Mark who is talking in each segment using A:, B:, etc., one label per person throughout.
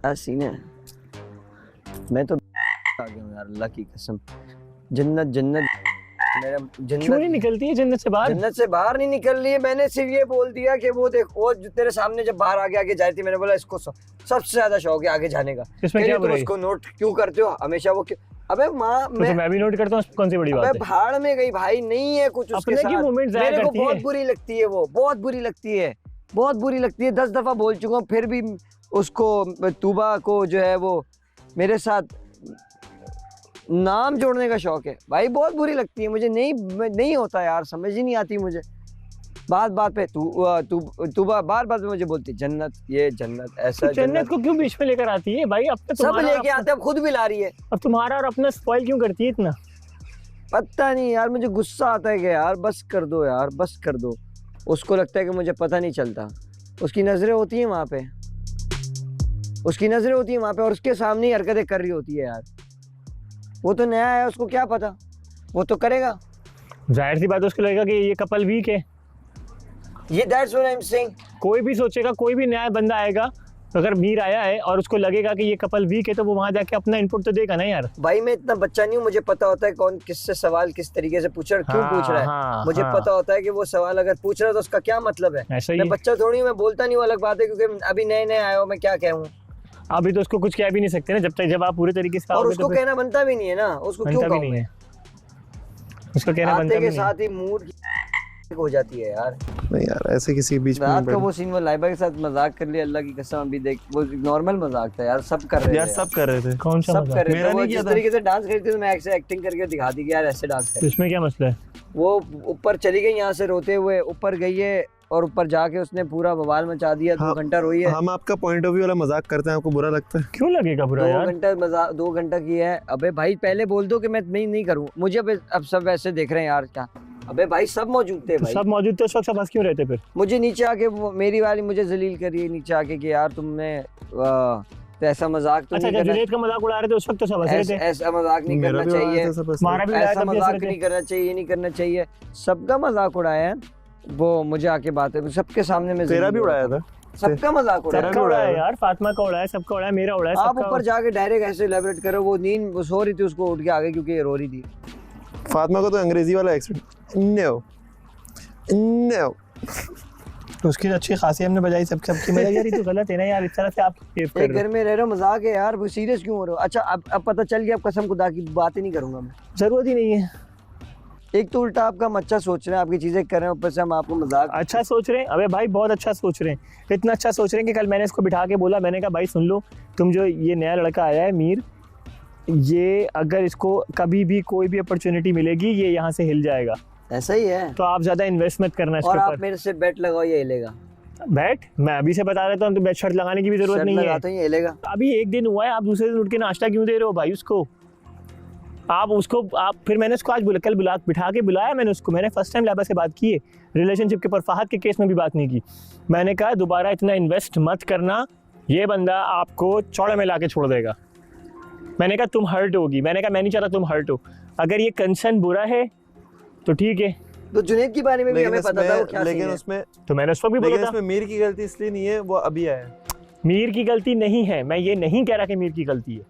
A: Scene है। मैं तो आ गया हूँ यार, अल्लाह की कसम। जन्नत जन्नत मेरा जन्नत
B: क्यों नहीं निकलती है जन्नत से बाहर?
A: जन्नत से बाहर नहीं निकल रही है। मैंने सिर्फ ये बोल दिया कि वो देख, वो जो तेरे सामने जब बाहर आगे आगे जाती, मैंने बोला इसको सबसे ज्यादा शौक है आगे जाने का।
B: इसमें क्या
A: तुम
B: बुराई?
A: उसको नोट क्यों करते हो हमेशा? वो क्यों? अबे माँ
B: तो मैं भी नोट करता हूँ, कौन सी बड़ी बात है?
A: भाड़ में गई भाई, नहीं है कुछ उसके
B: अपने की
A: साथ।
B: मूवमेंट जाया
A: मेरे को
B: करती है।
A: बहुत बुरी लगती है वो, बहुत बुरी लगती है, बहुत बुरी लगती है। 10 दफा बोल चुका हूँ, फिर भी उसको तूबा को जो है वो मेरे साथ नाम जोड़ने का शौक है भाई। बहुत बुरी लगती है मुझे, नहीं होता यार, समझ ही नहीं आती मुझे। बात बात पे तू बार बार मुझे बोलती जन्नत, ये जन्नत ऐसा।
B: तो जन्नत को क्यों बीच में लेकर आती है भाई? अब तो
A: सब लेके आते, अब खुद भी ला रही है।
B: अब तुम्हारा और अपना स्पॉइल क्यों करती है इतना?
A: पता नहीं यार, मुझे गुस्सा आता है कि यार बस कर दो यार, बस कर दो। उसको लगता है कि मुझे पता नहीं चलता। उसकी नजरें होती हैं वहाँ पे, उसकी नजरें होती हैं वहाँ पे, और उसके सामने ही हरकतें कर रही होती है यार। वो तो नया है, उसको क्या पता, वो तो करेगा।
B: जाहिर सी बात है, उसको लगेगा कि ये कपल वीक है।
A: ये that's what I am saying.
B: कोई भी सोचेगा, कोई भी नया बंदा आएगा, अगर मीर आया है और उसको लगेगा कि ये कपल वीक है, तो वो वहां जाके अपना इनपुट तो देगा ना यार।
A: भाई मैं इतना बच्चा नहीं हूँ, मुझे पता होता है कौन किससे सवाल किस तरीके से पूछ रहा है, क्यों पूछ रहा है। मुझे पता होता है कि वो सवाल अगर पूछ रहा है तो उसका क्या मतलब है। मैं बच्चा थोड़ी हूँ, मैं बोलता नहीं हूँ, अलग बात है, क्योंकि अभी नए नए आया हो, मैं क्या कहूँ।
B: अभी तो उसको कुछ कह भी नहीं सकते ना, जब आप पूरे तरीके से।
A: और उसको कहना बनता भी नहीं है ना, उसको क्यों कहूँ मैं?
B: उसको कहना बनता भी नहीं।
A: साथ ही मूड हो जाती है यार।
C: नहीं यार, ऐसे किसी बीच में
A: रात का वो सीन, वो लाइबा के साथ मजाक कर लिया, अल्लाह की कसम। अभी देख, वो नॉर्मल मजाक था यार, सब कर रहे थे यार, सब कर रहे थे।
B: कौन सा
A: सब कर रहे थे? वो जिस तरीके से डांस करती थी, मैं ऐसे एक्टिंग करके दिखा दी कि यार ऐसे डांस कर।
B: इसमें क्या मसला है?
A: वो ऊपर चली गई यहाँ से रोते हुए, ऊपर गई है और ऊपर जाके उसने पूरा बवाल मचा दिया। 2 घंटा रोई है।
C: हम आपका पॉइंट ऑफ व्यू वाला मजाक करते हैं, आपको बुरा लगता है?
B: क्यों लगेगा बुरा यार?
A: 2 घंटा मजाक, 2 घंटा की है। अबे भाई पहले बोल दो कि मैं नहीं करूँ। मुझे अब सब ऐसे देख रहे हैं यार, क्या? अबे भाई सब मौजूद थे भाई।
B: सब मौजूद थे, उस वक्त सब हंस क्यों रहते? फिर
A: मुझे नीचे आके मेरी वाली मुझे जलील करी नीचे आके कि यार तुमने तो ऐसा मजाक तो नहीं करना।
B: जुनैद का मजाक उड़ा रहे थे उस वक्त, तो सब हंस रहे थे।
A: ऐसा मजाक नहीं करना चाहिए, ऐसा मजाक नहीं करना चाहिए, ये नहीं करना चाहिए। सबका मजाक उड़ाया है वो, मुझे आके बात है सबके सामने में।
C: तेरा भी उड़ाया था,
A: सबका मजाक
B: उड़ाया यार। फातिमा का उड़ाया, सबका उड़ाया, मेरा उड़ाया।
A: आप ऊपर जाके डायरेक्ट ऐसे इलैबोरेट करो। वो नींद सो रही थी, उसको उठ के आ गई क्योंकि ये रो रही थी।
C: फातिमा को तो अंग्रेजी वाला एक्सेंट नो
B: उसकी अच्छी खासी हमने बजाई, सबकी मजा यार। ये तो गलत है ना यार, इस तरह से आप
A: एक घर में रह रहे हो, मजाक है यार, वो सीरियस क्यों हो रहे हो? अच्छा अब पता चल गया, अब कसम खुदा की बात ही नहीं करूंगा मैं।
B: जरूरत ही नहीं है।
A: एक तो उल्टा आपका हम अच्छा सोच रहे हैं, आपकी चीजें कर रहे हैं, ऊपर से हम आपको मजाक
B: अच्छा सोच रहे हैं। अबे भाई बहुत अच्छा सोच रहे हैं, इतना अच्छा सोच रहे हैं कि कल मैंने इसको बिठा के बोला, मैंने कहा भाई सुन लो, तुम जो ये नया लड़का आया है मीर, ये अगर इसको कभी भी कोई भी अपॉर्चुनिटी मिलेगी, ये यहाँ से हिल जाएगा।
A: ऐसा ही है,
B: तो आप ज्यादा इन्वेस्ट मत करना इसके ऊपर।
A: और आप मेरे से बेट लगाओ, ये हिलेगा।
B: बैट मैं अभी से बता देता हूँ, तो बैट शर्ट लगाने की भी जरूरत नहीं है।
A: ये हिलेगा।
B: अभी एक दिन हुआ है, आप दूसरे दिन उठ के नाश्ता क्यों दे रहे हो भाई उसको? आप फिर मैंने उसको आज कल बिठा के बुलाया मैंने उसको। मैंने फर्स्ट टाइम लाइबा से बात की है रिलेशनशिप के ऊपर, फहद के केस में भी बात नहीं की। मैंने कहा दोबारा इतना इन्वेस्ट मत करना, ये बंदा आपको चौड़े में लाके छोड़ देगा। मैंने कहा तुम हर्ट होगी, मैंने कहा मैं नहीं चाहता तुम हर्ट हो। अगर ये कंसर्न बुरा है तो ठीक है।
A: तो जुनैद के बारे में भी हमें पता था वो क्या,
C: लेकिन उसमें
B: तो मैंने उस वक्त भी बोला था
C: इसमें मीर की गलती इसलिए नहीं है, वो अभी आया है।
B: मीर की गलती नहीं है, मैं ये नहीं कह रहा कि मीर की गलती है।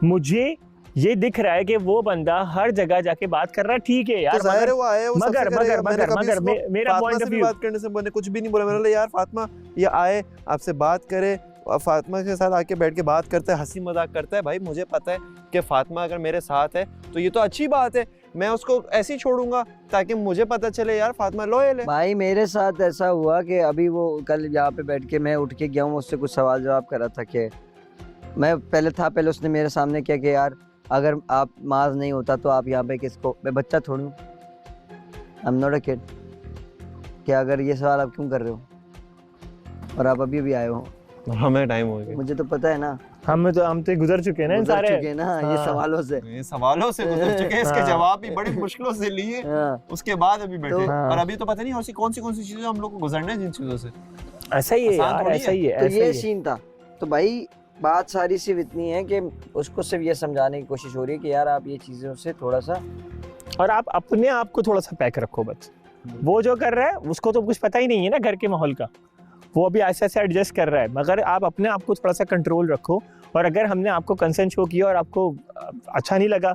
B: मुझे ये दिख रहा है कि वो बंदा हर जगह जाके बात कर रहा है, ठीक है यार।
C: तो जाहिर है वो आया, वो
B: मगर मेरा पॉइंट ऑफ व्यू,
C: बात करने से मैंने कुछ भी नहीं बोला। मैंने यार फातिमा ये आए आपसे बात करे, फातिमा के साथ आके बैठ के बात करता है, हंसी मजाक करता है। भाई मुझे पता है कि फातिमा अगर मेरे साथ है तो ये तो अच्छी बात है, मैं उसको ऐसे ही छोड़ूंगा ताकि मुझे पता चले यार फातिमा लॉयल है।
A: भाई मेरे साथ ऐसा हुआ कि अभी वो कल यहाँ पे बैठ के मैं उठ के गया हूँ, उससे कुछ सवाल जवाब कर रहा था कि मैं पहले उसने मेरे सामने किया कि यार अगर आप माज नहीं होता तो आप यहाँ पे किसको, मैं बच्चा थोड़ी हूँ, I am not a kid, कि अगर ये सवाल आप क्यों कर रहे हो और आप अभी आए हो?
C: हमें टाइम हो गया,
A: मुझे तो पता है ना,
B: हम तो गुजर चुके हैं ना, सारे
A: चुके हैं ना। ये सवालों से
C: गुजर चुके हैं, इसके जवाब भी बड़ी मुश्किलों से लिए, उसके बाद अभी बैठे। और अभी तो पता नहीं और कौन सी चीजें हम लोग को गुजरना है जिन चीजों से।
B: ऐसा ही है यार, ऐसा ही है।
A: तो ये सीन था। तो भाई बात सारी सिर्फ इतनी है कि उसको सिर्फ ये समझाने की कोशिश हो रही है कि यार आप ये चीज़ों से थोड़ा सा,
B: और आप अपने आप को थोड़ा सा पैक रखो बस। वो जो कर रहा है उसको तो कुछ पता ही नहीं है ना घर के माहौल का, वो अभी ऐसे ऐसे एडजस्ट कर रहा है, मगर आप अपने आप को थोड़ा सा कंट्रोल रखो। और अगर हमने आपको कंसर्न शो किया और आपको अच्छा नहीं लगा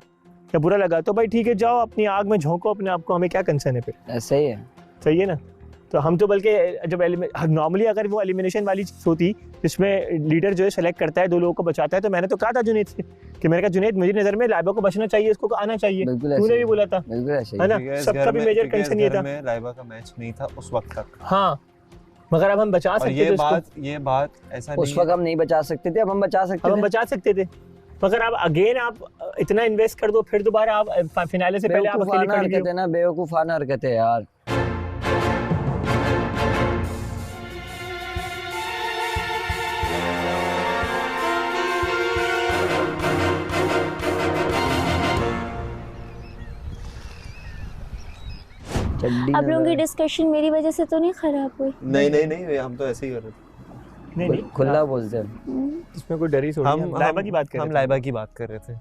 B: या बुरा लगा तो भाई ठीक है, जाओ अपनी आग में झोंको अपने आप को, हमें क्या कंसर्न है फिर।
A: ऐसा ही है,
B: सही है ना। तो हम तो बल्कि जब नॉर्मली अगर वो एलिमिनेशन वाली चीज़ होती जिसमें लीडर जो है सेलेक्ट करता है 2 लोगों को बचाता है, तो मैंने तो कहा था जुनैद से कि मैंने कहा जुनैद मेरी नज़र में लाइबा को बचना चाहिए, इसको आना चाहिए।
A: बिल्कुल ऐसे
B: तूने
A: ही,
B: भी बोला था,
A: बिल्कुल ऐसे ही
B: है ना।
C: क्योंकि इस
B: सबका
C: घर
B: भी
C: में-
B: मेजर
C: क्योंकि इस
B: कंसर्न ये
C: घर
B: था।
C: में लाइबा का मैच नहीं था उस वक्त तक।
B: हाँ, मगर अब हम बचा
C: और
B: सकते
C: ये
B: थे उसको।
C: ये बात ऐसा
A: उस
C: नहीं
A: वक्त
C: है।
A: हम नहीं बचा सकते थे, अब हम बचा सकते
B: अब हम
A: थे।
B: बचा सकते थे, मगर अब अगेन आप इतना इन्वेस्ट कर दो, फिर दोबारा आप फिनाले से पहले आप अकेले
A: बेवकूफाना
B: खड़ी
A: हरकत है ना, बेवकूफाना हरकत है यार।
D: आप लोगों की डिस्कशन मेरी वजह से तो नहीं खराब हुई?
C: नहीं हम तो ऐसे ही कर रहे थे।
B: नहीं
A: खुला बोलते हैं।
B: इसमें कोई डर ही थोड़ी है। हम लाइबा की बात कर रहे
C: हम
B: थे।
C: लाइबा की बात कर रहे थे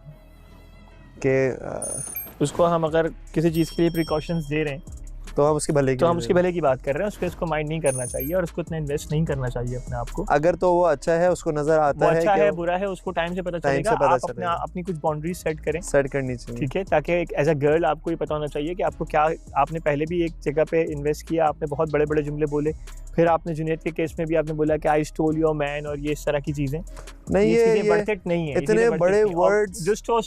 C: कि
B: उसको हम अगर किसी चीज़ के लिए प्रिकॉशंस दे रहे हैं
C: तो हम उसके भले की
B: तो हम उसके भले की बात कर रहे हैं, उसको इसको माइंड नहीं करना चाहिए और उसको इतना इन्वेस्ट नहीं करना चाहिए अपने आप को।
C: अगर तो वो अच्छा है, उसको नजर
B: वो
C: आता है
B: अच्छा
C: कि
B: है बुरा है उसको टाइम से पता
C: टाइम से
B: चलेगा।
C: पता
B: आप अपने
C: चलेगा।
B: अपनी कुछ बाउंड्रीज सेट करें,
C: सेट करनी चाहिए।
B: ठीक है, ताकि एज अ गर्ल आपको ये पता होना चाहिए कि आपको क्या, आपने पहले भी एक जगह पे इन्वेस्ट किया, आपने बहुत बड़े बड़े जुमले बोले, फिर आपने जुनैद के केस में भी आपने बोला कि आई स्टोल योर मैन और ये इस तरह की चीजें
C: नहीं
B: ये चीजें
C: ये
B: वर्थ इट नहीं है। ये
C: इतने
B: चीजें worth it
C: बड़े
B: नहीं है। और
C: words-
B: जो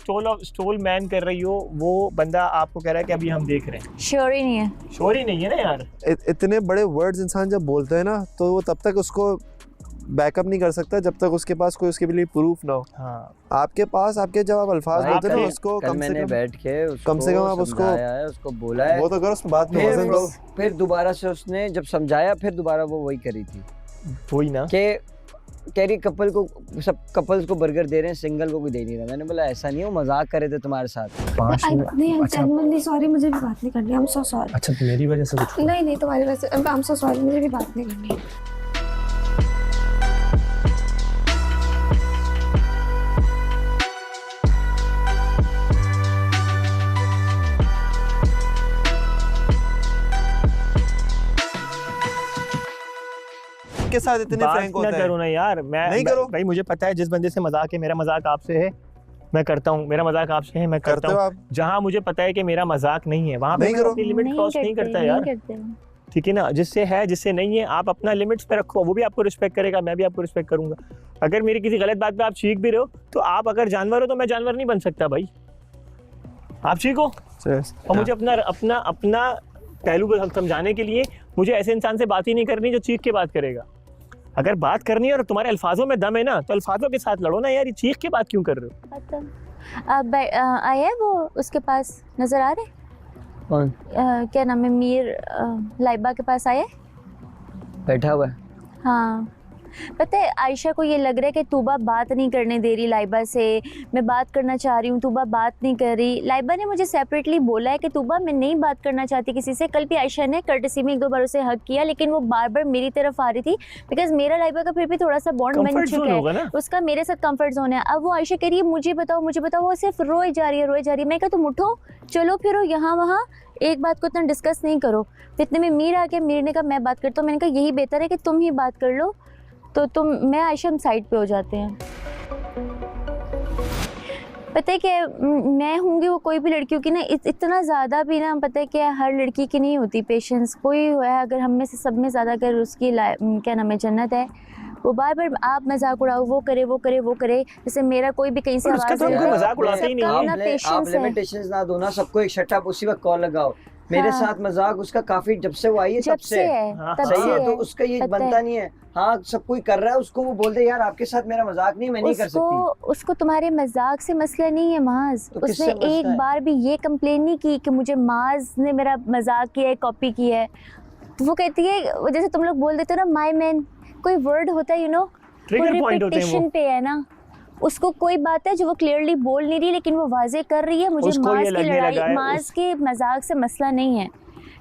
B: स्टोल मैन कर रही हो वो बंदा आपको कह रहा है कि अभी हम देख रहे हैं,
D: श्योर ही नहीं है।
B: श्योर ही नहीं है ना यार।
C: इतने बड़े वर्ड्स इंसान जब बोलते हैं ना तो वो तब तक उसको बैकअप नहीं कर सकता जब तक उसके पास कोई उसके लिए प्रूफ ना हो।
B: हाँ,
C: आपके पास आपके जब आप अल्फाज
A: भाई,
C: बोलते हैं ना
B: कल-
C: उसको
A: कल
C: कम से
A: मैंने
C: कम
A: बैठ के उसको
C: कम से कम आप उसको-
A: समझाया है, उसको बोला है।
C: वो तो करो, उसमें बात में वजन दो।
A: फिर दोबारा से उसने जब समझाया फिर दोबारा वो वही करी थी
B: वही ना।
A: कि कह रही कपल को, सब कपल्स को बर्गर दे रहे हैं, सिंगल को कोई दे नहीं रहा। मैंने बोला ऐसा नहीं हो, मजाक कर रहे थे तुम्हारे साथ।
E: नहीं जेन्युइनली सॉरी, मुझे भी बात नहीं करनी। I am so sorry.
B: अच्छा तो मेरी वजह से कुछ
E: नहीं तुम्हारी वजह से आई एम सो सॉरी, मुझे भी बात नहीं करनी।
C: के साथ इतने
B: बात
C: फ्रैंक
B: ना
C: होते
B: करो
C: हैं।
B: ना यार।
C: नहीं करो।
B: भाई मुझे पता है जिस बंदे से मजाक है, मेरा मजाक आपसे है, मैं करता हूँ। मेरा मजाक आपसे है, मैं करता
C: करते हो
B: हूँ।
C: आप?
B: जहाँ मुझे पता है कि मेरा मजाक नहीं है वहाँ पे
C: नहीं
B: मैं
C: करो।
B: अपनी लिमिट क्रॉस नहीं करता यार। ठीक है ना, जिससे है जिससे नहीं है आप अपना लिमिट्स पे रखो, वो भी आपको रिस्पेक्ट करेगा, मैं भी आपको रिस्पेक्ट करूंगा। अगर मेरी किसी गलत बात पे आप चीख भी रहे हो तो आप अगर जानवर हो तो मैं जानवर नहीं बन सकता भाई। आप चीखो और मुझे अपना अपना अपना पहलू को समझाने के लिए मुझे ऐसे इंसान से बात ही नहीं करनी जो चीख के बात करेगा। अगर बात करनी है और तुम्हारे अल्फाजों में दम है ना तो अल्फाजों के साथ लड़ो ना यार, ये चीख के बात क्यों कर रहे हो?
D: अब आया है वो, उसके पास नजर आ रहे?
A: कौन
D: क्या नाम है, मीर लाइबा के पास आया है?
A: बैठा हुआ है?
D: हाँ, पता है आयशा को ये लग रहा है कि तूबा बात नहीं करने दे रही लाइबा से। मैं बात करना चाह रही हूँ, तूबा बात नहीं कर रही। लाइबा ने मुझे सेपरेटली बोला है कि तूबा मैं नहीं बात करना चाहती किसी से। कल भी आयशा ने कर्टसी में 1-2 बार उसे हक किया, लेकिन वो बार बार मेरी तरफ आ रही थी बिकॉज मेरा लाइबा का फिर भी थोड़ा सा बॉन्ड बन
B: Comfort zone
D: चुका
B: होगा
D: है,
B: ना?
D: उसका मेरे साथ कंफर्ट जोन है। अब वो आयशा कह रही है मुझे बताओ, वो सिर्फ रोए जा रही है। मैं कहा तुम उठो, चलो फिरो यहाँ वहाँ, एक बात को इतना डिस्कस नहीं करो। तो इतने में मीर आ गया, मीर ने कहा मैं बात करता हूँ। मैंने कहा यही बेहतर है कि तुम ही बात कर लो। तो मैं आयशा हम साइड पे हो जाते हैं। पता है कि मैं होंगी वो कोई भी लड़कियों की ना इतना ज़्यादा भी ना, पता है कि हर लड़की की नहीं होती पेशेंस। कोई है अगर हम में से सब में ज़्यादा अगर उसकी क्या नाम है जन्नत है, वो बार बार आप मजाक उड़ाओ, वो करे। जैसे मेरा कोई भी कहीं से
B: पर उसका
D: आवाज़
B: तो हमको
D: आए,
B: मजाक उड़ाते ही नहीं
D: सबका
B: है।
D: अपना
A: आप
D: पेशेंस है।
A: लिमिटेशंस ना दो ना सबको, एक शट अप उसी वक्त कॉल लगाओ। मेरे
D: हाँ।
A: साथ मजाक उसका काफी जब से वो आई है
D: जब
A: तब
D: से
A: से
D: है
B: हाँ,
D: तब
A: सही
D: से
A: है। तो
D: है।
A: उसका ये
D: पता
A: बनता
D: है।
A: नहीं है। हाँ, सब कोई कर रहा है, उसको वो बोल दे यार आपके साथ मेरा मजाक नहीं, मैं नहीं कर सकती।
D: उसको तुम्हारे मजाक से मसला नहीं है माज।
A: तो
D: उसने
A: किससे मसला
D: एक
A: है?
D: बार भी ये कंप्लेन नहीं की कि मुझे माज ने मेरा मजाक किया है, कॉपी की है। तो वो कहती है, जैसे तुम लोग बोल देते हो ना माय मैन, कोई वर्ड होता है
B: Trigger point होते हैं वो।
D: रिपीटेशन पे है ना, उसको कोई बात है जो वो क्लियरली बोल नहीं रही लेकिन वो वाजे कर रही है। मुझे
B: उसको ये
D: माज की
B: लगने लगा
D: लड़ाई,
B: है
D: माज के मजाक से मसला नहीं है,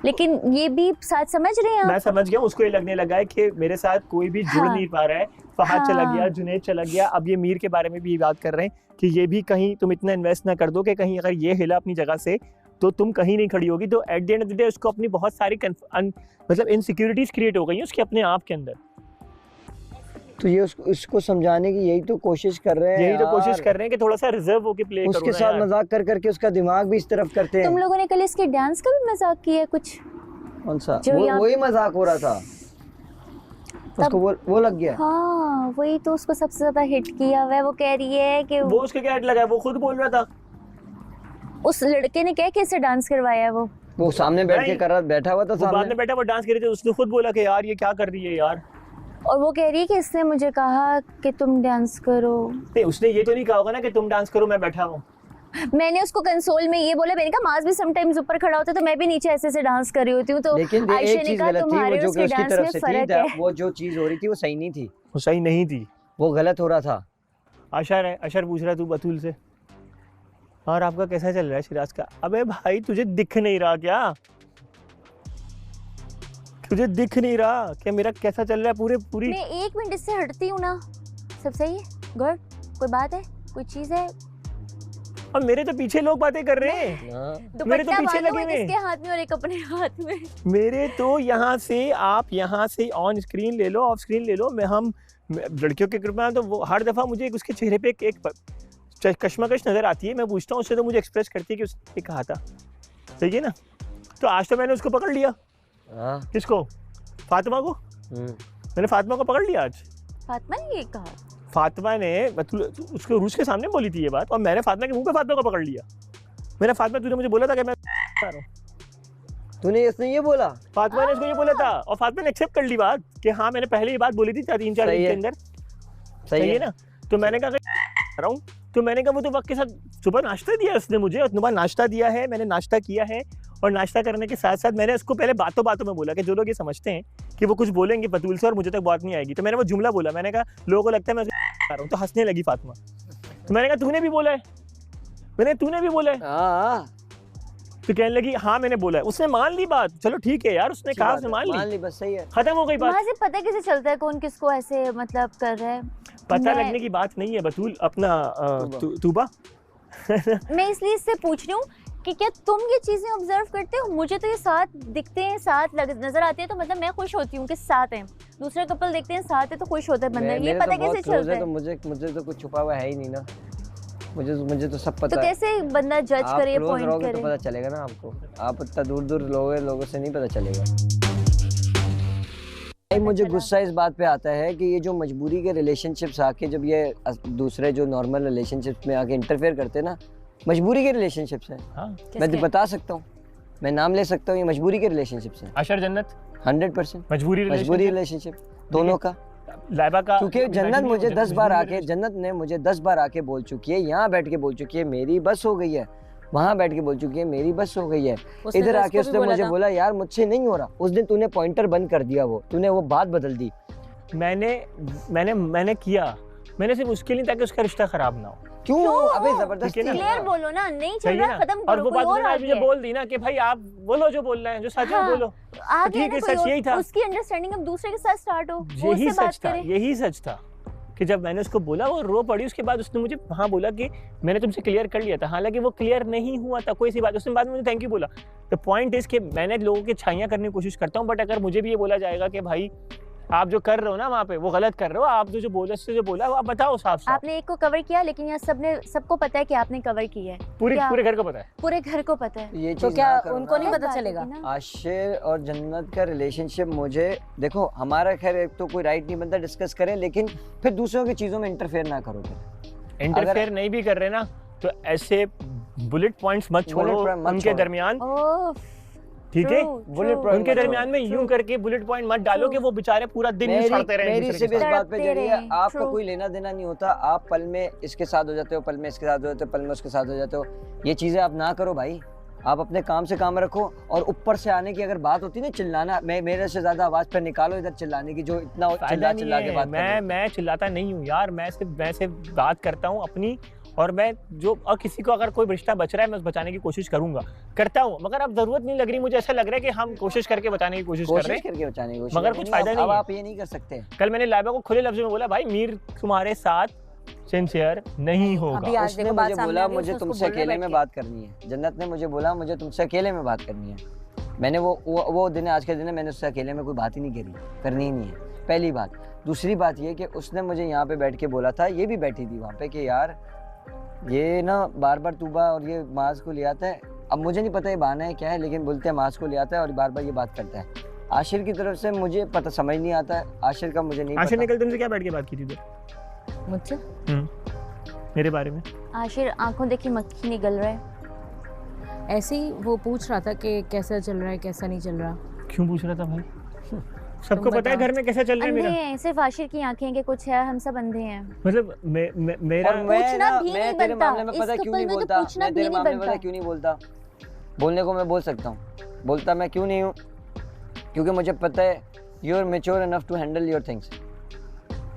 D: लेकिन ये भी साथ समझ रहे हैं
B: मैं
D: आप?
B: समझ गया, उसको ये लगने लगा है कि मेरे साथ कोई भी जुड़
D: हाँ।
B: नहीं पा रहा है। फहद चला
D: हाँ।
B: गया, जुनैद चला गया, अब ये मीर के बारे में भी बात कर रहे हैं कि ये भी कहीं तुम इतना इन्वेस्ट ना कर दो कि कहीं अगर ये हिला अपनी जगह से तो तुम कहीं नहीं खड़ी होगी। तो at the end of the day उसको अपनी बहुत सारी मतलब इनसिक्योरिटीज क्रिएट हो गई हैं उसके अपने आप के अंदर।
A: तो ये उसको समझाने की यही तो कोशिश कर रहे हैं
B: यही तो कोशिश
A: यार।
B: कर रहे हैं कि थोड़ा सा रिजर्व होके प्ले करो
A: उसके
B: ना
A: साथ
B: यार।
A: मजाक कर करके उसका दिमाग भी इस तरफ करते
D: तुम
A: हैं।
D: लोगों ने कल इसके डांस का भी मजाक किया कुछ?
A: कौन सा?
D: जो यहाँ
A: वही मजाक हो रहा था, उसको वो लग गया।
D: हाँ वही तो उसको सबसे ज्यादा हिट किया हुआ है। वो कह रही है कि
B: वो उसके क्या लगा है, वो खुद बोल रहा था।
D: उस लड़के ने क्या कैसे डांस करवाया है
A: वो सामने बैठ के
B: नहीं।
A: बैठा हुआ था
B: वो बाद
A: सामने।
B: में बैठा वो डांस कर रही थी, उसने खुद बोला कि यार ये क्या कर रही है यार।
D: और वो कह रही है कि इसने मुझे कहा कि तुम डांस करो।
B: नहीं उसने ये तो नहीं कहा होगा ना कि तुम डांस करो मैं बैठा हूँ।
D: मैंने उसको कंसोल में ये बोला, मैंने कहा माज भी समटाइम्स ऊपर खड़ा होता है तो मैं भी नीचे ऐसे ऐसे डांस कर रही होती हूँ। तो
A: लेकिन
D: आयशा
A: एक
D: ने
A: चीज
D: कहा
A: गलत थी, वो
D: तुम्हारे
A: जो
D: उसके
A: कि उसकी
D: डांस
A: तरफ
D: में
A: से
D: फर्क
A: थी,
D: है।
A: वो जो चीज हो रही थी वो सही नहीं थी,
B: वो सही नहीं थी।
A: वो गलत हो रहा था।
B: अशर पूछ रहा तू बतूल से, और आपका कैसा चल रहा है शिराज का? अबे भाई तुझे दिख नहीं रहा क्या? तुझे दिख नहीं रहा क्या मेरा कैसा चल रहा है? पूरी
D: मैं 1 मिनट इससे हटती हूँ ना, सब सही है? गुड? कोई बात है, कोई चीज है?
B: और मेरे तो पीछे लोग बातें कर रहे हैं। मेरे तो
D: दुपट्टा
B: पीछे
D: बांधो
B: लगे
D: एक
B: हुए।
D: इसके हाथ में और एक अपने हाथ में।
B: मेरे तो यहाँ से आप यहाँ से ऑन स्क्रीन ले लो, ऑफ स्क्रीन ले लो, लड़कियों के ग्रुप में तो वो हर दफ़ा मुझे उसके चेहरे पे एक कश्मकश नज़र आती है। मैं पूछता हूँ उससे, तो मुझे एक्सप्रेस करती है कि उसने कहा था। सही है ना? तो आज तो मैंने उसको पकड़ लिया।
A: हाँ।
B: किसको? फातिमा को। मैंने फातिमा को पकड़ लिया आज।
D: फातिमा ने ये कहा?
B: फातिमा ने उसको रूस के सामने बोली थी ये बात, और मैंने फातिमा के मुंह पे फातिमा को पकड़ लिया। मैंने फातिमा तूने मुझे बोला था कि मैं आ रहा हूँ।
A: तूने इसने ये बोला?
B: फातिमा ने इसको ये बोला था, और फातिमा ने एक्सेप्ट कर ली बात कि हाँ मैंने पहले ये बात बोली थी 3-4 दिन के अंदर। सही है ना? तो मैंने कहा आ रहा हूँ, तो मैंने कहा वो तो वक्त के साथ सुबह नाश्ता दिया उसने मुझे, और सुबह नाश्ता दिया है, मैंने नाश्ता किया है। और नाश्ता करने के साथ साथ मैंने उसको पहले बातों में बोला कि जो लोग ये समझते हैं कि वो कुछ बोलेंगे बतूल से और मुझे तक बात नहीं आएगी, तो मैंने वो जुमला बोला। मैंने कहा लोगों को लगता है मैं आ रहा हूँ, तो हंसने लगी फातिमा। तो मैंने कहा तूने भी बोला है? तूने भी बोला है?
A: हाँ।
B: तो कहने लगी हाँ मैंने बोला है। उसने मान ली बात, चलो ठीक है यार, उसने कहा, उसने मान ली,
A: बस सही है,
B: खत्म हो गई बात।
D: वहाँ से पता कैसे चलता है कौन किसको ऐसे मतलब कर रहा है?
B: पता
D: मैं-
B: लगने की बात नहीं है बतूल, अपना तूबा।
D: मैं इसलिए इससे पूछ रही हूँ कि क्या तुम ये चीजें ऑब्जर्व करते हो? मुझे तो ये साथ दिखते हैं, साथ नजर आते हैं, तो मतलब मैं खुश होती हूँ कि साथ हैं। दूसरे कपल देखते हैं साथ है तो खुश होता है बंदा। ये पता कैसे चलता है?
A: तो मुझे तो कुछ छुपा हुआ है ही नहीं ना, मुझे तो सब पता
D: तो
A: है।
D: कैसे बंदा जज
A: आप
D: करे,
A: क्लोज
D: पॉइंट
A: रहोगे
D: करे?
A: तो पता चलेगा ना आपको। आप इतना दूर लोगों से नहीं पता चलेगा। भाई मुझे गुस्सा इस बात पे आता है कि ये जो मजबूरी के रिलेशनशिप्स आके जब ये दूसरे जो नॉर्मल रिलेशनशिप्स में आके इंटरफेयर करते हैं ना, मजबूरी के रिलेशनशिप्स हैं।
B: हाँ।
A: मैं तो बता सकता हूँ, मैं नाम ले सकता हूँ, ये मजबूरी के रिलेशनशिप्स हैं।
B: अशर जन्नत
A: 100%
B: मजबूरी
A: रिलेशनशिप दोनों का।
B: लाइबा का,
A: क्योंकि जन्नत मुझे 10 बार आके, जन्नत ने मुझे 10 बार आके बोल चुकी है, यहाँ बैठ के बोल चुकी है मेरी बस हो गई है, वहाँ बैठ के बोल चुकी है मेरी बस हो गई है। इधर आके उसने मुझे बोला यार मुझसे नहीं हो रहा। उस दिन तूने पॉइंटर बंद कर दिया, तूने वो बात बदल दी।
B: मैंने किया, मैंने सिर्फ उसके लिए ताकि उसका रिश्ता खराब ना हो।
A: क्यों? अबे जबरदस्ती
B: ठीक है ना?
D: क्लियर बोलो ना, नहीं चल
B: सही है
D: रहा
B: ना?
D: खत्म
B: और
D: करो,
B: वो
D: कोई
B: बात
D: और
B: उन्होंने
D: आ
B: आज मुझे
D: गया।
B: बोल दी ना कि भाई आप बोलो जो बोल रहे हैं, जो सच है
D: हाँ,
B: बोलो।
D: आ
B: तो
D: गया
B: ठीक
D: ना
B: है,
D: कोई
B: सच
D: और,
B: यही था।
D: उसकी अंडरस्टैंडिंग अब दूसरे के साथ स्टार्ट हो, वो
B: यही
D: उससे बात
B: सच था,
D: करे।
B: यही सच था कि जब मैंने उसको बोला वो रो पड़ी। उसके बाद उसने मुझे हाँ बोला कि मैंने तुमसे क्लियर कर लिया था, हालांकि वो क्लियर नहीं हुआ था कोई सी बात। उसने बाद में मुझे थैंक यू बोला। द पॉइंट इज कि मैंने लोगों की छाइयाँ करने की कोशिश करता हूँ, बट अगर मुझे भी ये बोला जाएगा कि भाई आप जो कर रहे हो ना वहाँ पे वो गलत कर रहे हो, आप जो जो बोला वो आप बताओ साफ साफ।
D: आपने एक को कवर किया, लेकिन यहाँ सबको पता है कि आपने कवर किया है।
B: पूरे
D: क्या?
B: घर को पता है।
D: पूरे घर को पता है।
A: ये
F: तो
A: चीज़
F: क्या
A: ना करो
F: उनको
A: ना।
F: नहीं पता
D: बात
F: चलेगा?
D: होगी ना।
A: आशिर और जन्नत का रिलेशनशिप, मुझे देखो हमारा खैर एक तो कोई राइट नहीं बनता डिस्कस करें, लेकिन फिर दूसरों की चीज़ों में इंटरफेयर ना करो। फिर
B: इंटरफेयर नहीं भी कर रहे ना तो ऐसे बुलेट पॉइंट्स मत छोड़ो
A: Bullet point मत
B: उनके
A: छोड़ो।
B: दरमियान,
D: ओह,
B: ठीक है?
D: true,
A: Bullet
D: true.
A: point
B: उनके
A: मत छोड़ो।
B: दरमियान में यूं करके बुलेट पॉइंट मत डालो कि वो बेचारे पूरा दिन ही सड़ते रहे
A: मेरी
B: एक दूसरे
A: सिर्फ
B: के
A: इस
B: साथ।
A: बात पे
D: तड़पते
A: जरिए
D: रहे,
A: आपका
D: true.
A: कोई लेना देना नहीं होता। आप पल में इसके साथ हो जाते हो, पल में इसके साथ हो जाते हो, पल में उसके साथ हो जाते हो। ये चीजें आप ना करो भाई। आप अपने काम से काम रखो। और ऊपर से आने की अगर बात होती है ना, चिल्लाना, मेरे से ज्यादा आवाज पे निकालो इधर चिल्लाने की, जो इतना
B: फायदा नहीं
A: चिल्ला के
B: है।
A: बात कर रहे हो।
B: मैं चिल्लाता नहीं हूँ यार, मैं सिर्फ बात करता हूँ अपनी। और मैं जो और किसी को अगर कोई रिश्ता बच रहा है मैं उस बचाने की कोशिश करूंगा, करता हूँ। मगर अब जरूरत नहीं लग रही, मुझे ऐसा लग रहा है कि हम कोशिश करके बचाने की कोशिश कर रहे
A: कोशिश
B: हैं,
A: करके बचाने की कोशिश
B: मगर
A: कर
B: कुछ
A: रहे हैं।
B: फायदा
A: अब
B: नहीं है।
A: आप ये नहीं कर सकते।
B: कल मैंने लाइबा को खुले लफ्जों में बोला भाई मीर तुम्हारे साथ सिंसियर नहीं होगा।
F: अभी आज
A: उसने
F: देखो बात
A: मुझे
F: सामने
A: बोला
F: आ गई,
A: मुझे
F: उसने उसको
A: तुमसे
F: बोल रहा
A: अकेले
F: बैठ
A: में
F: के।
A: बात करनी है। जन्नत ने मुझे बोला मुझे तुमसे अकेले में बात करनी है। मैंने वो दिन, आज के दिन मैंने उससे अकेले में कोई बात ही नहीं करी, करनी ही नहीं है। पहली बात। दूसरी बात ये कि उसने मुझे यहाँ पे बैठ के बोला था, ये भी बैठी थी वहाँ पे, कि यार ये ना बार बार तूबा और ये माज को ले आता है। अब मुझे नहीं पता ये बहाना है क्या है, लेकिन बोलते हैं माज को ले आता है और बार बार ये बात करता है। आशिर की तरफ से मुझे पता समझ नहीं आता है, आशिर का मुझे नहीं
B: आशिर
A: पता।
B: ने कल तुमसे क्या बैठ के बात की थी उधर
D: मुझसे
B: मेरे बारे में?
D: आशिर आंखों देखी मक्खी निकल रहा है।
F: ऐसे ही वो पूछ रहा था कि कैसा चल रहा है कैसा नहीं चल रहा।
B: क्यों पूछ रहा था भाई? सबको पता है
F: बताओ।
B: घर में कैसा चल रहा है
D: अंधे
B: मेरा।
D: हैं, सिर्फ आशिर की आंखें हैं कि कुछ है, हम सब अंधे हैं।
B: मतलब मेरा
A: और मैं
D: पूछना
A: ना,
D: भी
A: मैं
D: नहीं
A: तेरे
D: बनता।
A: मामले में
D: इस
A: पता क्यों
D: couple
A: नहीं
D: में तो
A: बोलता,
D: पूछना
A: मैं
D: भी
A: तेरे
D: नहीं
A: मामले में
D: बनता।
A: पता क्यों नहीं बोलता। बोलने को मैं बोल सकता हूँ, बोलता मैं क्यों नहीं हूँ, क्योंकि मुझे पता है you are mature enough to handle your things.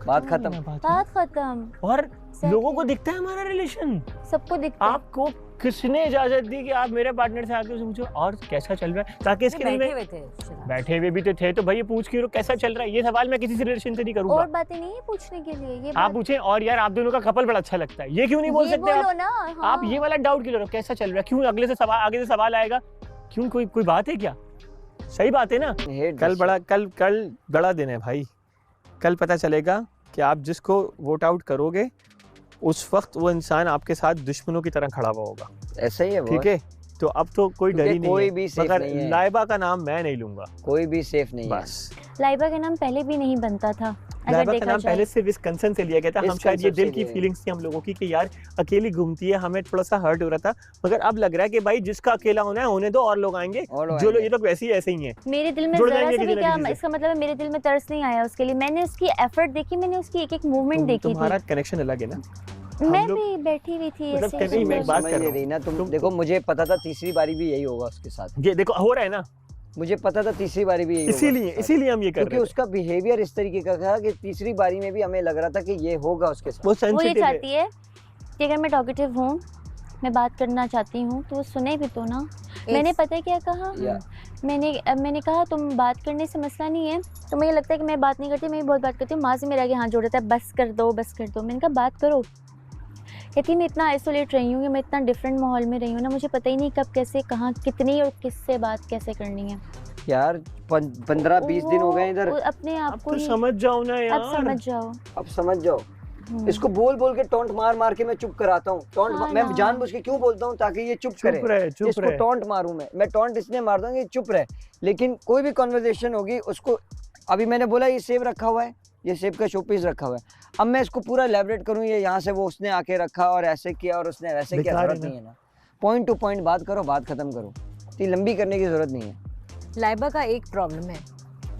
A: बात खत्म।
D: बात खत्म।
B: और लोगों को दिखता है हमारा रिलेशन।
D: सबको दिखता है।
B: आपको किसने इजाजत दी कि आप मेरे पार्टनर से आके उसे पूछो और कैसा चल रहा है, ताकि इसके दिल
F: बैठे
B: में
F: हुए थे शिराज।
B: बैठे हुए भी तो थे, तो भाई ये पूछ क्यों कैसा चल रहा है। ये सवाल मैं किसी से रिलेशन से नहीं
D: और
B: करूंगा।
D: बातें नहीं है पूछने के लिए, ये
B: आप
D: बात
B: पूछें और यार आप दोनों का कपल बड़ा अच्छा लगता है, ये क्यों नहीं बोल
D: ये
B: सकते
D: बोलो
B: आप?
D: ना। हाँ।
B: आप ये वाला डाउट क्यों ले रहे हो, कैसा चल रहा है? क्यों अगले से सवाल, आगे से सवाल आएगा क्यों? कोई बात है क्या? सही बात है ना।
A: Hate
B: कल
A: this shit.
B: कल बड़ा दिन है भाई। कल पता चलेगा कि आप जिसको वोट आउट करोगे उस वक्त वो इंसान आपके साथ दुश्मनों की तरह खड़ा हुआ होगा।
A: ऐसा ही है,
B: ठीक है, तो अब तो कोई डर ही नहीं
A: कोई
B: है।
A: भी safe
B: मगर
A: नहीं है।
B: लाइबा का नाम मैं नहीं लूंगा
A: कोई भी सेफ नहीं है।
B: बस।
D: लाइबा का नाम पहले भी नहीं बनता था, अगर
B: लाइबा का
D: देखा
B: नाम
D: जाए।
B: पहले सिर्फ इस कंसर्न से लिया गया था।
A: इस
B: हम शायद ये
A: concept
B: दिल
A: से
B: की
A: लिया
B: फीलिंग्स थी हम लोगों की कि यार अकेली घूमती है, हमें थोड़ा सा हर्ट हो रहा था। मगर अब लग रहा है कि भाई जिसका अकेला होना है होने दो, और लोग आएंगे।
A: और लोग
B: जो लोग
A: आएंगे।
B: ये लोग वैसे ही ऐसे ही हैं।
D: मेरे दिल में
B: जुड़
D: जरा
B: जाएंगे
D: सा भी
B: किसी ना
D: क्या,
B: किसी से।
D: इसका मतलब है मेरे दिल में तरस नहीं आया उसके लिए। मैंने उसकी एफर्ट देखी, मैंने उसकी एक एक मूवमेंट देखी
B: तुम्हारा
D: थी।
B: कनेक्शन अलग है ना।
D: मैं
B: हम लोग-
D: भी बैठी हुई थी
B: मतलब
D: ऐसे
B: कहने ही मैं एक बात
A: समझ
B: कर
A: नहीं
B: रहा
A: रही ना तुम।
B: तुम-
A: देखो मुझे पता था तीसरी बारी भी यही होगा उसके साथ।
B: ये देखो हो रहा है ना,
A: मुझे पता था तीसरी बारी भी यही होगा
B: इसीलिए
A: उसके साथ।
B: इसीलिए हम ये कर
A: क्योंकि
B: रहे थे।
A: उसका बिहेवियर इस तरीके का था कि तीसरी बारी में भी हमें लग रहा था कि ये होगा उसके साथ।
B: वो
D: वो ये
B: सेंसिटिव है।
D: चाहती है कि अगर मैं टॉकेटिव हूँ, मैं बात करना चाहती हूँ, तो वो सुने भी तो ना। मैंने पता है क्या कहा,
A: या
D: मैंने कहा तुम बात करने से मसला नहीं है, तो मुझे लगता है कि मैं बात नहीं करती, मैं भी बहुत बात करती हूँ। माँ से मेरे आगे हाथ जोड़ देता है, बस कर दो बस कर दो। मैंने कहा बात करो। कहती मैं इतना आइसोलेट रही हूँ, कि मैं इतना डिफरेंट माहौल में रही हूँ ना, मुझे पता ही नहीं कब कैसे कहाँ कितनी और किससे बात कैसे करनी है।
A: यार 15-20 दिन हो गए इधर।
D: वो अपने आप
B: अब
D: को
B: तो
D: ही
B: समझ जाओ ना
D: अब
B: यार।
D: समझ जाओ।
A: अब समझ जाओ। इसको बोल बोल के टोंट मार मार के मैं चुप कराता हूँ। टोंट
D: हाँ
A: मैं
D: ना।
A: जानबूझ के क्यों बोलता हूँ, ताकि ये चुप करे।
B: चुप
A: इसको
B: रहे।
A: टोंट मारूं मैं टोंट इसलिए मारता हूँ कि चुप रहे। लेकिन कोई भी कॉन्वर्जेशन होगी उसको, अभी मैंने बोला ये सेब रखा हुआ है, ये सेब का शोपीस रखा हुआ है। अब मैं इसको पूरा एलैबोरेट करूँ, ये यहाँ से वो उसने आके रखा और ऐसे किया और उसने वैसे किया,
B: बेकार है
A: जरूरत
B: ना।
A: नहीं है ना। पॉइंट टू पॉइंट बात करो, बात खत्म करो। इतनी लंबी करने की जरूरत नहीं है।
F: लाइबा का एक प्रॉब्लम है,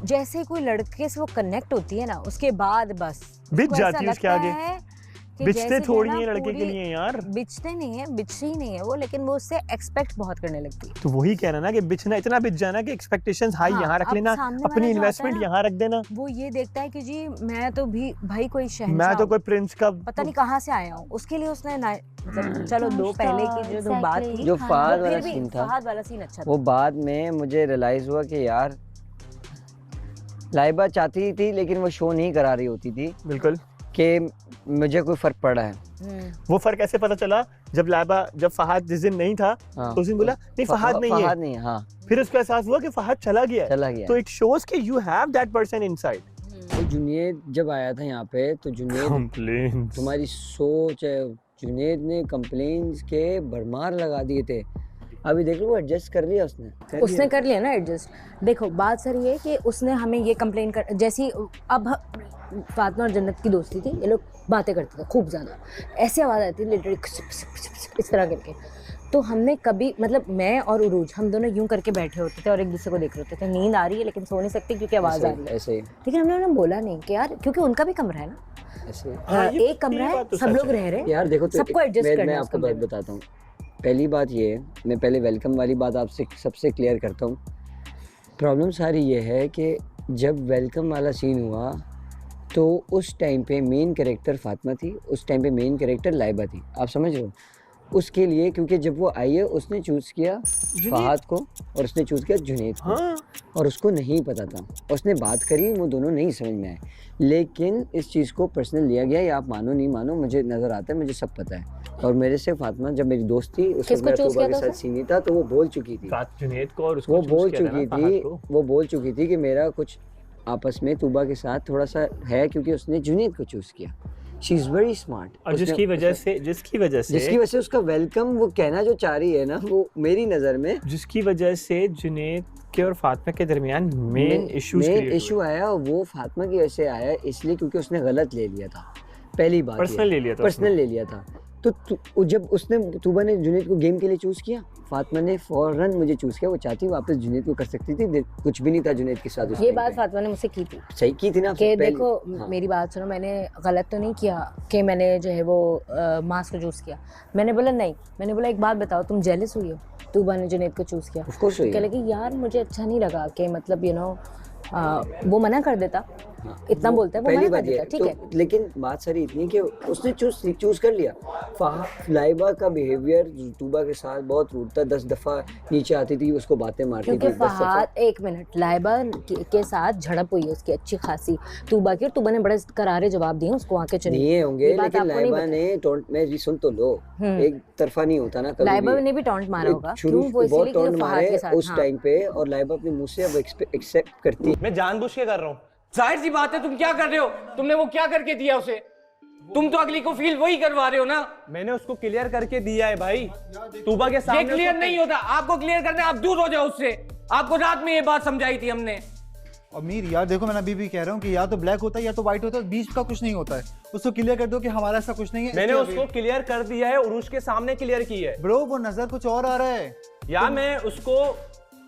F: जैसे ही कोई लड़के से वो कनेक्ट होती है ना, उसके बाद बस
B: बिछ
F: उसको ऐसा
B: जाती है उसके
F: लगता
B: आगे।
F: है कि
B: बिछते
F: जैसे
B: थोड़ी
F: जो
B: है
F: ना
B: लड़के के
F: पूरी-
B: लिए यार।
F: बिछते नहीं है, बिछती ही नहीं है वो, लेकिन वो उससे एक्सपेक्ट बहुत करने लगती है।
B: तो वही कहना ना कि बिछना, इतना बिछ जाना कि एक्सपेक्टेशंस हाई
F: हाँ,
B: यहाँ रख
F: अब
B: लेना,
F: सामने वाला
B: अपनी
F: जो आता है
B: इन्वेस्टमेंट
F: ना,
B: यहाँ रख देना।
F: वो ये देखता है कि जी मैं तो भी भाई कोई शहंशाह
B: मैं तो
F: हूँ,
B: कोई प्रिंस का
F: पता नहीं कहाँ से आया हूँ। उसके लिए उसने मतलब चलो दो
D: समझता,
F: पहले की जो बात थी,
D: exactly,
A: जो
D: हाँ।
A: फहद
F: वो
A: वाला
F: फिर भी
A: सीन था,
F: फहद वाला सीन अच्छा था।
A: वो बाद में मुझे रियलाइज हुआ कि यार लाइबा चाहती थी, लेकिन वो शो नहीं करा रही होती थी
B: बिल्कुल।
A: कि मुझे कोई फर्क पड़ा है।
B: वो फर्क कैसे पता चला? जब फहद जिस दिन नहीं था
A: हाँ,
B: तो उस दिन बोला नहीं फहद नहीं है,
A: फहद नहीं है। हाँ,
B: फिर उसको एहसास हुआ कि फहद चला गया है।
A: चला गया।
B: तो इट शोज कि you have that person inside.
A: तो जुनेद जब आया था यहाँ पे, तो जुनेद
B: कंप्लेंट्स।
A: तुम्हारी सोच है, जुनेद ने कंप्लेंट्स के भरमार लगा दिए थे। अभी देख लो वो एडजस्ट कर लिया
F: उसने कर लिया ना एडजस्ट। देखो बात सर ये है कि उसने हमें ये कंप्लेन कर, जैसी अब फातिमा और जन्नत की दोस्ती थी, ये लोग बातें करते थे खूब ज़्यादा, ऐसे आवाज़ आती थी लिटरली इस तरह करके। तो हमने कभी, मतलब मैं और उरूज हम दोनों यूं करके बैठे होते थे और एक दूसरे को देख रहे होते थे। नींद आ रही है लेकिन सो नहीं सकती क्योंकि आवाज़ आ रही है।
A: ऐसे
F: लेकिन हमने उन्हें बोला नहीं कि यार, क्योंकि उनका भी कमरा है ना,
A: ऐसे
B: हाँ, ये
F: एक कमरा है,
B: बात तो
F: सब
B: सच
F: लोग
B: है।
F: रह रहे हैं,
A: यार देखो तो
F: सबको एडजस्ट करना
A: मैं
F: है
A: आपको
F: उस
A: बात
F: कमरे में।
A: बताता हूँ। पहली बात ये है, मैं पहले वेलकम वाली बात आपसे सबसे क्लियर करता हूँ। प्रॉब्लम सारी ये है कि जब वेलकम वाला सीन हुआ तो उस टाइम पे मेन कैरेक्टर फातिमा थी, उस टाइम पे मेन कैरेक्टर लाइबा थी। आप समझ रहे हो? उसके लिए, क्योंकि जब वो आई है उसने चूज़ किया फहद को और उसने चूज़ किया जुनेद को।
B: हाँ,
A: और उसको नहीं पता था, उसने बात करी, वो दोनों नहीं समझ में आए। लेकिन इस चीज़ को पर्सनल लिया गया, या आप मानो नहीं मानो, मुझे नज़र आता है, मुझे सब पता है। और मेरे से फातिमा जब मेरी दोस्त थी, उस वक्त
F: किसको
A: मेरा
F: choose
A: तोबा
F: किया
A: के
F: था
A: साथ
F: उसने?
A: सीन नहीं था, तो वो बोल चुकी थी,
B: जुनेद को और उसको
A: वो
B: choose
A: बोल
B: किया था ना
A: चुकी
B: फहद
A: थी,
B: को।
A: वो बोल चुकी थी कि मेरा कुछ आपस में तूबा के साथ थोड़ा सा है, क्योंकि उसने जुनैद को चूज किया। She is very smart.
B: और जिसकी वजह से
A: उसका वेलकम वो कहना जो चाह रही है ना, वो मेरी नज़र में
B: जिसकी वजह से जुनैद के और फातिमा के दरमियान मेन
A: इशू आया, वो फातिमा की वजह से आया, इसलिए क्योंकि उसने गलत ले लिया था। पहली बात
B: पर्सनल ले लिया था।
A: तो जब उसने तूबा ने जुनैद को गेम के लिए चूज किया, फातिमा ने फौरन मुझे चूज किया। वो चाहती वापस जुनैद को कर सकती थी, कुछ भी नहीं था जुनैद के साथ।
F: ये बात फातिमा ने मुझसे की थी,
A: सही की थी ना
F: कि देखो
A: हाँ।
F: मेरी बात सुनो, मैंने गलत तो नहीं किया कि मैंने जो है वो मास को चूज़ किया। मैंने बोला नहीं, मैंने बोला एक बात बताओ, तुम जेलस हुई हो तूबा ने जुनैद को चूज़ किया?
A: ऑफ कोर्स हुई।
F: कह लगी यार मुझे अच्छा नहीं लगा कि मतलब यू नो वो मना कर देता।
A: हाँ,
F: इतना बोलता है वो
A: पहली
F: मना कर
A: बात ये
F: देता, ठीक
A: तो,
F: है।
A: लेकिन बात सारी इतनी है कि उसने चूज कर लिया। लाइबा का बिहेवियर तूबा के साथ बहुत रूड था। 10 दफा नीचे आती थी, उसको बातें मारती थी।
F: क्योंकि फहाद, एक मिनट, लाइबा के साथ झड़प हुई है उसकी अच्छी खासी तूबा की, और तूबा ने बड़े करारे जवाब दिए उसको आके चुनी
A: नहीं होंगे,
F: ये बात
A: लेकिन
F: आपको नहीं
A: लाइबा ने टोंट में सुन तो लो, एक तरफा नहीं होता ना कभी
F: लाइबा
A: भी।
F: ने भी टॉन्ट मारा होगा,
A: शुरू
F: क्यों? वो
A: बहुत
F: इसीलिए
A: टोंट
F: कि फहाद
A: मारे
F: के साथ,
A: उस
F: हाँ।
A: टाइम पे, और लाइबा अपने मुंह से अब एक्सेप्ट करती है।
G: मैं जानबूझ के कर रहा हूँ।
H: जाहिर सी बात है, तुम क्या कर रहे हो? तुमने वो क्या करके दिया उसे? तुम तो अगली को फील वही करवा रहे हो ना।
G: मैंने उसको क्लियर करके दिया है भाई, तूबा के सामने।
H: ये क्लियर नहीं होता, आपको क्लियर करना, आप दूर हो जाओ उससे। आपको रात में ये बात समझाई थी हमने।
I: और मीर यार देखो, मैं अभी भी कह रहा हूँ कि या तो ब्लैक होता है या तो व्हाइट होता है, बीच का कुछ नहीं होता है। उसको क्लियर कर दो कि हमारा ऐसा कुछ नहीं है।
G: मैंने उसको क्लियर कर दिया है, उरुश के सामने क्लियर की है।
I: ब्रो वो नजर कुछ और आ रहा है
G: यार मैं उसको,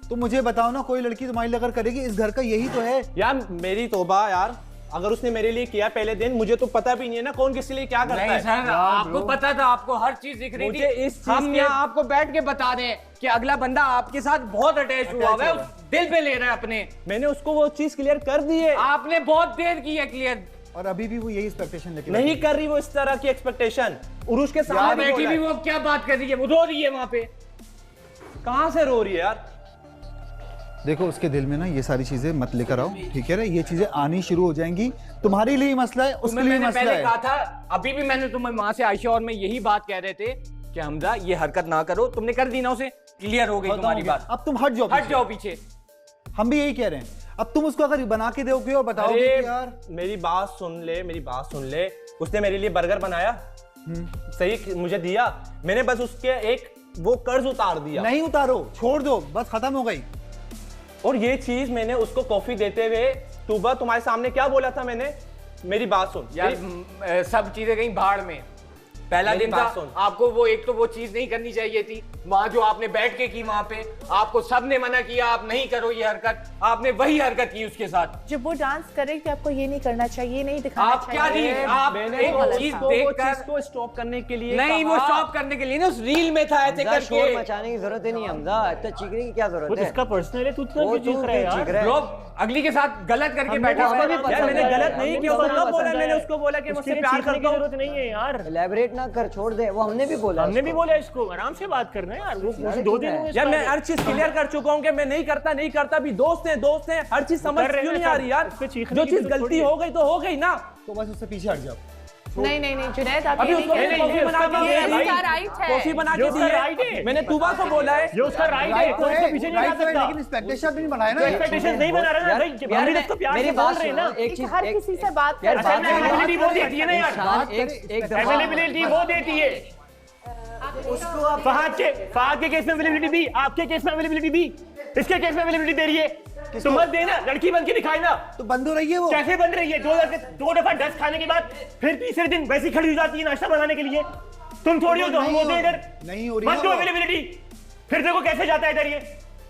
I: तुम मुझे बताओ ना, कोई लड़की तुम्हारी लगकर करेगी? इस घर का यही तो है
G: यार मेरी तोबा यार, अगर उसने मेरे लिए किया पहले दिन, मुझे तो पता भी नहीं है ना कौन किस लिए क्या करता
H: नहीं
G: है।
H: सर, आपको पता था, आपको हर चीज दिख रही
G: मुझे
H: थी।
G: इस चीज
H: हम
G: के-
H: यहाँ आपको बैठ के बता रहे हैं कि अगला बंदा आपके साथ बहुत अटैच हुआ हुआ है, उस दिल पे ले रहा है अपने।
G: मैंने उसको वो चीज क्लियर कर दी है।
H: आपने बहुत देर की है क्लियर।
I: और अभी भी वो यही एक्सपेक्टेशन लेके
G: नहीं कर रही वो इस तरह की एक्सपेक्टेशन। उरुश के
H: यहाँ
G: सामने
H: बैठी भी वो क्या बात कर रही है? वो रो रही है वहां पे।
G: कहां से रो रही है यार?
I: देखो उसके दिल में ना ये सारी चीजें मत लेकर आओ, ठीक है ना? ये चीजें आनी शुरू हो जाएंगी। तुम्हारे लिए मसला है, उसके
H: तुम्हें
I: लिए
H: मैंने
I: मसला
H: पहले
I: है।
H: कहा था, अभी भी मैंने तुम्हें वहां से आयशा और मैं यही बात कह रहे थे कि हमजा ये हरकत ना करो। तुमने कर दी ना उसे, क्लियर हो गई तुम्हारी बात।
I: अब तुम हट जाओ
H: हट
I: पीछे।
H: जाओ पीछे।
I: हम भी यही कह रहे हैं। अब तुम उसको अगर बना के दोगे और बताओगे
G: अरे
I: कि यार
G: मेरी बात सुन ले, मेरी बात सुन ले। उसने मेरे लिए बर्गर बनाया, सही मुझे दिया। मैंने बस उसके एक वो कर्ज उतार दिया।
I: नहीं उतारो, छोड़ दो, बस खत्म हो गई।
G: और ये चीज मैंने उसको कॉफी देते हुए, तूबा तुम्हारे सामने क्या बोला था मैंने? मेरी बात सुन
H: यार सब चीजें गई भाड़ में। पहला
G: मेरी
H: दिन
G: बात
H: था,
G: सुन।
H: आपको वो एक तो वो चीज नहीं करनी चाहिए थी वहां जो आपने बैठ के की। वहां पे आपको सबने मना किया, आप नहीं करो ये हरकत। आपने वही हरकत की उसके साथ।
J: जब वो डांस कर रही थी, आपको ये नहीं करना चाहिए, नहीं दिखाना
H: आप क्या
J: चाहिए।
H: नहीं, आप
G: मैंने
H: एक
G: वो
H: चीज
G: चीज को
H: देखकर
G: स्टॉप करने के लिए
H: नहीं, वो
G: कहा।
H: स्टॉप करने के लिए ना, उस रील में था ऐसे
A: हमजा, शोर
H: करके।
A: मचाने की जरूरत ही नहीं है हमजा, इतना चीखने की क्या
B: वो
A: जरूरत है?
B: इसका पर्सनल है, तू इतना
A: वो
B: क्यों चीख रहा है
A: चीख
B: यार?
A: रहा है।
H: लोग अगली के साथ गलत करके
B: हमने
H: बैठा
B: तो
H: हुआ
B: हमें
H: है।
B: भी
G: यार मैंने गलत नहीं किया,
B: हमने
G: कब
B: भी
G: बोला?
B: पसंद
G: मैंने
B: है।
G: उसको बोला कि
B: उसके
G: मुझसे
B: लिए
G: प्यार
B: चीखने की
G: करता हूँ।
B: जरूरत नहीं है यार।
A: एलैबोरेट ना कर, छोड़ दे। वो हमने भी बोला
B: हमने भी
A: उसको।
B: बोला इसको आराम से बात करना है यार। वो
A: यार,
B: 2
A: क्यों
B: दिन
A: है?
B: हुए
G: यार
B: इस
G: मैं
B: बारे
G: हर चीज क्लियर कर चुका हूँ कि मैं नहीं करता भी। दोस्त हैं, हर चीज समझ
B: कर रहे
G: क्यों
B: हैं
G: नहीं आ रही यार?
B: उस पे चीखने
G: जो
B: की
G: चीज
B: जरूरत
G: गलती
B: थोड़ी है।
G: हो गई तो हो गई ना।
I: तो बस उससे पीछे हट जाओ।
J: नहीं नहीं नहीं जुनैद, आप
G: अभी
J: ये
G: उसको
J: नहीं
G: मैंने
J: कह
G: कॉफी बना के
J: ये
G: दी है
J: उसका
G: भाई।
J: राइट है।
G: कॉफी बना
B: ये
G: के
B: उसका
G: दी
B: राइट
G: है।
B: है।
G: मैंने तूबा को बोला है।
B: ये उसका राइट है, तो इसके पीछे नहीं जा
I: राइट तो है,
B: सकता।
I: लेकिन एक्सपेक्टेशन भी नहीं बनाया ना।
B: तो एक्सपेक्टेशन नहीं बना रहा ना भाई,
A: यार,
B: हम भी तो प्यार
A: मेरी
B: से बोल
A: बात
B: रहे हैं ना।
A: सुनो, एक चीज
J: हर किसी से बात
A: यार,
J: कर
B: अच्छा,
A: बात करें।
B: अवेलेबिलिटी वो देती है ना यार।
A: इंसान एक दफा
B: अवेलेबिलिटी वो देती है। उसको फहद के केस में अवेलेबिलिटी दी, आपके केस में अवेलेबिलिटी दी, इसके केस में अवेलेबिलिटी दे रही है। तो मत देना, लड़की बन के दिखाई ना।
I: तो बंद हो रही है वो।
B: कैसे बन रही है? 2 दफा डस्ट खाने के बाद फिर तीसरे दिन वैसी खड़ी हो जाती है नाश्ता बनाने के लिए। तुम थोड़ी हो तो हम होते हैं इधर।
I: नहीं हो रही
B: मत
I: है
B: दो
I: वो।
B: अवेलेबिलिटी। फिर देखो कैसे जाता है इधर ये।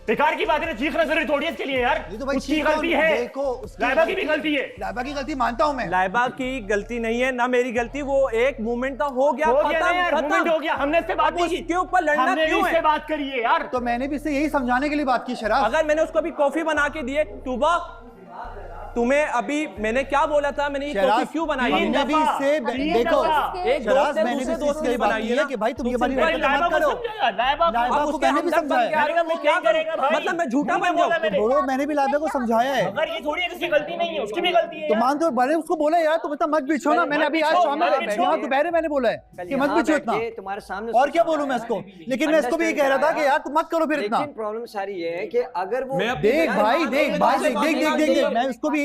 B: बेकार की बात है ना, चीखना जरूरी थोड़ी है इसके लिए यार।
I: ये तो भाई
B: उसकी
I: चीखो,
B: गलती है,
I: देखो, उसकी
B: लाइबा की भी
I: गलती-
B: गलती है।
I: लाइबा की गलती मानता हूं मैं।
G: लाइबा की गलती नहीं है ना मेरी गलती। वो एक मूवमेंट था, हो गया,
B: हो गया ना यार,
G: खत्म।
B: मोमेंट हो गया। हमने इससे बात
G: अब
B: नहीं की।
G: उसके ऊपर लड़ना
B: हमने भी
G: क्यों
B: इससे
G: है?
B: बात करी है यार।
I: तो मैंने भी इससे यही समझाने के लिए बात की शराब।
G: अगर मैंने उसको अभी कॉफी बना के दी है, तूबा तुम्हें अभी मैंने क्या बोला था? मैंने ये कॉफी
I: शराब
G: क्यों बनाई?
I: हमने भी इससे देखो
G: एक
I: शराब
G: दोस्त ने
I: मैंने भी
G: दूसरे
I: इससे
G: दोस्त के लिए
I: बात
G: बनाई
I: की
G: है
I: है
G: ना।
I: कि भाई तुम ये
G: तुमसे
I: वाली
G: भाई
I: हरकत
B: लाइबा
I: मत
B: को
I: करो।
B: समझाया, लाइबा को।
I: लाइबा
G: अब
I: को
G: उसके
I: मैंने भी
G: हमदर्द बन के
I: समझाया।
G: आएगा, मैं क्या
B: करेगा भाई?
G: मतलब मैं झूठा
B: झूठ
G: बन
B: बोला
G: जाऊं?
B: मैंने।
I: बोलो, मैंने भी लाइबा को समझाया है।
B: अगर ये थोड़ी है किसकी गलती नहीं है, उसकी भी गलती है
I: तो
B: यार।
I: मान तो मैंने उसको बोला यार तुम इतना मत बिछो ना। मैंने अभी आज शाम में यहाँ दोपहर मैंने बोला है कि मत बिछो इतना।
A: तुम्हारे सामने
I: और क्या बोलूं मैं इसको? लेकिन मैं इसको भी ये कह रहा था कि यार तुम मत करो फिर इतना।
A: लेकिन प्रॉब्लम सारी ये है कि अगर वो
G: मैं अपनी
I: देख भाई, देख भाई, देख देख देख देख देख मैं उसको भी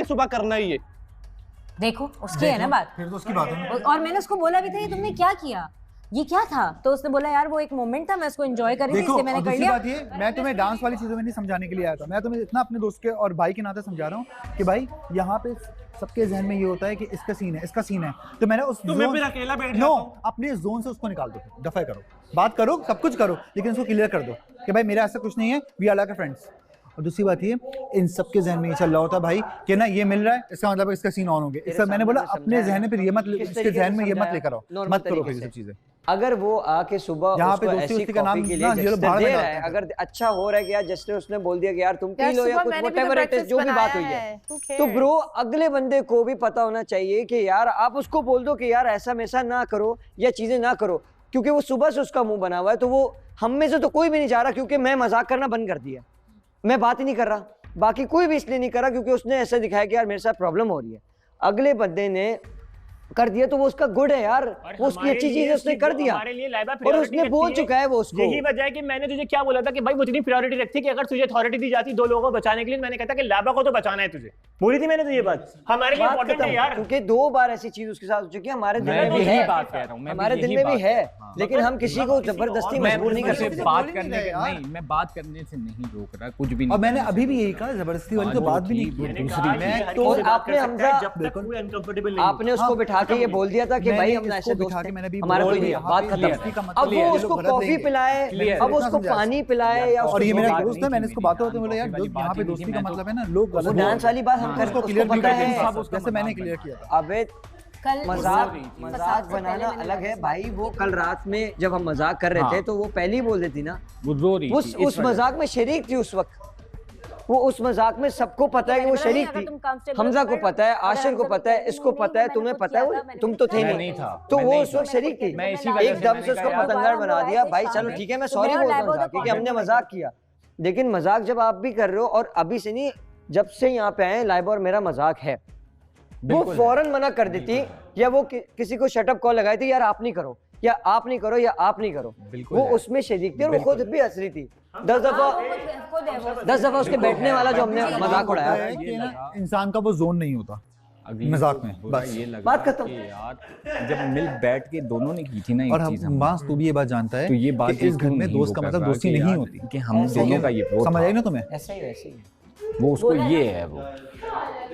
G: लिए सुबह करना ही है।
F: देखो उसकी है ना बात,
I: फिर तो उसकी बात है ना।
F: और मैंने उसको बोला भी था ये तुमने क्या किया, ये क्या था? तो उसने बोला यार वो एक मोमेंट था, मैं उसको एंजॉय कर रही थी
I: देखो,
F: इसलिए मैंने
I: और
F: कर
I: दूसरी
F: लिया।
I: बात ये, मैं तुम्हें डांस वाली चीजों में नहीं समझाने के लिए आया था, मैं तुम्हें इतना अपने दोस्त के और भाई के नाते समझा रहा हूँ कि भाई यहाँ पे सबके जहन में ये होता है कि इसका सीन है, इसका सीन है, तो मैंने उस
G: तो मैं फिर अकेला बैठ
I: नो
G: जाता हूँ।
I: अपने जोन से उसको निकाल दो, दफा करो, बात करो, सब कुछ करो, लेकिन उसको क्लियर कर दो कि भाई मेरा ऐसा कुछ नहीं है, वी आर लाइक फ्रेंड्स। और दूसरी बात ये, इन सबके जहन में ये चल रहा होता भाई कि ना ये मिल रहा है, इसका मतलब इसका सीन ऑन हो गया। इसका मैंने बोला अपने जहन में फिर ये मत, इसके जहन में ये मत लेकर आओ, मत करो फिर ये सब चीजें।
A: अगर वो आके सुबह
I: यहाँ पे
A: उसको
I: दोस्ती
A: ऐसी
I: वोस्ती का
A: कॉफी
I: नाम
A: के
I: ना
A: लिए
I: ये लोग
A: जस्टर
I: बाहर
A: दे
I: में
A: रहा
I: डालते
A: है,
I: हैं।
A: अगर अच्छा हो रहा है कि यार जस्टर उसने बोल दिया कि यार तुम
J: यार
A: पी लो या
J: सुबह
A: कुछ
J: मैंने भी तो
A: व्हाटएवर इट इज,
J: breakfast
A: जो भी बात हुई
J: बनाया
A: है,
J: Who
A: तो
J: cares?
A: ब्रो अगले बंदे को भी पता होना चाहिए कि यार आप उसको बोल दो कि यार ऐसा वैसा ना करो या चीजें ना करो, क्योंकि वो सुबह से उसका मुंह बना हुआ है। तो वो हम में से तो कोई भी नहीं जा रहा, क्योंकि मैं मजाक करना बंद कर दिया, मैं बात ही नहीं कर रहा, बाकी कोई भी इसलिए नहीं कर रहा क्योंकि उसने ऐसा दिखाया कि यार मेरे साथ प्रॉब्लम हो रही है। अगले बंदे ने कर दिया तो वो उसका गुड है यार, वो उसकी अच्छी चीज है, उसने कर दिया
B: हमारे लिए लाइबा
A: और
B: priority
A: उसने बोल
B: रखती है।
A: चुका है वो उसको।
B: यही वजह है कि मैंने तुझे क्या बोला था कि भाई वो इतनी प्रायोरिटी रखती है कि अगर तुझे अथॉरिटी दी जाती दो लोगों को बचाने के लिए, मैंने कहता कि लाइबा को तो बचाना है तुझे, बोली थी मैंने तो ये बात हमारे लिए
A: बात
B: इंपॉर्टेंट
A: खत्म,
B: है यार।
A: क्योंकि 2 बार ऐसी चीज उसके साथ हो चुकी है, हमारे दिल
H: मैं
A: में
H: भी
A: भी
H: यही
A: है,
H: बात कह रहा हूँ, मैं भी
A: हमारे दिल
H: यही
A: में भी
H: बात
A: है,
H: हाँ।
A: लेकिन हम किसी को जबरदस्ती
H: मैं
A: मजबूर नहीं कर
H: मुझे
A: सकते।
H: बात
I: बोल ही
H: करने
I: नहीं
H: के
I: रहे
H: नहीं, मैं बात करने से नहीं रोक रहा, कुछ भी
I: और
H: नहीं।
I: मैंने अभी भी यही कहा, जबरदस्ती वाली तो बात भी नहीं की।
B: मैंने
H: दूसरी
B: कहा
H: मैं
B: कि हर
A: तो
B: किसी से बात
A: आपने
B: कर सकता है
A: हमजा-
B: जब तक कोई अनकंफर्टेबल नहीं हो।
A: आपने उसको
I: हाँ,
A: बिठा के ये बोल दिया था कि
I: मैंने
A: भाई हम
I: इसको
A: ऐसे दोस्त
I: बिठा के
A: हैं,
I: मैंने भी
A: हमारा
I: बोल
A: कोई नहीं
I: दिया,
A: है, बात
I: यहाँ पे
A: खत्म।
I: दोस्ती का मतलब
A: अब
I: ये
A: वो
I: लोग
A: उसको
I: गलत
A: कॉफी
I: लेंगे।
A: पिलाए,
I: Clear,
A: अब
I: इतना
A: उसको
I: समझा।
A: पानी पिलाए या
I: और ये
A: उसको
I: मेरा
A: बात-
I: दोस्त है, मैंने इसको बातें होते बोला यार दोस्त, यहाँ पे दोस्ती का मतलब है ना लोग
A: वो डांस वाली बात हम कर
I: उसको
A: उसको
I: क्लियर भी
A: पता
I: कर
A: है।
I: देंगे, जैसे मैंने क्लियर किया था।
A: अबे
F: कल
A: मजाक बनाना अलग है भाई, वो कल रात में जब हम मजाक कर रहे थे तो वो पहले ही बोल देती ना,
H: वो रो रही
A: उस
H: थी, इस
A: उस
H: वजह
A: मजाक में शरीक थी उस वक्त, वो उस मजाक में सबको पता है कि वो शरीक थी, हमजा को पता है, आशिर को पता है, इसको पता है, तुम्हें पता है, वो तुम तो थे
H: मैं
A: नहीं,
H: नहीं था,
A: तो
H: मैं
A: वो
H: नहीं
A: उस
H: था।
A: वक्त शरीक थी,
H: मैं इसी वजह से
A: एकदम
H: मैंने
A: से उसको
H: कहा यार,
A: पतंगड़ बना दिया। भाई चलो ठीक है, मैं सॉरी बोलता हूँ क्योंकि हमने मजाक किया, लेकिन मजाक जब आप भी कर रहे हो, और अभी से नहीं जब से यहाँ पे आए लाइबा और मेरा मजाक है, वो फौरन मना कर देती, या वो किसी को शटअप कॉल लगाई थी, यार आप नहीं करो, या आप नहीं करो, या आप नहीं करो, वो उसमें शरीक थी और वो खुद भी हंस रही थी। 10 दफा उसके बैठने वाला जो हमने मजाक उड़ाया,
I: है कि ना इंसान का वो जोन नहीं होता मजाक में, बस
H: ये लगा
A: बात खत्म।
H: कि यार जब मिल बैठ के दोनों ने की थी ना
I: और
H: एक चीज
I: हम मास तू भी ये बात जानता है
H: तो ये बात
I: कि इस घर में दोस्त का मतलब दोस्ती नहीं होती
H: कि हम दोनों का ये वो
I: समझ
H: था।
I: आई ना तुम्हें?
A: ऐसा ही वैसे ही
H: वो उसको ये है वो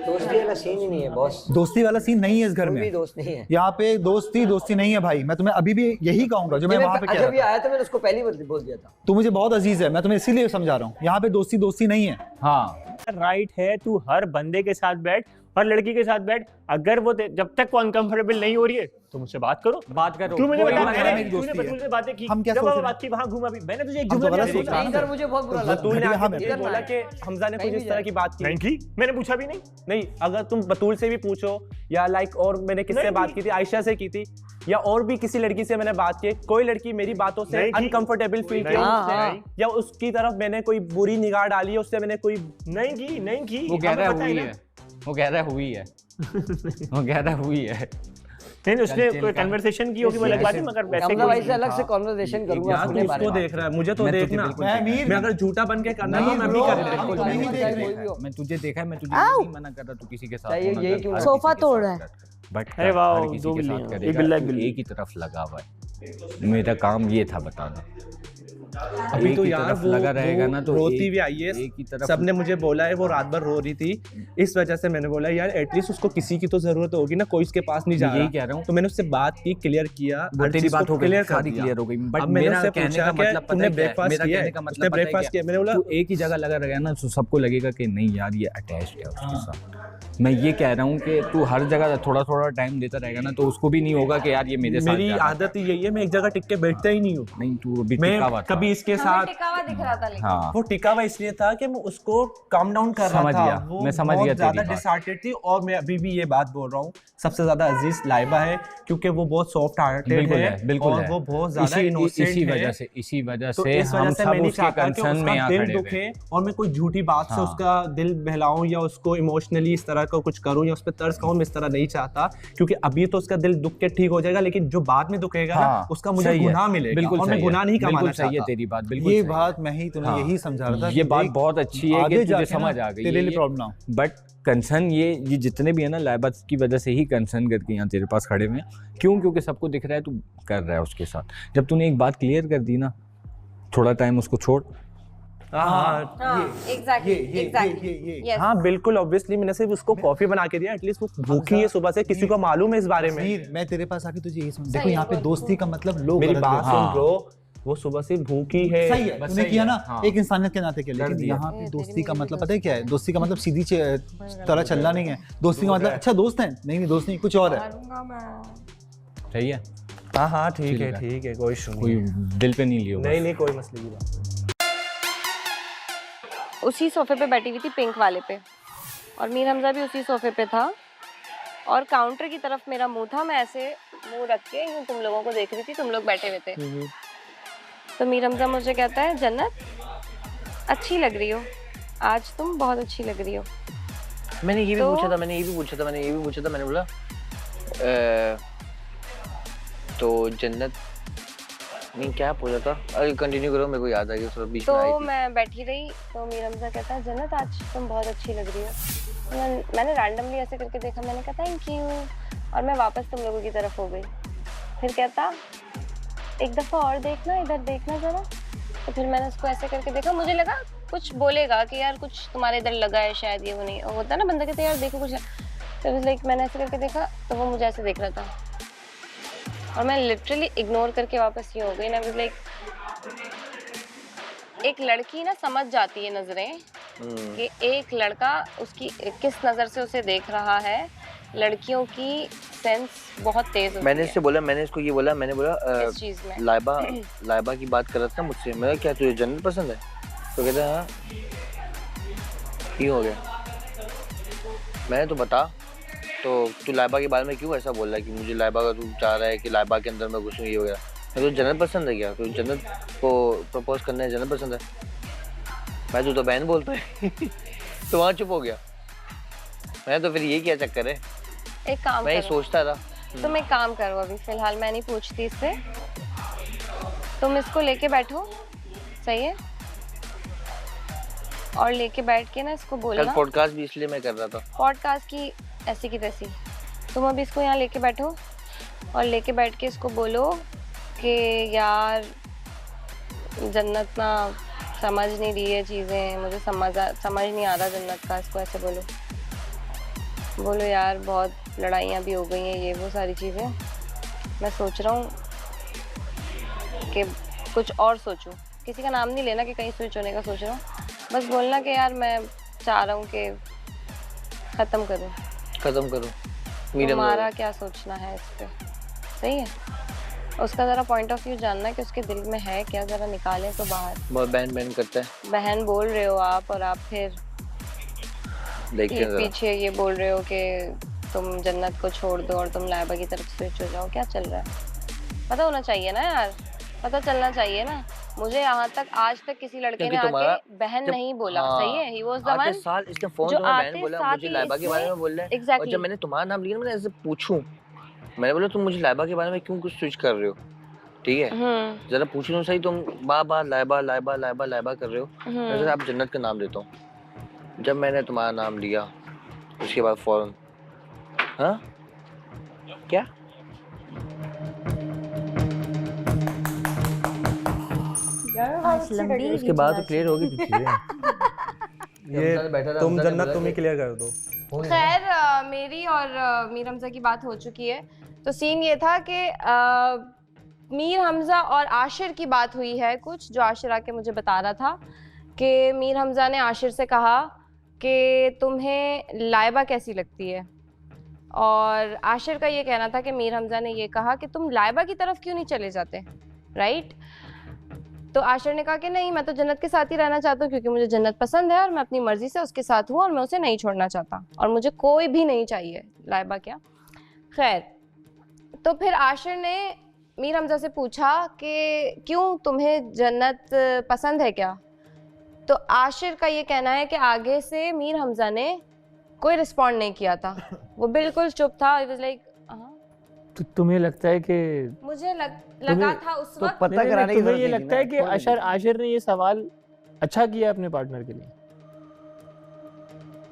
A: दोस्ती वाला सीन ही नहीं है बॉस,
I: दोस्ती वाला सीन नहीं है इस घर
A: कोई भी
I: में,
A: दोस्त नहीं है।
I: यहाँ पे दोस्ती नहीं है भाई। मैं तुम्हें अभी भी यही कहूंगा जो मैं वहां पे कह
A: जब ये
I: रहा था।
A: आया था मैंने उसको पहले ही बोल दिया था,
I: तू मुझे बहुत अजीज है, मैं तुम्हें इसीलिए समझा रहा हूँ, यहाँ पे दोस्ती नहीं है।
H: हाँ
B: राइट है, तू हर बंदे के साथ बैठ, हर लड़की के साथ बैठ, अगर वो जब तक वो अनकंफर्टेबल नहीं हो रही है तो मुझसे बात करो।
H: बात करो
B: तू मुझे
I: वो
B: बता,
I: हमारी
B: मैंने
I: मेरी दोस्ती
B: तूने
I: है।
B: बतूल से बातें की,
I: हम क्या
B: जब
I: सोच
B: वो
I: रहे
B: बात की वहां घूमा भी, मैंने तुझे एक
I: हम
B: जुमला
I: दोबारा
B: नहीं
I: सोच रहे हैं।
A: इधर मुझे बहुत बुरा लगा।
G: बतूल ने
I: घटिया हम
G: आके
I: है।
G: ये बोला कि हमजा ने कुछ इस तरह की बात की
B: नहीं की, मैंने पूछा भी नहीं।
G: नहीं, अगर तुम बतूल से भी पूछो या लाइक और मैंने किससे
B: नहीं
G: बात की थी, आयशा से की थी, या और भी किसी लड़की से मैंने बात की, कोई लड़की मेरी बातों से
B: नहीं की।
G: अनकंफर्टेबल फील
B: नहीं,
G: किया
A: हाँ,
G: उससे, या उसकी तरफ मैंने कोई बुरी निगाह डाली है, उससे मैंने कोई
B: नहीं की
H: वो कह
B: हमें
H: रहा
B: पता
H: हुई
B: ना।
H: है, वो कह रहा हुई है, वो कह रहा हुई है।
B: नहीं उसने
H: चल
B: कोई
H: का।
B: कन्वर्सेशन की होगी, वो अलग बात है, मगर वैसे
A: हमजा भाई
B: कोई
A: से अलग से कॉन्वर्सेशन करूंगा
G: यार,
A: अपने
G: तू
A: बारे
G: उसको
A: में।
G: देख रहा है, मुझे तो
H: मैं तुझे
G: देखना।
H: बिल्कुल
I: मैं
G: मैं अगर झूठा बन के करना
I: नहीं
G: तो मैं भी
I: bro,
G: कर
I: हम
G: लेता।
I: तुम्हें ही देख रहे
A: कोई
I: हैं।
A: भी हो।
H: मैं तुझे देखा है, मैं तुझे ये नहीं मना कर रहा तू किसी के साथ
A: चाहिए,
H: होना
A: यही
H: कर,
A: क्यों
H: हर
F: सोफा
H: किसी के
F: तोड़
H: साथ
F: रहा है।
H: कर। बट
B: अरे वाह,
H: हर किसी
B: दो
H: के
B: बिल्लियां,
H: साथ
B: एक
H: करेगा,
B: बिल्ला, एक
H: तू
B: बिल्ली।
H: एक ही तरफ लगा हुआ है। मेरा काम ये था बताना।
G: अभी
H: एक
G: तो
H: ही
G: यार
H: तरफ
G: वो
H: लगा रहेगा ना तो
G: रोती
H: एक-
G: भी आई है,
H: एक ही तरफ
G: सबने मुझे बोला है वो रात भर रो रही थी, इस वजह से मैंने बोला यार एटलीस्ट उसको किसी की तो जरूरत होगी ना, कोई उसके पास नहीं जा
H: मैं यही
G: रहा।
H: कह रहा हूँ।
G: तो मैंने उससे बात की, क्लियर किया,
H: वो
G: हर
H: तेरी
G: चीज़ को
H: बात हो गई,
G: clear कर
H: सारी
G: दिया।
H: क्लियर हो गई, बट
G: अब मैंने
H: मेरा
G: उससे
H: कहने
G: पूछा
H: का
G: कि
H: मतलब पता
G: तुमने
H: है क्या है?
G: ब्रेकफास्ट
H: मेरा
G: किया
H: कहने
G: है?
H: का
G: उसने
H: मतलब पता है
G: ब्रेकफास्ट
H: क्या?
G: किया, मैंने बोला
H: तू एक ही जगह लगा रहेगा ना तो सबको लगेगा कि नहीं यार ये अटैच्ड है उसके साथ। मैं ये कह रहा हूँ कि तू हर जगह थोड़ा थोड़ा टाइम देता रहेगा ना तो उसको भी नहीं होगा कि यार ये मेरे साथ
G: मेरी
H: जा रहा है।
G: आदत ही यही है, मैं एक जगह टिक के बैठता ही नहीं हूँ।
H: नहीं तू अभी
G: मैं
H: टिका हुआ था।
G: कभी इसके साथ
F: दिख रहा था
H: हाँ
G: वो टिका हुआ इसलिए था कि मैं उसको काम डाउन कर रहा
H: समझ
G: था।
H: गया,
G: वो
H: मैं समझ
G: बहुत
H: गया तेरी
G: ज्यादा
H: बात।
G: डिसहार्टेड थी, और मैं अभी भी ये बात बोल रहा हूँ, सबसे ज्यादा अजीज लाइबा है क्योंकि वो बहुत सॉफ्ट हार्टेड
H: बिल्कुल
G: है,
H: है, बिल्कुल
G: और
H: है।
G: वो बहुत ज्यादा
H: इसी
G: इनोसेंट
H: इसी
G: है।
H: वजह से
G: तो इस वजह
H: हम
G: से
H: सब
G: मैं नहीं
H: उसके
G: चाहता कि
H: कंसर्न में
G: उसका
H: यहाँ
G: दिल
H: खड़े हुए
G: दुखे
H: हैं।
G: और मैं कोई झूठी बात से
H: हाँ।
G: उसका दिल बहलाऊं या उसको इमोशनली इस तरह का कुछ करूं या उस पर तर्स खाऊं, मैं इस तरह नहीं चाहता, क्योंकि अभी तो उसका दिल दुख के ठीक हो जाएगा, लेकिन जो बाद में दुखेगा ना
H: हाँ,
G: उसका मुझे
H: सही है,
G: गुनाह मिलेगा,
H: बिल्कुल
G: और मैं
H: सही है,
G: गुनाह नहीं कमाना
H: बिल्कुल सही है
G: चाहता।
H: तेरी बात, बिल्कुल
I: ये
H: सही है।
I: बात मैं ही तुम्हें
H: हाँ।
I: यही समझा रहा था
H: ये
I: कि
H: बात
I: देख,
H: बहुत अच्छी है
I: आगे
H: कि तुझे
I: जाके
H: समझ
I: ना
H: आ गई
I: तेरे लिए
H: ये।
I: प्रॉब्लम ना हो।
H: बट कंसर्न ये जितने भी है ना लाइबा की वजह से ही कंसर्न करके यहाँ तेरे पास खड़े हुए हैं। क्यों? क्योंकि सबको दिख रहा है तू कर रहा है उसके साथ। जब तूने एक बात क्लियर कर दी ना, थोड़ा टाइम उसको छोड़।
G: हाँ बिल्कुल, ऑब्वियसली मैंने सिर्फ उसको कॉफी बना के दिया, एटलीस्ट वो भूखी है सुबह से, किसी को मालूम है इस बारे में।
I: वीर, मैं तेरे पास आके तुझे यही समझ, देखो यहाँ पे दोस्ती का मतलब लोग
G: मेरी
I: गलत
G: बात
I: लेते हैं।
G: सुन ब्रो, वो सुबह से भूखी है।
I: सही है, तूने किया ना
H: हाँ।
I: एक इंसानियत के नाते किया, लेकिन यहाँ पे दोस्ती का मतलब पता है क्या है? दोस्ती का मतलब सीधी तरह चलना नहीं है। दोस्ती का मतलब अच्छा दोस्त है, नहीं दोस्त नहीं, कुछ और है।
H: सही है,
G: हाँ ठीक है, कोई इशू
H: कोई
G: नहीं,
H: दिल पे नहीं लियो।
G: नहीं कोई मसले की बात।
K: उसी सोफे पे बैठी हुई थी, पिंक वाले पे, और मीर हमजा भी उसी सोफे पे था, और काउंटर की तरफ मेरा मुंह था। मैं ऐसे मुंह रख के यूं तुम लोगों को देख रही थी, तुम लोग बैठे हुए थे। तो मीर हमजा मुझे कहता है, जन्नत अच्छी लग रही हो आज, तुम बहुत अच्छी लग रही हो।
A: मैंने ये भी
K: तो-
A: पूछा था, मैंने बोला तो जन्नत नहीं, क्या पूछा था? अरे कंटिन्यू करो, मेरे को याद आ गया, थोड़ा बीच में आई
K: तो
A: थी।
K: मैं बैठी रही, तो मीर हमजा कहता है, जन्नत आज तुम बहुत अच्छी लग रही हो। तो मैंने रैंडमली ऐसे करके देखा, मैंने कहा थैंक यू, और मैं वापस तुम लोगों की तरफ हो गई। फिर कहता, एक दफ़ा और देखना, इधर देखना ज़रा। तो फिर मैंने उसको ऐसे करके देखा, मुझे लगा कुछ बोलेगा कि यार कुछ तुम्हारे इधर लगा है शायद, ये वो नहीं होता ना बंदा कहते यार देखो कुछ। तो लाइक मैंने ऐसे करके देखा, तो वो मुझे ऐसे देख रहा था, और मैं लिटरली इग्नोर करके वापस ये हो गई ना। लाइक एक लड़की ना समझ जाती है नजरें कि एक लड़का उसकी किस नजर से उसे देख रहा है। लड़कियों की सेंस बहुत तेज होती
A: मैंने
K: है
A: इससे बोला, मैंने इसको ये बोला, मैंने बोला
K: इस चीज में।
A: लाइबा की बात कर रहा था मुझसे, मैं क्या तुझे जन्नत पसंद है? तो कहता है हाँ। क्यों हो गया? मैंने तो बता, तो तू लाइबा के बारे में क्यों ऐसा बोल रहा है कि मुझे लाइबा का, तू चाह रहा है कि लाइबा के अंदर मैं घुसूं, ये हो गया। मैं तो जन्नत पसंद है क्या? तो जन्नत को प्रपोज करना है, जन्नत पसंद है? मैं तो बहन बोलता है तो वहाँ चुप हो गया। मैं तो फिर ये क्या चक्कर है,
K: एक काम
A: मैं ये
K: करो,
A: सोचता था।
K: तुम एक काम करो, अभी फिलहाल मैं नहीं पूछती इससे, तुम इसको लेके बैठो, सही है? और लेके बैठ के ना इसको
A: कल
K: बोलना,
A: पॉडकास्ट भी इसलिए मैं कर रहा था।
K: पॉडकास्ट की ऐसी की तैसी, तुम अभी इसको यहाँ लेके बैठो, और लेके बैठ के इसको बोलो कि यार जन्नत ना समझ नहीं रही है चीज़ें, मुझे समझ नहीं आ रहा जन्नत का। इसको ऐसे बोलो यार बहुत लड़ाइयाँ भी हो गई हैं, ये वो सारी चीज़ें, मैं सोच रहा हूँ कि कुछ और सोचूं। किसी का नाम नहीं लेना कि कहीं स्विच होने का सोच रहा हूँ, बस बोलना कि यार मैं चाह रहा हूँ कि ख़त्म करूँ। तुम्हारा क्या सोचना है इस पे? सही है, उसका ज़रा पॉइंट ऑफ व्यू जानना कि उसके दिल में है क्या, ज़रा निकालें तो बाहर।
A: बहुत बहन करता है,
K: बहन बोल रहे हो आप, और आप फिर
A: देखते हैं जरा।
K: पीछे ये बोल रहे हो कि तुम जन्नत को छोड़ दो और तुम लाइबा की तरफ स्विच हो जाओ। क्या चल रहा है? पता होना चाहिए ना यार, पता चलना चाहिए ना। मुझे यहाँ तक आज तक किसी लड़के ने
A: क्योंकि तुम्हारा
K: आके बहन
A: जब-
K: नहीं बोला।
A: हाँ,
K: सही है, ही वाज द
A: आते
K: वन
A: साल इसने फोन
K: जो
A: तो बहन
K: आते
A: बोला,
K: साथ
A: मुझे
K: ही
A: लाइबा के बारे में बोल रहा है। और
K: एग्जैक्टली।
A: जब मैंने तुम्हारा नाम लिया ना, मैंने ऐसे पूछूं, मैंने बोला तुम मुझे लाइबा के बारे में क्यों कुछ स्विच कर रहे हो? ठीक है, जरा पूछ लो सही, तुम बार लाइबा कर रहे हो। मैं जरा आप जन्नत का नाम देता हूँ। जब मैंने तुम्हारा नाम लिया उसके बाद फौरन हाँ क्या
D: आज लंबी
A: उसके बाद तो क्लियर हो गई थी चीजें।
G: ये तुम जन्नत तुम ही क्लियर कर दो।
K: खैर मेरी और मीर हमजा की बात हो चुकी है। तो सीन ये था कि मीर हमजा और आशिर की बात हुई है कुछ, जो आशिर आके मुझे बता रहा था कि मीर हमजा ने आशिर से कहा कि तुम्हें लाइबा कैसी लगती है, और आशिर का ये कहना था कि मीर हमजा ने ये कहा कि तुम लाइबा की तरफ क्यों नहीं चले जाते, राइट? तो आशिर ने कहा कि नहीं, मैं तो जन्नत के साथ ही रहना चाहता हूँ क्योंकि मुझे जन्नत पसंद है और मैं अपनी मर्जी से उसके साथ हूँ और मैं उसे नहीं छोड़ना चाहता और मुझे कोई भी नहीं चाहिए, लाइबा क्या। खैर, तो फिर आशिर ने मीर हमजा से पूछा कि क्यों, तुम्हें जन्नत पसंद है क्या? तो आशिर का ये कहना है कि आगे से मीर हमजा ने कोई रिस्पॉन्ड नहीं किया था, वो बिल्कुल चुप था। इट वाज लाइक
B: तो तुम्हें लगता है कि
K: मुझे लगा था उस वक्त
A: पता कराने की
B: तुम्हें
A: जरूरत
B: ये
A: नहीं
B: लगता
A: ना,
B: है कि आशिर ने ये सवाल अच्छा किया अपने पार्टनर के लिए?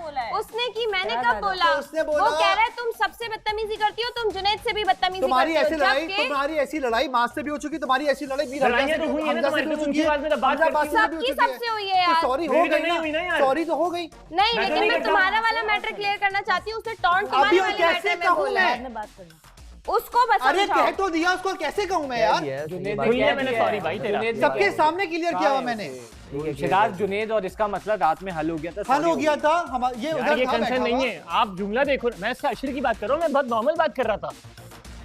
F: बोला है?
K: उसने की, मैंने
F: क्या
K: कब
F: ज्यादा?
K: बोला?
I: तो उसने बोला-
K: वो कह रहा है तुम सबसे बदतमीजी करती हो, तुम जुनैद से भी बदतमीजी
I: तुम्हारी
K: करती
I: ऐसी
K: हो,
I: लड़ाई,
K: जबकि
I: तुम्हारी ऐसी लड़ाई माँ से भी हो चुकी, तुम्हारी ऐसी लड़ाई मीर
B: लड़ाइयाँ
I: हमजा से
B: तो
I: भी-
B: हुई है ना
I: हमजा से
B: तुम्हारी,
I: भी हो
B: तुम
I: चुकी
B: उनकी बात में तो बात
I: हमजा
B: करती
I: बात से भी हो
K: सबकी
I: चुकी है।
K: सबसे हुई है यार।
I: तो सॉरी हो
B: मेरी तो
I: गई
B: नहीं हुई ना यार।
I: सॉरी तो हो गई।
K: नहीं,
B: मैं तो
K: लेकिन
B: नहीं
K: मैं
B: करता।
K: तुम्हारा वाला मैटर क्लियर करना चाहती हूँ, उसने टॉन्ट
I: अभी
K: तुम्हारे
I: और
K: वाले
I: कैसे
K: मैटर में
I: कहूँ
K: बोला
I: मैं?
K: है।
F: बाद में बात करना।
K: उसको बस
I: अरे
K: समझाओ।
I: कह तो दिया उसको, कैसे कहूँ मैं यार?
B: भूलिए मैंने सॉरी भाई तेरा।
I: सबके सामने क्लियर किया हुआ मैंने।
H: शिराज जुनेद और इसका मसला रात में हल हो गया था।
I: हल हो गया था ये
B: यार
I: उधर
B: ये
I: था
B: कंसर्न
I: बैठा
B: नहीं
I: हुआ।
B: है, आप जुमला देखो। मैं इसका आशिर की बात कर रहा हूँ, मैं बहुत नॉर्मल बात कर रहा था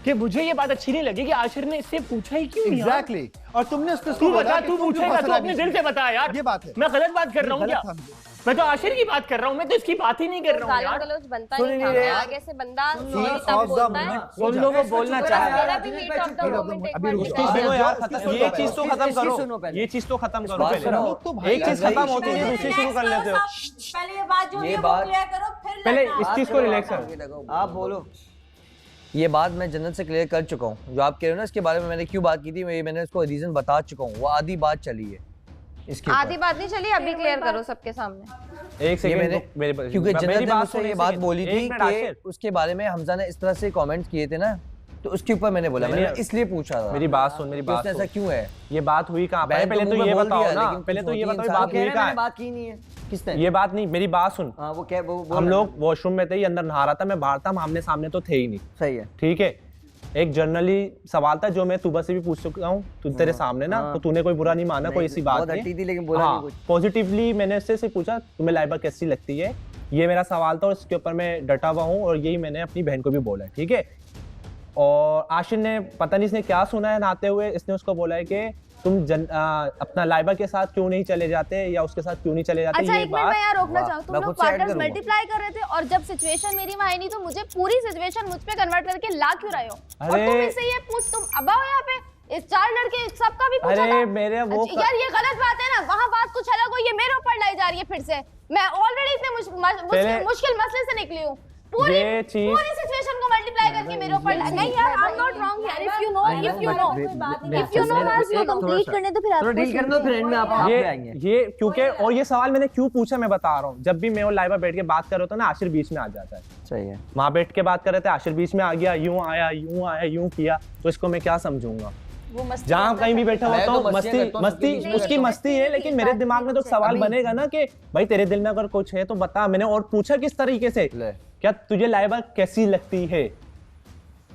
B: कि मुझे ये बात अच्छी नहीं लगी कि आशिर ने इससे पूछा ही क्यों यार?
I: एग्जैक्टली। और तुमने उसको
B: तू
I: बोला
B: बता,
I: कि
B: तू
I: तुम क्यों
B: पूछेगा
I: फंस
B: तो
I: रहा
B: अपने
I: बीच
B: दिल
I: में?
B: से बता यार।
I: ये बात है।
B: मैं गलत बात कर रहा हूँ
I: गलत
B: क्या?
I: था मुझे।
B: मैं तो आशिर की बात कर रहा हूँ, मैं तो इसकी बात ही नहीं कर रहा हूँ
K: गालियों
B: यार।
K: गलौज बनता
A: सुन
K: नहीं
A: नहीं
K: था।
A: रहे।
K: आगे से बंदा
I: Heat
K: सॉरी
I: of
K: तब
I: the
K: बोलता है।
I: moment.
H: सुन लो, वो बोलना चाह रहा है।
K: मेरा भी हीट ऑफ द मोमेंट एक बार
C: अभी
K: निकल
C: सुनो
K: गया।
C: यार, ये चीज तो खत्म
A: इसकी
C: करो,
A: सुनो पहले।
C: ये चीज तो खत्म करो
A: बात
C: पहले।
A: सुनो।
I: तो भाई
C: एक चीज खत्म होती है दूसरी शुरू कर लेते हो।
J: पहले ये बात जो
A: ये
J: है वो
A: बात-
J: क्लियर करो, फिर
C: पहले
J: लड़ना।
C: इस चीज को रिलैक्स करो।
A: आप बोलो। ये बात मैं जन्नत से क्लियर कर चुका हूँ। जो आप कह रहे हो ना इसके बारे में मैंने क्यों बात की थी, मैंने उसको रीजन बता चुका हूँ। वो आधी बात चली है इसके ऊपर।
K: आधी बात नहीं चली, अभी क्लियर करो सबके सामने।
C: एक
A: ये
C: सेकंड
A: मैंने क्योंकि जन्नत
C: मेरी
A: ने
C: बात
A: मुझसे
C: सुनो,
A: ये
C: एक
A: बात
C: सेकंड।
A: बोली
C: एक
A: थी
C: मिनट
A: कि
C: आशिर,
A: उसके बारे में हमजा ने इस तरह से कमेंट्स किए थे ना, तो उसके ऊपर मैंने बोला, मैंने इसलिए पूछा था
C: मेरी बात सुन, मेरी
A: कि
C: बात
A: उसने ऐसा
C: सुन।
A: क्यों है।
C: ये बात हुई कहाँ पर है?
A: बहन
C: पहले तो
A: मुंह में
C: ये
A: बोल
C: बताओ
A: दिया,
C: ना,
A: लेकिन
C: पहले तो ये
A: होती
C: बताओ
A: इंसान
C: बात
A: कह
C: हुई
A: रहे हैं,
C: कहाँ
A: मैंने
C: है?
A: बात की नहीं है। किसने?
C: ये बात नहीं, मेरी बात सुन।
A: हाँ वो क्या वो
C: हम लोग वॉशरूम में थे, ये अंदर नहा रहा था, मैं बाहर था, हम आमने सामने तो थे ही नहीं।
A: सही है।
C: ठीक है, एक जनरली सवाल था जो मैं तुबा से भी पूछ चुका हूँ, तू तेरे सामने ना, तो तूने कोई बुरा नहीं माना, कोई ऐसी बात
A: बहुत
C: नहीं।
A: हट्टी थी लेकिन बोला नहीं कुछ।
C: पॉजिटिवली मैंने उससे सिर्फ पूछा तुम्हें लाइबा कैसी लगती है, ये मेरा सवाल था और इसके ऊपर मैं डटा हुआ हूँ और यही मैंने अपनी बहन को भी बोला है। ठीक है, और आशिर ने पता नहीं इसने क्या सुना है नहाते हुए, इसने उसको बोला है कि तुम अपना लाइबा के साथ क्यों नहीं चले जाते या उसके साथ क्यों नहीं चले जाते।
L: अच्छा
C: ये
L: एक मिनट मैं यहाँ रोकना
A: वाह,
L: चाहूँ। तुम
A: मैं
L: लोग
A: खुद से ऐड
L: क्वार्टर्स
A: करूंगा।
L: मल्टीप्लाई कर रहे थे और जब सिचुएशन मेरी में आई नहीं तो मुझे पूरी सिचुएशन मुझ पे कन्वर्ट करके ला क्यों रहे हो? और
C: अरे-
L: तुम इससे ये पूछ, तुम अब्बा हो यहाँ पे, इस 4 लड़के सबका भी पूछा
C: अरे
L: था।
C: मेरे वो
L: अच्छा, यार ये गलत बात है ना, वहाँ बात कुछ अलग हो, ये मेरे ऊपर लाई जा रही है फिर से। मैं ऑलरेडी इतने मुश्किल मसले से निकली हूँ। पूरी
C: ये चीज-
L: पूरी सिचुएशन को मल्टीप्लाई करके मेरे ऊपर नहीं यार, I am not wrong here. If you know ना यू
D: कंप्लीट करने तो फिर
A: थोड़ा डील कर दो, फिर एंड में आप पे आएंगे।
C: ये क्योंकि और ये सवाल मैंने क्यों पूछा मैं बता रहा हूँ। जब भी मैं और लाइबा बैठ के बात कर रहा था ना, आशिर बीच में आ जाता है।
A: सही है।
C: वहाँ बैठ के बात कर रहे थे, आशिर बीच में आ गया, यूं आया यूं किया, तो इसको मैं क्या समझूंगा? जहाँ कहीं भी बैठा
A: मैं
C: होता
A: तो
C: हूँ,
A: मस्तियाँ करता हूँ, सबके बीच
C: मस्ती
A: में
C: उसकी
A: रहता हूँ।
C: मस्ती है, लेकिन मेरे दिमाग में तो सवाल बनेगा ना कि भाई तेरे दिल में अगर कुछ है तो बता। मैंने और पूछा किस तरीके से, क्या तुझे लाइबा कैसी लगती है,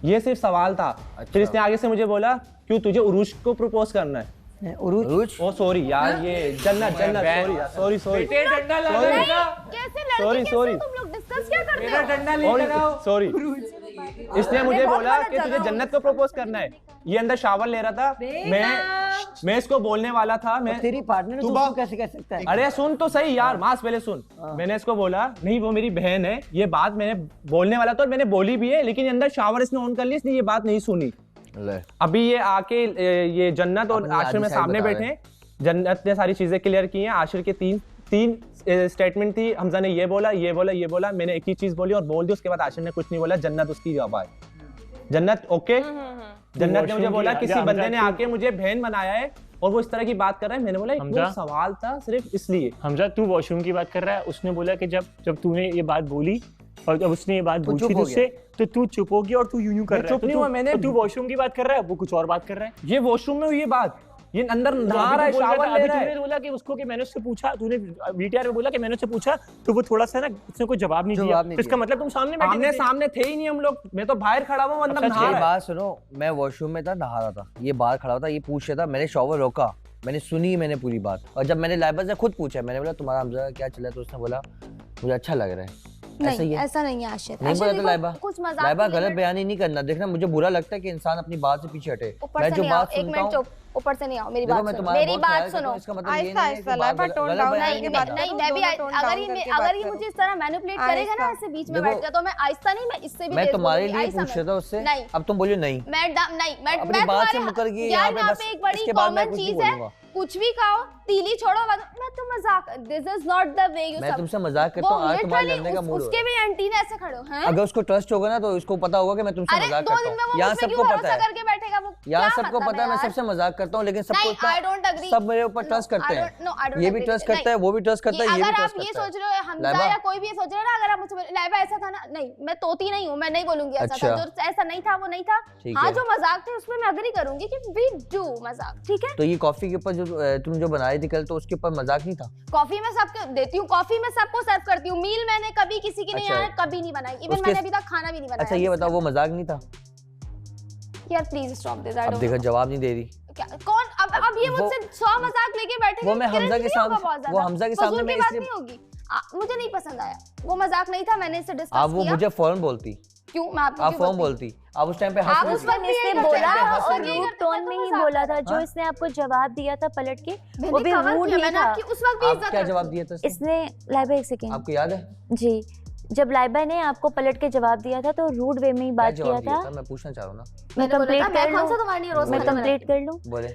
C: ये सिर्फ सवाल था। फिर इसने आगे से मुझे बोला क्यों तुझे उरूज को प्रपोज करना है।
A: उरूज?
C: ओ सॉरी यार, ये जन्नत सॉरी
L: कैसे लड़के
C: सॉरी
L: तुम लोग डिस्कस क्या करते हो?
C: सॉरी इसने मुझे बोला कि तुझे जन्नत को प्रपोज करना है। ये अंदर शावर ले रहा था, मैं इसको बोलने वाला था। मैं
A: तेरी पार्टनर तू कैसे कह सकता है?
C: अरे सुन तो सही यार, मास पहले सुन। मैंने इसको बोला नहीं वो मेरी बहन है, ये बात मैंने बोलने वाला था और मैंने बोली भी है, लेकिन अंदर शावर इसने ऑन कर लिया, इसने ये बात नहीं सुनी। अभी ये आके ये जन्नत और आशिर में सामने बैठे हैं। जन्नत ने सारी चीजें क्लियर की हैं। आशिर के तीन स्टेटमेंट थी, हमजा ने ये बोला, मैंने एक ही चीज बोली और बोल दी। उसके बाद आशिर ने कुछ नहीं बोला, जन्नत उसकी आवाज। जन्नत ओके, जन्नत ने मुझे बोला किसी बंदे ने आके मुझे बहन बनाया है और वो इस तरह की बात कर रहा है। मैंने बोला वो सवाल था सिर्फ इसलिए।
B: हमजा तू वॉशरूम की बात कर रहा है, उसने बोला कि जब तूने ये बात बोली और जब उसने ये बात पूछी तुझसे तो तू चुप हो गया और तू यूं कर रहा है।
C: चुप नहीं हुआ मैंने।
B: तू वॉशरूम की बात कर रहा है, वो कुछ और बात कर रहा है।
C: ये वॉशरूम में हुई बात, ये अंदर नहा रहा है, शावर ले रहा है।
B: तूने बोला कि उसको कि मैंने उससे पूछा, तूने वीटीआर में बोला कि मैंने उससे पूछा तो वो थोड़ा सा ना उसने कोई जवाब नहीं दिया। तो इसका मतलब तुम सामने बैठे
C: आमने सामने थे ही नहीं हम लोग। मैं तो बाहर खड़ा हुआ, अंदर नहा रहा है।
A: बात सुनो, मैं वॉशरूम में था, नहा रहा था, ये बाहर खड़ा था, ये पूछ रहा था, मैंने शॉवर रोका, मैंने सुनी, मैंने पूरी बात। और जब मैंने लाइबा से खुद पूछा, मैंने बोला तुम्हारा हमजा क्या चला है, तो उसने बोला मुझे अच्छा लग रहा है।
L: नहीं ऐसा नहीं है आशिर।
A: नहीं बोला तो लाइबा,
L: कुछ मजाक
A: लाइबा गलत बयानी नहीं करना। देखना मुझे बुरा लगता है कि इंसान अपनी बात से पीछे हटे।
L: मैं जो बात सुनता हूं, ऊपर से नहीं आओ, मेरी बात सुनो, मेरी बात सुनो।
K: आहिस्ता लाइबा टोन डाउन
L: नहीं मैं भी अगर ये मुझे इस तरह मैनिपुलेट करेगा ना, ऐसे बीच में बैठ जा, तो मैं आहिस्ता नहीं, मैं इससे भी
A: मैं तुम्हारे लिए पूछ रहा था उससे। अब तुम बोलियो नहीं,
L: मैं
A: अपनी बात से मुकर गई।
L: यार यहाँ पे एक बड़ी कॉमन चीज है, कुछ भी खाओ, तीली छोड़ो, मैं तो मजाक, this is not the way you.
A: मैं तुमसे मजाक करता हूं, आज तुम्हारे लड़ने का मूड।
L: उसके भी आंटी ने ऐसे खड़े हैं।
A: अगर उसको ट्रस्ट होगा ना तो इसको पता होगा कि मैं तुमसे मजाक करता हूं। यहाँ सबको पता है,
L: करके बैठेगा वो,
A: यहाँ सबको पता है मैं सबसे मजाक करता हूँ, लेकिन सबको सब मेरे ऊपर ट्रस्ट करते हैं। ये भी ट्रस्ट करता है, वो भी ट्रस्ट करता है, ये भी ट्रस्ट करता है।
L: अगर आप ये सोच रहे हो हमजा या कोई भी ये सोच रहा है ना, अगर आप मुझसे लाइबा ऐसा था ना, नहीं मैं तोती नहीं हूँ, मैं नहीं बोलूंगी ऐसा था, जो ऐसा नहीं था वो नहीं था। हाँ जो मजाक थे उसमें मैं अग्री करूंगी कि वी डू मजाक, ठीक है।
A: तो ये कॉफी के ऊपर जो तुम जो बना रही थी कल, तो उसके ऊपर मजाक नहीं था?
L: कॉफी में सबको देती हूँ, कॉफी में सबको सर्व करती हूँ। मील मैंने कभी किसी की नहीं कभी नहीं बनाई, इवन मैंने अभी तक खाना भी नहीं बनाया।
A: अच्छा ये बताओ वो मजाक नहीं था?
L: यार प्लीज स्टॉप दिस। आई
M: अब देखो जवाब नहीं दे रही।
L: कौन अब ये मुझसे 100 मजाक लेके बैठे।
M: वो मैं हमजा के सामने मैं इसलिए
L: होगी। मुझे नहीं पसंद आया, वो मजाक नहीं था, मैंने इससे डिस्कस किया।
M: आप वो मुझे फौरन बोलती
L: क्यों? मैं आपको
M: आप फौरन बोलती, आप उस टाइम पे हंस रही थी।
D: इसने बोला और रूड टोन में ही बोला था। जो इसने आपको जवाब दिया था पलट के, वो भी रूड नहीं था।
L: उस वक्त भी
M: क्या जवाब दिया था
D: इसने? लाइबा एक सेकंड,
M: आपको याद है?
D: जी, जब लाइबा ने आपको पलट के जवाब दिया था तो रूड वे में ही बात किया था।
M: मैं पूछना चाह रहा हूं ना।
D: मैं कंप्लीट कर लूं।
M: बोले।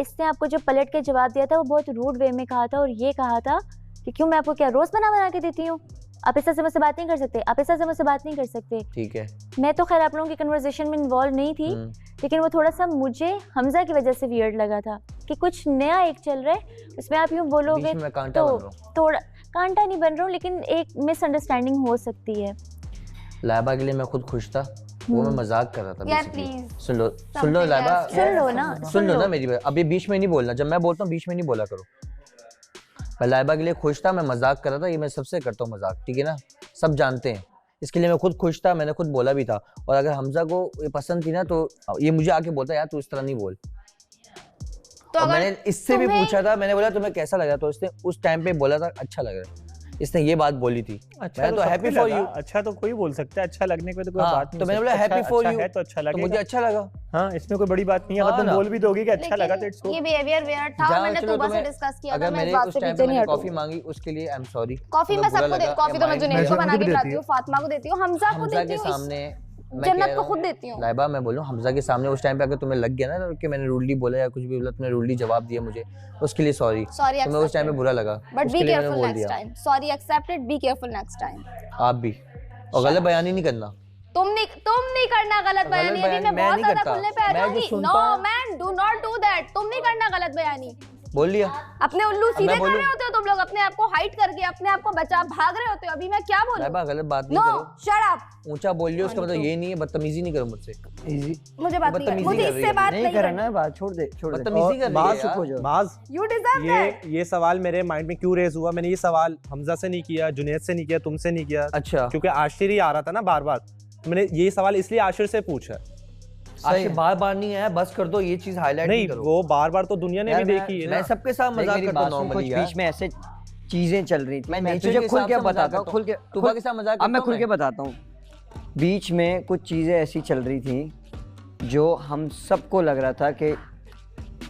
D: इसने आपको जो पलट के जवाब दिया था वो बहुत रूड वे में कहा था और ये कहा था कि क्यों मैं आपको क्या रोज बना के देती हूँ, आप इस तरह से मुझसे बात नहीं कर सकते, आप इस तरह से मुझसे बात नहीं कर सकते।
M: ठीक है,
D: मैं तो खैर आप लोगों की कन्वर्सेशन में इन्वॉल्व नहीं थी, लेकिन वो थोड़ा सा मुझे हमजा की वजह से वियर्ड लगा था कि कुछ नया एक चल रहा है, उसमें आप यूँ बोलोगे तो थोड़ा कांटा नहीं बन रहा हूँ, लेकिन एक मिसअंडरस्टैंडिंग हो सकती है।
M: लाइबा के लिए मैं खुद खुश था, वो मैं मजाक कर रहा था।
L: यार प्लीज
M: सुन लो लाइबा, सुन लो ना मेरी बात। अभी बीच में नहीं बोलना, जब मैं बोलता हूँ बीच में नहीं बोला करो। मैं लाइबा के लिए खुश था, मैं मजाक कर रहा था, ये मैं सबसे करता हूँ मजाक, ठीक है ना, सब जानते हैं। इसके लिए मैं खुद खुश था, मैंने खुद बोला भी था। और अगर हमजा को ये पसंद थी ना तो ये मुझे आके बोलता यार तू इस तरह नहीं बोल। तो मैंने इससे भी पूछा था, मैंने बोला तुम्हें कैसा लगा, तो उसने उस टाइम पे बोला था अच्छा लग रहा है, इसने ये बात बोली थी।
B: अच्छा
M: मैं तो हैप्पी फॉर यू।
B: अच्छा तो कोई बोल सकता है, अच्छा लगने पे तो कोई बात नहीं।
M: तो मैंने बोला हैप्पी फॉर यू,
B: तो अच्छा लगा,
M: मुझे अच्छा लगा।
B: हाँ, इसमें कोई बड़ी बात नहीं है, अगर तुम बोल भी दोगे कि अच्छा लगा तो इट्स
L: ये बिहेवियर वियर्ड था। मैंने तूबा से डिस्कस किया था, मैं इस बात से पीछे नहीं हटूंगी।
M: कॉफी मांगी उसके लिए आई एम सॉरी।
L: कॉफी मैं सबको देती हूं, कॉफी तो मैं जुनैद को बना के पिलाती हूं, फातिमा को देती हूं, हमजा को देती हूं,
M: सामने
L: जन्नत को खुद देती हूं।
M: लाइबा मैं बोलूं हमजा के सामने उस टाइम पे अगर तुम्हें लग गया ना कि मैंने रूडली बोला या कुछ भी बोला, तुमने रूडली जवाब दिया मुझे, उसके लिए सॉरी। तुम्हें उस टाइम पे बुरा लगा,
L: but be careful next time. Sorry accepted, be careful next time.
M: आप भी, और गलत बयानी नहीं करना।
L: तुम नहीं करना गलत बयानी। अभी मैं बहुत ज्यादा खुलने पे आ जाऊंगी। No man, do not do that. तुम नहीं करना गलत बयानी।
M: बोल लिया।
L: अपने उल्लू सीधे कर रहे होते हो तुम लोग, अपने आप को हाइड करके अपने आप को बचा भाग रहे होते हो। अभी मैं क्या बोलूं?
M: लाइबा गलत बात नहीं करो।
L: Shut up.
M: ऊंचा बोल लियो, उसका मतलब ये नहीं है बदतमीजी नहीं करो मुझसे।
L: मुझे बात नहीं, मुझे इससे बात नहीं
A: करना है। बात छोड़ दे,
M: बदतमीजी कर रही है।
G: बाज,
L: यू डिजर्व दैट।
G: ये सवाल मेरे माइंड में क्यों रेज हुआ, मैंने ये सवाल हमजा से नहीं किया, जुनैद से नहीं किया, तुमसे नहीं किया।
M: अच्छा,
G: क्योंकि आशिर ही आ रहा था ना बार बार, मैंने ये सवाल इसलिए आशिर से पूछा।
M: आशिर बार बार नहीं है, बस कर दो, ये चीज हाईलाइट
G: नहीं करो। वो बार बार तो दुनिया ने भी देखी है।
M: मैं सबके साथ मजाक करता हूं नॉर्मली।
A: बीच में ऐसे चीजें चल रही थी,
M: मैं तुझे खुल के बताता हूं, खुल के तुबा के साथ मजाक करता हूं।
A: अब मैं खुल के बताता हूं। बीच में कुछ चीजें ऐसी चल रही थी जो हम सबको लग रहा था कि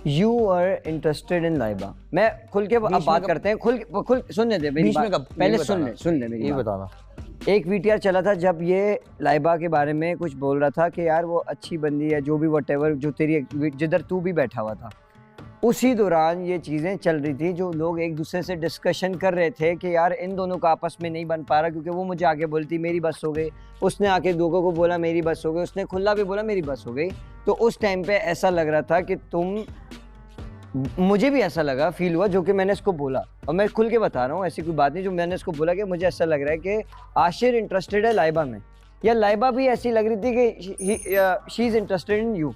A: you are interested in Laiba. मैं खुल के अब बात करते हैं, खुल सुनने दे मेरी बात, पहले सुन ले मेरी
M: ये बताना।
A: एक वीटीआर चला था जब ये लाइबा के बारे में कुछ बोल रहा था कि यार वो अच्छी बंदी है, जो भी व्हाटएवर, जो तेरी जिधर तू भी बैठा हुआ था, उसी दौरान ये चीज़ें चल रही थी जो लोग एक दूसरे से डिस्कशन कर रहे थे कि यार इन दोनों का आपस में नहीं बन पा रहा, क्योंकि वो मुझे आके बोलती मेरी बस हो गई, उसने आके लोगों को बोला मेरी बस हो गई, उसने खुला भी बोला मेरी बस हो गई। तो उस टाइम पे ऐसा लग रहा था कि मुझे भी ऐसा लगा, फील हुआ, जो कि मैंने इसको बोला, और मैं खुल के बता रहा हूँ, ऐसी कोई बात नहीं, जो मैंने इसको बोला कि मुझे ऐसा लग रहा है कि आशिर इंटरेस्टेड है लाइबा में, या लाइबा भी ऐसी लग रही थी कि she is interested in you.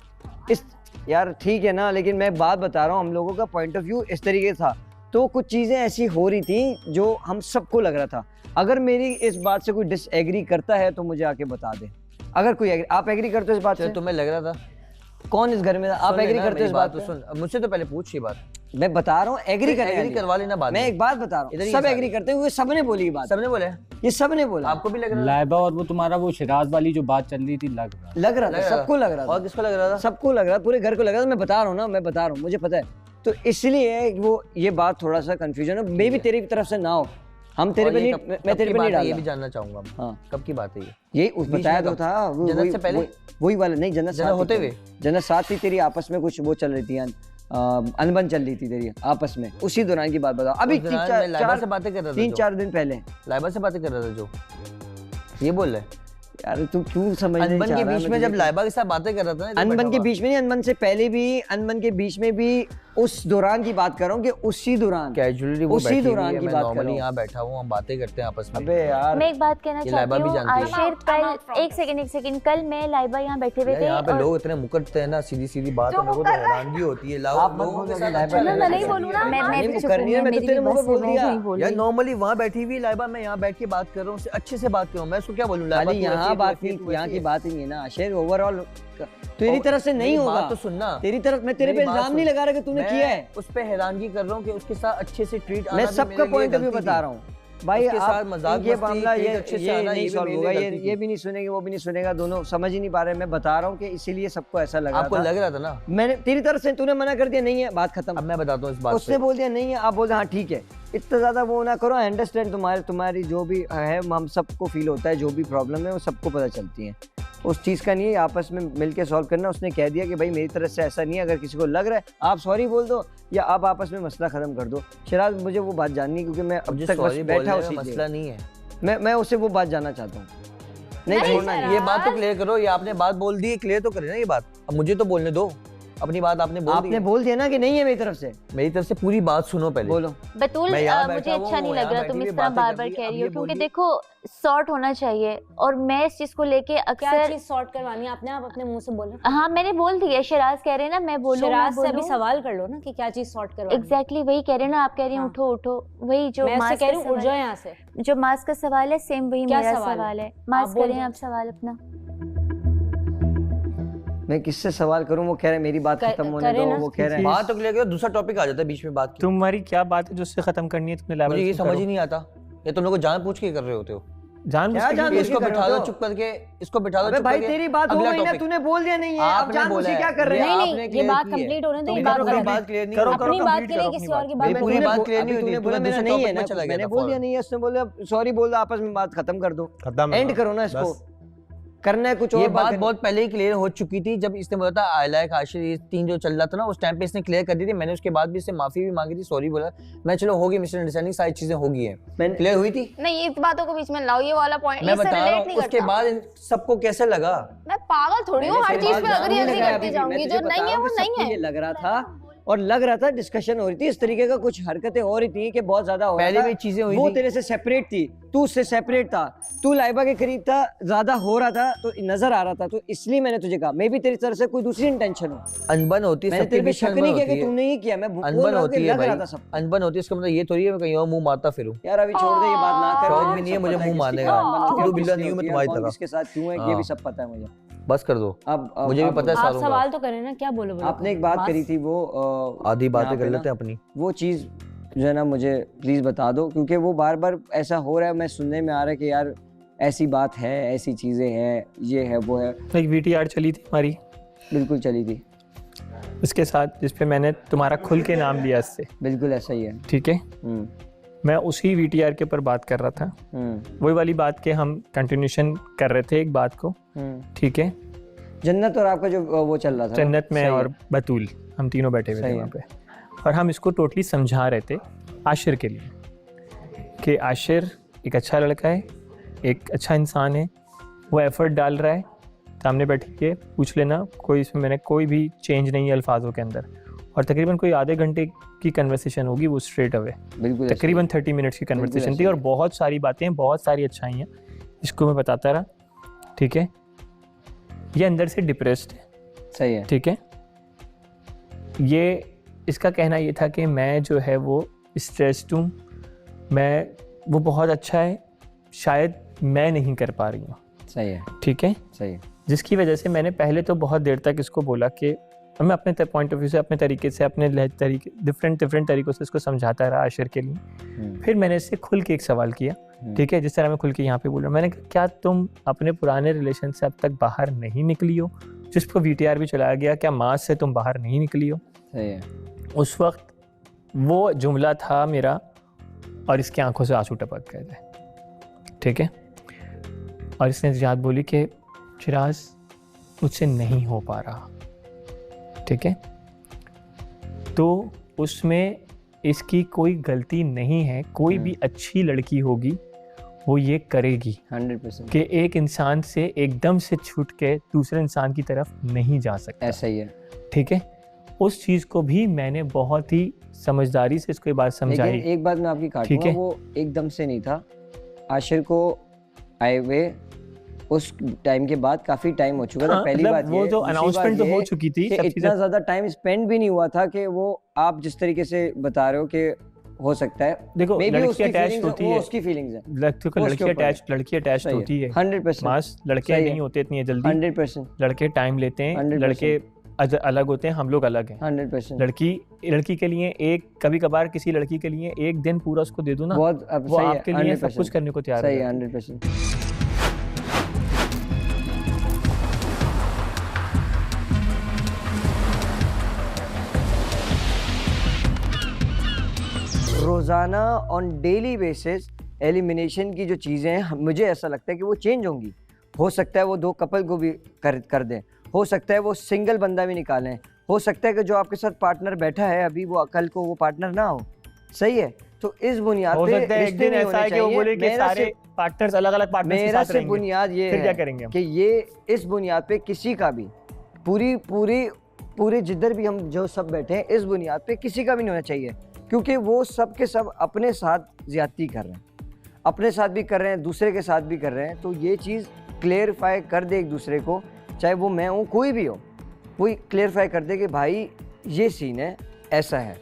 A: इस यार ठीक है ना, लेकिन मैं बात बता रहा हूँ, हम लोगों का पॉइंट ऑफ व्यू इस तरीके था। तो कुछ चीज़ें ऐसी हो रही थी जो हम सबको लग रहा था। अगर मेरी इस बात से कोई डिसएग्री करता है तो मुझे आके बता दे। अगर कोई आप एग्री करते हो इस बात से?
M: तुम्हें लग रहा था
A: कौन इस घर में था? आप एग्री करते हो इस बात
M: तो सुन, मुझसे तो पहले पूछ ये बात।
A: मैं बता रहा हूँ, एग्री
M: करवा लेना बात।
A: मैं एक बात बता रहा हूँ, सब एग्री करते हैं, सबने बोली बात,
M: सबने बोले,
A: ये सबने बोला।
M: आपको भी लग रहा था?
H: लाइबा और वो तुम्हारा वो शिराज वाली जो बात चल रही थी, लग रहा
A: था, सबको लग रहा था।
M: और किसको लग रहा था?
A: सबको लग रहा था, पूरे घर को लग रहा था। मैं बता रहा हूँ ना, मैं बता रहा हूँ, मुझे पता है। तो इसलिए वो ये बात थोड़ा सा कंफ्यूजन है, मे भी तेरी तरफ से ना हो, हम तेरे पे नहीं, मैं तेरे पे नहीं डाल।
M: ये भी जानना चाहूंगा। हाँ, कब की बात है ये?
A: ये बताया तो था,
M: जन्नत से पहले,
A: वही वाला नहीं, जन्नत
M: होते हुए,
A: जन्नत साथ थी तेरी, आपस में कुछ वो चल रही थी, अनबन चल रही थी तेरी आपस में, उसी दौरान की बात बताओ। अभी
M: 3-4 से बातें कर रहा था,
A: 3-4 दिन पहले
M: लाइबा से बातें कर रहा था, जो ये बोल रहा है।
A: यार तू क्यों समझ नहीं
M: अनबन के बीच में जब लाइबा के साथ बातें कर रहा था ना,
A: अनबन के बीच में नहीं, अनबन से पहले भी, अनबन के बीच में भी, उस दौरान की बात कर रहा हूँ कि उसी दौरान
M: कैजुअली
A: उसी दौरान की बात कर रहा हूँ।
M: यहाँ बैठा हूँ, हम बातें करते हैं आपस में।
A: अबे यार
D: मैं एक बात कहना चाहती हूँ आशिर, कल एक सेकंड, कल मैं लाइबा यहाँ बैठे हुए थे,
M: यहाँ पे लोग इतने मुकरते हैं ना, सीधी बात है, लोगों को हैरानगी होती है। लोगों के साथ
L: मैं नहीं बोलूँ ना,
M: यार नॉर्मली वहाँ बैठी हुई लाइबा, मैं यहाँ बैठ के बात कर रहा हूँ, अच्छे से बात कर रहा हूँ, मैं उसको क्या बोलूँ?
A: यहाँ बात नहीं, यहाँ की बात नहीं है ना आशिर, ओवरऑल तेरी तरफ से नहीं होगा।
M: बात तो सुनना,
A: तेरी तरफ, मैं तेरे पे इल्जाम नहीं लगा रहा कि तूने किया है,
M: उस पे हैरानगी कर रहा हूँ कि उसके साथ अच्छे से ट्रीट
A: मैं सबका पॉइंट ऑफ व्यू बता रहा हूँ भाई।
M: उसके साथ मजाक
A: ये
M: मस्ती,
A: मामला ये
M: अच्छे से आना,
A: नहीं
M: ये भी
A: सॉल्व
M: मेरी
A: होगा,
M: गलती थी।
A: ये भी नहीं सुनेंगे, वो भी नहीं सुनेगा, दोनों समझ ही नहीं पा रहे। मैं बता रहा हूँ कि इसीलिए सबको ऐसा लगा
M: आपको लग रहा था ना,
A: मैंने तेरी तरफ से, तूने मना कर दिया नहीं है, बात खत्म।
M: अब मैं बताता हूँ इस बात
A: उसने बोल दिया नहीं है, आप बोल हाँ ठीक है, इतना ज्यादा वो ना करो। आई अंडरस्टैंड तुम्हारी जो भी है, हम सबको फील होता है, जो भी प्रॉब्लम है वो सबको पता चलती है, उस चीज़ का नहीं है, आपस में मिलके सॉल्व करना। उसने कह दिया कि भाई मेरी तरफ से ऐसा नहीं है, अगर किसी को लग रहा है आप सॉरी बोल दो या आप आपस में मसला खत्म कर दो। शिराज मुझे वो बात जाननी है, क्योंकि मैं अब तक बस बैठा उसी
M: मसला नहीं है,
A: मैं उससे वो बात जानना चाहता हूँ। नहीं छोड़ना है।
M: ये बात तो क्लियर करो, ये आपने बात बोल दी है, क्लियर तो करे ना ये बात। अब मुझे तो बोलने दो, अपनी बात आपने बोल
A: दिया ना कि नहीं है मेरी तरफ से।
M: मेरी तरफ से पूरी बात सुनो पहले।
A: बोलो।
D: बतूल, मुझे अच्छा नहीं लग रहा तुम इस तरह बार बार कह रही हो, क्योंकि देखो सॉर्ट होना चाहिए, और मैं इस चीज को लेके
F: क्या चीज सॉर्ट करवानी है आपने, आप अपने मुंह से बोलो।
D: हाँ मैंने बोल दिया, शिराज कह रहे हैं ना मैं बोलूं,
F: शिराज से अभी सवाल कर लो ना कि क्या चीज सॉर्ट करवानी है।
D: एग्जैक्टली वही कह रहे हैं ना, आप कह रही हैं उठो उठो, वही जो
F: मैं कह रही हूँ उठ जाओ यहाँ से।
D: जो मास्क का सवाल है सेम वही मेरा सवाल है। मास्क करें आप सवाल अपना।
A: मैं किससे सवाल करूं? वो कह रहे मेरी बात खत्म होने दो, वो कह रहे हैं
M: बात तो क्लियर करो, दूसरा टॉपिक आ जाता है बीच में बात की।
B: तुम्हारी क्या बात है जो उससे खत्म करनी है? तुमने
M: मुझे ये समझ ही नहीं आता, ये तुम लोग को जान पूछ के कर रहे होते हो।
A: इसको
M: बिठा दो चुप करके, इसको बिठा दो चुप
A: भाई
M: करके।
A: तेरी बात हो गई ना, तूने बोल दिया नहीं है, अब जान पूछ के क्या कर रहे हैं?
F: नहीं ये बात कंप्लीट होने दो,
M: बात क्लियर नहीं है,
F: अपनी बात के लिए किसी और की बात
M: पूरी बात क्लियर नहीं हुई,
A: बोला मेरा नहीं है ना, मैंने बोल दिया नहीं है, उसने बोला सॉरी बोल दो, आपस में बात खत्म कर दो, एंड करो ना इसको, करना है कुछ और।
M: ये बात बहुत पहले ही क्लियर हो चुकी थी, जब इसने बोला था आई लाइक आशिर, ये 3 जो चल रहा था ना, उस टाइम पे इसने क्लियर कर दी थी। मैंने उसके बाद भी इससे माफी भी मांगी थी, सॉरी बोला मैं, चलो होगी मिसअंडरस्टैंडिंग, सारी चीजें होगी है, क्लियर हुई थी।
L: नहीं इस बातों को बीच में लाओ, ये वाला पॉइंट
M: मैं बता रहा हूँ। उसके बाद सबको कैसे लगा?
L: मैं पागल थोड़ी हूँ, हर चीज पे अग्री करती जाऊंगी, जो नहीं है वो नहीं है।
A: लग रहा था और लग रहा था, डिस्कशन हो रही थी, इस तरीके का कुछ हरकतें हो रही थी कि बहुत ज्यादा हो रहा था।
M: पहले भी चीजें हुई
A: वो
M: थी,
A: तेरे से सेपरेट थी, तू उससे सेपरेट था, तू लाइबा के करीब था, ज्यादा हो रहा था तो नजर आ रहा था, तो इसलिए मैंने तुझे कहा मे भी तेरी तरफ से कोई दूसरी इंटेंशन हो।
M: अनबन होती है,
A: मैंने तेरे पे शक नहीं किया कि तूने ही किया, मैं
M: अनबन होती है भाई, अनबन होती है, इसका मतलब ये थोड़ी है मैं कहीं और मुंह मारता फिरूं।
A: यार अभी छोड़ दे ये बात ना कर,
M: शौक भी नहीं है मुझे मुंह मारने का, चुटू बिल्ला नहीं हूं मैं तुम्हारी तरह।
A: किसके साथ क्यों है ये भी सब पता है मुझे,
M: बस कर दो।
A: अब
M: मुझे भी पता है
F: आप सवाल तो करें ना, क्या बोलो?
A: आपने एक बात करी थी, वो
M: आधी बातें कर लेते हैं अपनी,
A: वो चीज जो है ना मुझे प्लीज बता दो, क्योंकि वो बार बार ऐसा हो रहा है, मैं सुनने में आ रहा है कि यार ऐसी बात है, ऐसी चीजें हैं, ये है वो है।
B: एक VTR चली थी हमारी,
A: बिल्कुल चली थी,
B: उसके साथ जिसपे मैंने तुम्हारा खुल के नाम लिया इससे,
A: बिल्कुल ऐसा ही है,
B: ठीक है। मैं उसी VTR के ऊपर बात कर रहा था, वही वाली बात के हम कंटिन्यूशन कर रहे थे एक बात को, ठीक है।
A: जन्नत और आपका जो वो चल रहा था,
B: जन्नत में और बतूल, हम तीनों बैठे हुए थे वहाँ पे, और हम इसको टोटली समझा रहे थे आशिर के लिए कि आशिर एक अच्छा लड़का है, एक अच्छा इंसान है, वो एफर्ट डाल रहा है, सामने बैठ के पूछ लेना, कोई इसमें मैंने कोई भी चेंज नहीं है अल्फाजों के अंदर, और तकरीबन कोई आधे घंटे की कन्वर्सेशन होगी, वो स्ट्रेट अवे तकरीबन 30 मिनट्स की कन्वर्सेशन थी, और बहुत सारी बातें, बहुत सारी अच्छाइयाँ इसको मैं बताता रहा, ठीक है। ये अंदर से डिप्रेस्ड है,
A: सही है,
B: ठीक है। ये इसका कहना ये था कि मैं जो है वो स्ट्रेस्ड हूँ, मैं वो बहुत अच्छा है, शायद मैं नहीं कर पा रही हूँ,
A: सही है,
B: ठीक है,
A: सही है।
B: जिसकी वजह से मैंने पहले तो बहुत देर तक इसको बोला कि मैं अपने पॉइंट ऑफ व्यू से, अपने तरीके से, अपने तरीके डिफरेंट तरीक़ों से इसको समझाता रहा आशिर के लिए। फिर मैंने इससे खुल के एक सवाल किया, ठीक है, जिस तरह मैं खुल के यहाँ पे बोल रहा हूँ, मैंने कहा क्या तुम अपने पुराने रिलेशन से अब तक बाहर नहीं निकली हो? जिस पर VTR भी चलाया गया, क्या माँ से तुम बाहर नहीं निकली हो?
A: सही है।
B: उस वक्त वो जुमला था मेरा, और इसकी आंखों से आंसू टपक गए थे, ठीक है। और इसने याद बोली कि चिराज मुझसे नहीं हो पा रहा, ठीक है। तो उसमें इसकी कोई गलती नहीं है, कोई भी अच्छी लड़की होगी वो ये करेगी
A: 100%
B: कि एक इंसान से एकदम से छूट के दूसरे इंसान की तरफ नहीं जा सकता,
A: ऐसा ही है,
B: ठीक है। उस चीज़ को भी मैंने बहुत ही समझदारी से इसको ये बात समझाई।
A: लेकिन एक बात मैं आपकी काटूंगा, वो एकदम से नहीं था, आशिर को आए हुए उस टाइम के बाद काफी टाइम हो चुका था। पहली बात
B: वो जो अनाउंसमेंट तो हो चुकी थी,
A: इतना ज्यादा टाइम स्पेंड भी नहीं हुआ था कि वो आप जिस तरीके से बता रहे हो कि हो सकता है।
B: देखो
A: Maybe
B: लड़की
A: उसकी
B: अटैच
A: feelings
B: होती
A: वो
B: है,
A: उसकी फीलिंग्स है,
B: देखो
A: वो
B: लड़की
A: उसके ऊपर है।
B: अटैच
A: सही है,
B: होती है
A: 100%
B: मास, लड़के
A: सही है।
B: नहीं होते इतनी जल्दी,
A: 100%
B: लड़के टाइम लेते हैं,
A: 100%
B: लड़के अलग होते हैं, हम लोग अलग हैं।
A: 100%
B: लड़की के लिए एक कभी कभार किसी लड़की के लिए एक दिन पूरा उसको दे दो ना,
A: बहुत अब
B: वो
A: सही है,
B: आपके लिए सब
A: 100%
B: कुछ करने को तैयार
A: सही
B: है।
A: है 100%। रोज़ाना ऑन डेली बेसिस एलिमिनेशन की जो चीज़ें हैं मुझे ऐसा लगता है कि वो चेंज होंगी। हो सकता है वो 2 कपल को भी कर दें, हो सकता है वो सिंगल बंदा भी निकालें, हो सकता है कि जो आपके साथ पार्टनर बैठा है अभी वो कल को वो पार्टनर ना हो। सही है, तो इस बुनियाद
B: हो
A: पे
B: सकता है एक
A: रिश्ते
B: दिन
A: नहीं
B: ऐसा
A: होने
B: है कि वो
A: चाहिए।
B: बोले कि
A: मेरा
B: सारे
A: सिर्फ-
B: पार्टनर्स अलग-अलग पार्टनर्स के
A: मेरा
B: साथ
A: सिर्फ
B: रहेंगे।
A: बुनियाद ये
B: फिर
A: है
B: क्या करेंगे हम?
A: कि ये इस बुनियाद पे किसी का भी पूरे जिधर भी हम जो सब बैठे हैं इस बुनियाद पे किसी का भी नहीं होना चाहिए, क्योंकि वो सब के सब अपने साथ ज्यादती कर रहे हैं, अपने साथ भी कर रहे हैं, दूसरे के साथ भी कर रहे हैं। तो ये चीज़ क्लेरिफाई कर दे एक दूसरे को, चाहे वो मैं हूँ कोई भी हो, कोई क्लेरिफाई कर दे कि भाई ये सीन है, ऐसा है।